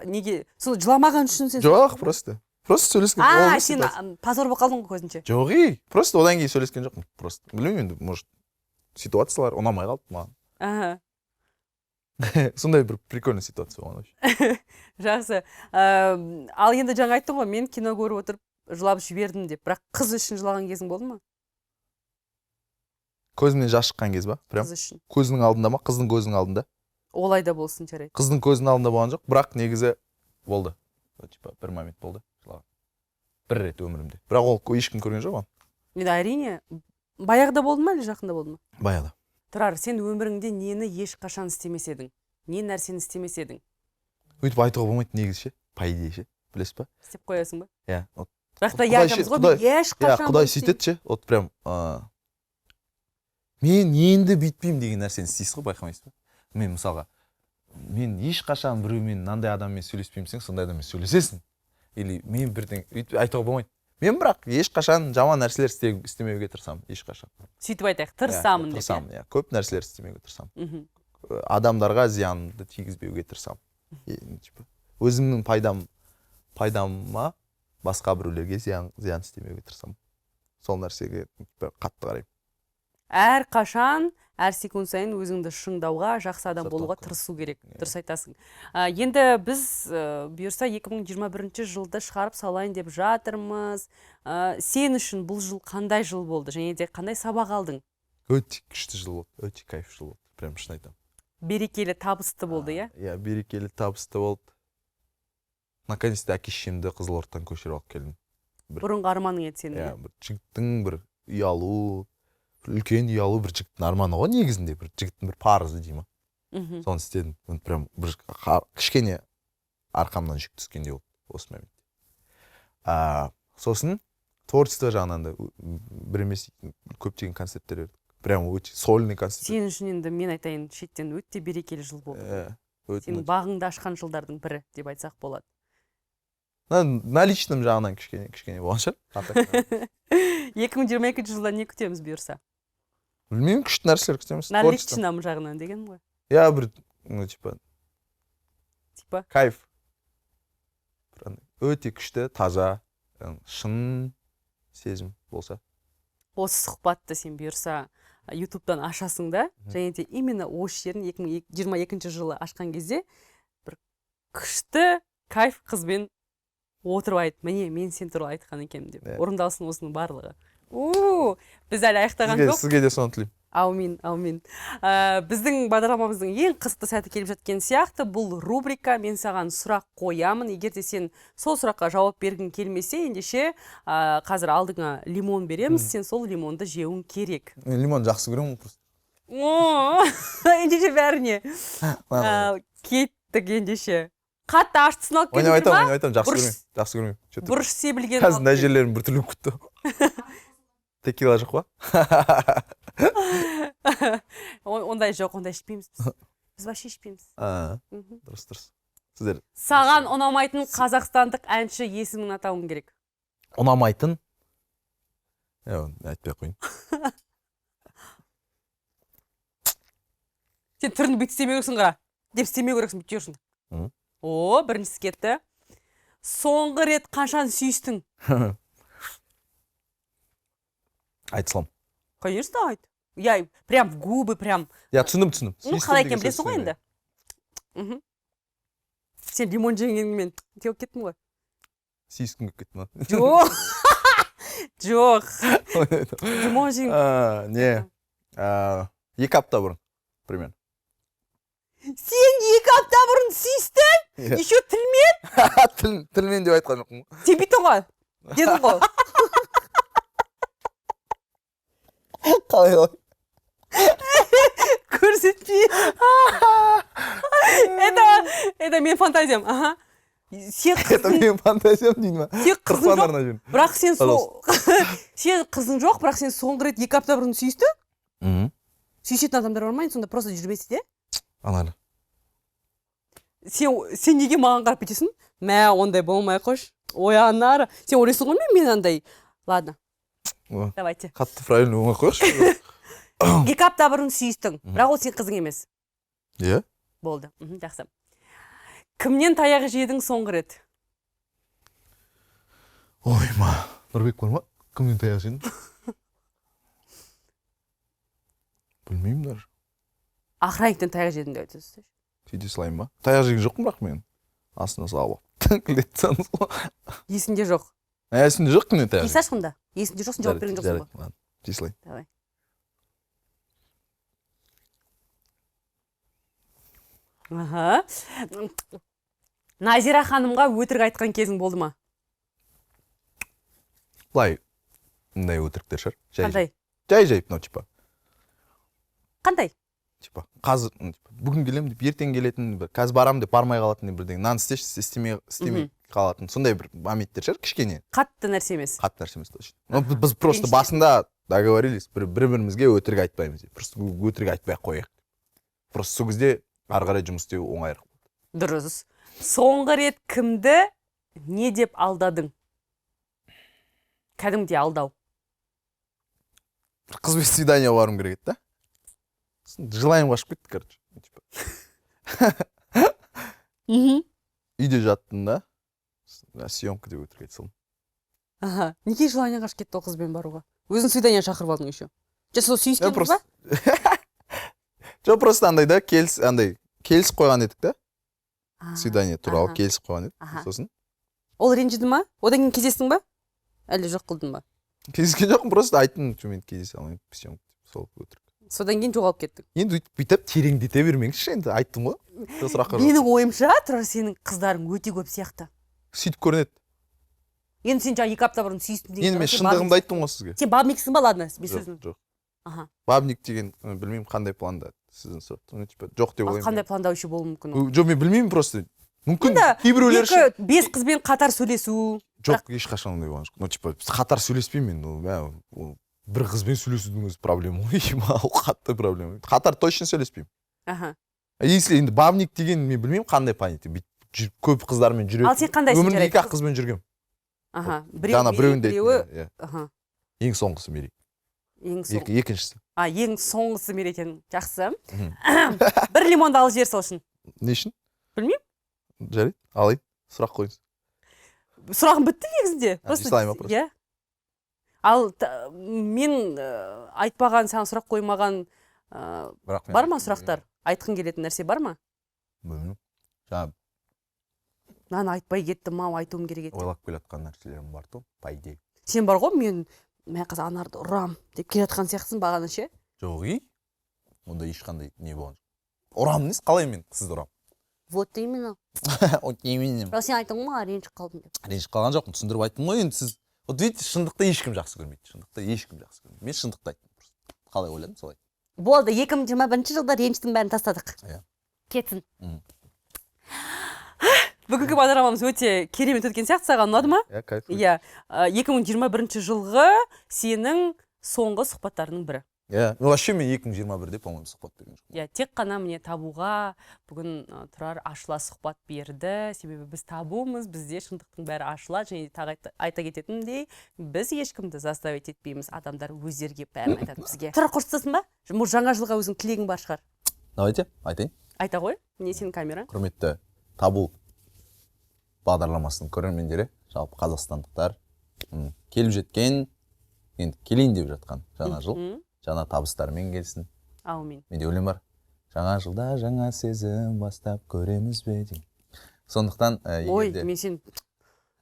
Неге? Сол жыламаған үшін сен? Жоқ, просто сөйлескен. Сен позор болып қалдың ғой көзінше. Жоқ, просто одан кейін сөйлескен жоқпын. Просто білмеймін енді, может, ситуациялар ұнамай қалды маған. Сондай бір прикольный ситуация болған вообще. Жақсы. Ал енді жаңа айттың ғой, мен кино көріп отырып жылап жібердім деп. Бірақ қыз үшін жылаған кезің болды ма? Көзімнен жас шыққан кез ба? Прям көзінің алдында ма? Қыздың көзінің алдында? Олай да болсын жарайды. Қыздың көзінің алдында болған жоқ, бірақ негізі болды. Типа бір момент болды жылаған. Бір рет өмірімде. Бірақ ол ешкім көрген жоқ оны. Енді әрине, баяғыда болды ма әлде жақында болды ма? Баяғыда. Тұрар, сен өміріңде нені ешқашан істемес едің? Не нәрсені істемес едің? Өйтіп айтуға болмайды негізі ше, по идее ше, білесіз ба? Істеп қоясың ба? Иә. Бірақ та айтамыз ғой, ешқашан. Құдай сөйтеді ше, вот прям мен енді бүйтпеймін деген нәрсені істейсіз ғой, байқамайсыз ба? Мен мысалға, мен ешқашан біреумен мынандай адаммен сөйлеспеймін сен, сондай адаммен сөйлесесің. Или мен бірден өйтіп айтуға болмайды. Мен бірақ ешқашан жаман нәрселер істемеуге тырысамын, ешқашан. Сөйтіп айтайық, тырысамын деп. Тырысамын, иә. Көп нәрселер істемеуге тырысамын. Адамдарға зиянды тигізбеуге тырысамын. Өзімнің пайдама басқа біреулерге зиян істемеуге тырысамын. Сол нәрсеге қатты қараймын. Әр қашан, әр секунд сайын өзіңді шыңдауға, жақсы адам болуға тырысу керек. Дұрыс айтасың. Енді біз бұйырса 2021 жылды шығарып салайын деп жатырмыз. Сен үшін бұл жыл қандай жыл болды? Және де қандай сабақ алдың? Өте күшті жыл болды, өте кайф жыл болды. Прям шын айтамын. Берекелі, табысты болды, иә? Иә, берекелі, табысты болды. Наконец-то әке-шешемді Қызылордадан көшіріп алып келдім. бұрынғы арманың еді сенің. иә бір жігіттің бір үй алу, үлкен үй алу бір жігіттің арманы ғой негізінде, бір жігіттің бір парызы дей ма. Мгм. Соны істедім. Прям бір кішкене арқамнан жүк түскендей болды осы моментте. Сосын творчество жағынан да бір емес көптеген концерттер бердік. Прям өте сольный концерт. Сен үшін енді мен айтайын, шеттен өте берекелі жыл болды. Сенің бағыңды ашқан жылдардың бірі деп айтсақ болады. На личном жағынан кішкене болған шығар. 2022 жылда не күтеміз бұйырса? Білмеймін, күшті нәрселер күтеміз. На личном жағынан деген ғой. Я бір, Типа? кайф. Өте күшті, таза, шын сезім болса. Осы сұхбатты сен бұйырса ютубтан ашасың да, және де именно осы жерін 2022 жылы ашқан кезде бір күшті кайф қызбен отырып айт, міне мен сен туралы айтқан екенмін деп. Орындалсын осының барлығы. Біз әлі аяқтаған жоқ. Сізге де соны тілеймін. Аумин. Біздің бағдарламамыздың ең қызықты сәті келіп жатқан сияқты, бұл рубрика мен саған сұрақ қоямын. Егер де сен сол сұраққа жауап бергің келмесе, ендеше қазір алдыңа лимон береміз, сен сол лимонды жеуің керек. Мен лимон жақсы көремін просто. Ендеше бәріне. Кеттік ендеше. Қатты аштысын алып келдіңдер ма? Ойнап айтамын, жақсы көрмеймін. Бұрыш себілген қазір мына жерлерім біртүрлі күтті. Текила жоқ па? Ондай жоқ, ондай ішпейміз біз. Біз вообще ішпейміз. Дұрыс. Сіздер. Саған ұнамайтын қазақстандық әнші есімін атауың керек. Ұнамайтын? Айтпай қойын. Сен түрін бүйтіп істемеу керексің қара. Деп істемеу керексің, бүйтіп жүрсің. Біріншісі кетті. Соңғы рет қаншаны сүйістің? Айтсылам. Конечно, айт. Я прям в губы, прям. Я түсіндім. Қалай екен білесің ғой енді? Сен лимон жеңгенмен теуіп кеттің ғой? Сүйіскің кеп кетті ма? Жоқ. Лимон жеңген. Не. 2 апта бұрын, примерно. Сен 2 апта бұрын сүйістің? Еще тілмен? Тілмен деп айтқан жоқпын. Сен бүйтің ғой? Дедің ғой? Қалай? Көрсетпей. Это мен фантазиям. Это мен фантазиям дейін ма? Сен қызың жоқ, бірақ сен қызың жоқ, бірақ сен соңғы рет 2 апта бұрын сүйістің? Сүйісетін адамдар бармайын, сонда просто жүрмесі де? Анары. Сен неге маған қарап кетесің? Мә, ондай болмай қош. Ой, анары. Сен ойлайсың ғой мен андай. Ладно. Давайте. Қатты правильно болмай қойшы. 2 апта бұрын сүйістің, бірақ ол сен қызың емес. Иә? Болды. Жақсы. Кімнен таяқ жедің соңғы рет? Ой, Нұрбек бар ма? Кімнен таяқ жедің? Білмеймін даже. Охранниктен таяқ жедім деп айтасыз. Сөйте салайын ба? Таяқ жеген жоқпын бірақ мен. Астына салып алып. Есінде жоқ. Есінде жоқ кімнен таяқ жедің? Есі ашқында. Есінде жоқсың, жауап берген жоқсың ба? Ладно, жей салайын. Давай. Назира ханымға өтірік айтқан кезің болды ма? Былай, мындай өтіріктер шығар. Қандай? Жай, типа. Қандай? Типа, қазір, бүгін келем деп, ертең келетін, қазір барам деп, бармай қалатын, бірдеңе, нан істеші, істемей қалатын. Сондай бір моменттер шығар, кішкене. Қатты нәрсе емес. Қатты нәрсе емес, точно. Біз просто басында договорились, бір-бірімізге өтірік айтпаймыз. Просто өтірік айтпай қояйық. Просто сол кезде ары қарай жұмыс істеу оңайырақ. Дұрыс. Соңғы рет кімді не деп алдадың? Кәдімгідей алдау. Қызбен свидание барым керек еді, да? Желаем қашып кетті, короче. Үйде жаттым да, съемка деп өтірік айтсалым. Неге желание қашып кетті ол қызбен баруға? Өзің свидание шақырып алдың еще. Сол сүйіскен қыз ба? Жоқ, просто андай да, келісіп қойған едік да. Свидание туралы келісіп қойған едік. Сосын. Ол ренжіді ма? Одан кейін кездестің ба? Әлі жоқ қылдың ба? Кездескен жоқпын, просто айттым, мен кездесе алмаймын, съемка деп, сол өтірік. Содан кейін жоғалып кеттің. Енді бүйтіп тереңдете бермеңізші, енді айттым ғой. Менің ойымша, тұрар, сенің қыздарың өте көп сияқты. Сөйтіп көрінеді. Енді сен жаңа 2 апта бұрын сүйістім деген. Енді мен шындығымды айттым ғой сізге. Сен бабниксің ба, ладно, без Жоқ, сөздің. жоқ. Аха. Бабник деген білмеймін қандай планда сіздің сұрақ. Типа жоқ деп ойлаймын. Қандай планда вообще болуы мүмкін ол? Жоқ, мен білмеймін просто. Мүмкін Енді кейбіреулер үшін. 5 қызбен қатар сөйлесу. Жоқ, ешқашан ондай болған жоқ. Типа қатар сөйлеспеймін мен. Ол бір қызбен сөйлесудің өзі проблема ғой. Ол қатты проблема. Қатар точно сөйлеспеймін. Аха. Если енді бабник деген мен білмеймін қандай понятие. Көп қыздармен жүреді. Ал сен қандайсың? Өмірімде 2 қызбен жүргем. Аха. Жаңа біреуінде біреуі. Аха. Ең соңғысы Мерей. Ең соңғы. Екіншісі. Ең соңғысы Мерей екен. Жақсы. Бір лимонды алып жібер сол үшін. Не үшін? Білмеймін. Жарайды, алайын. Сұрақ қойыңыз. Сұрағым бітті негізінде. Ислайма просто. Иә. Ал мен айтпаған, саған сұрақ қоймаған бар ма сұрақтар? Айтқың келетін нәрсе бар ма? Білмеймін. Жаңа Мен айтпай кеттім, мау айтуым керек еді. ойлап келатқан нәрселерім бар тұр, по идее. Сен бар ғой, мен қазір Анарды ұрам деп келатқан сияқтысың бағана ше? Жоқ, онда ешқандай не болған жоқ. Ұрам емес, қалай мен сізді ұрам? Вот именно. Вот именно. Бірақ сен айттың ғой, ренжіп қалдым деп. Ренжіп қалған жоқпын, түсіндіріп айттым ғой енді сіз. Вот видите, шындықты ешкім жақсы көрмейді. Шындықты ешкім жақсы көрмейді. Мен шындықты айттым. Қалай ойладым, солай. Болды, 2021 жылда ренжістің бәрін тастадық. Иә. Кетсін. Бүгінгі бағдарламамыз өте керемет өткен сияқты, саған ұнады ма? Иә, кайф. Иә, 2021 жылғы сенің соңғы сұхбаттарының бірі. Иә, вообще мен 2021-де, по-моему, сұхбат берген жоқпын. Иә, тек қана міне табуға бүгін Тұрар ашыла сұхбат берді. Себебі біз табумыз, бізде шындықтың бәрі ашылады. Және тағы айта кететіндей, біз ешкімді заставить етпейміз. Адамдар өздерге бәрін айтады бізге. Тұрар, қоштасың ба? Жаңа жылға өзің тілегің бар шығар. Давайте, айтайын. Айта ғой, не сенің камера? Құрметті табу бағдарламасының көрермендері, жалпы қазақстандықтар, келіп жеткен, енді келейін деп жатқан жаңа жыл, жаңа табыстармен келсін. Аумин. Менде өлең бар. Жаңа жылда жаңа сезім бастап көреміз бе деймін. Сондықтан ой, мен сен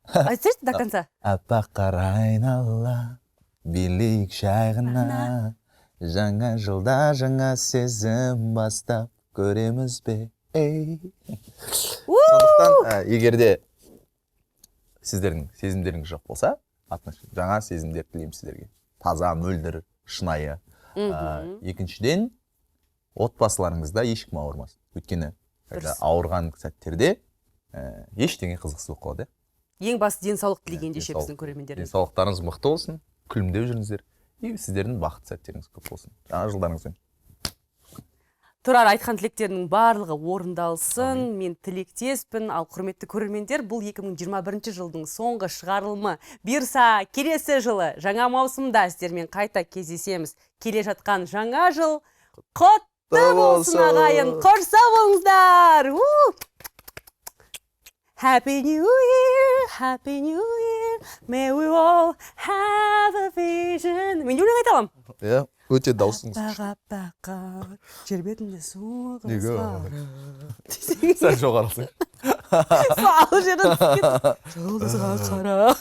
айтсайшы до конца. Аппақ қара айнала, билейік жай ғана. Жаңа жылда жаңа сезім бастап көреміз бе. Сондықтан егерде сіздердің сезімдеріңіз жоқ болса, жаңа сезімдер тілеймін сіздерге. Таза, мөлдір, шынайы. Екіншіден, отбасыларыңызда ешкім ауырмасын. Өйткені ауырған сәттерде ештеңе қызықсыз болып қалады. Ең басты денсаулық тілеген деше біздің көрермендеріміз. Денсаулықтарыңыз мықты болсын, күлімдеп жүріңіздер. И сіздердің бақыт сәттеріңіз көп болсын. Жаңа жылдарыңызбен. Тұрар айтқан тілектерінің барлығы орындалсын. Мен тілектеспін. Ал құрметті көрермендер, бұл 2021 жылдың соңғы шығарылымы. Бұйырса, келесі жылы жаңа маусымда сіздермен қайта кездесеміз. Келе жатқан жаңа жыл құтты болсын ағайын. Қош сау болыңыздар. Happy New Year, Happy New Year, may we all have a vision. Мен өлең айта аламын. Иә, өте даусыңыз. Бақа, жер бетінде су Неге? қызғары. Сәл жоғарылсың. Ал жерін жұлдызға қара.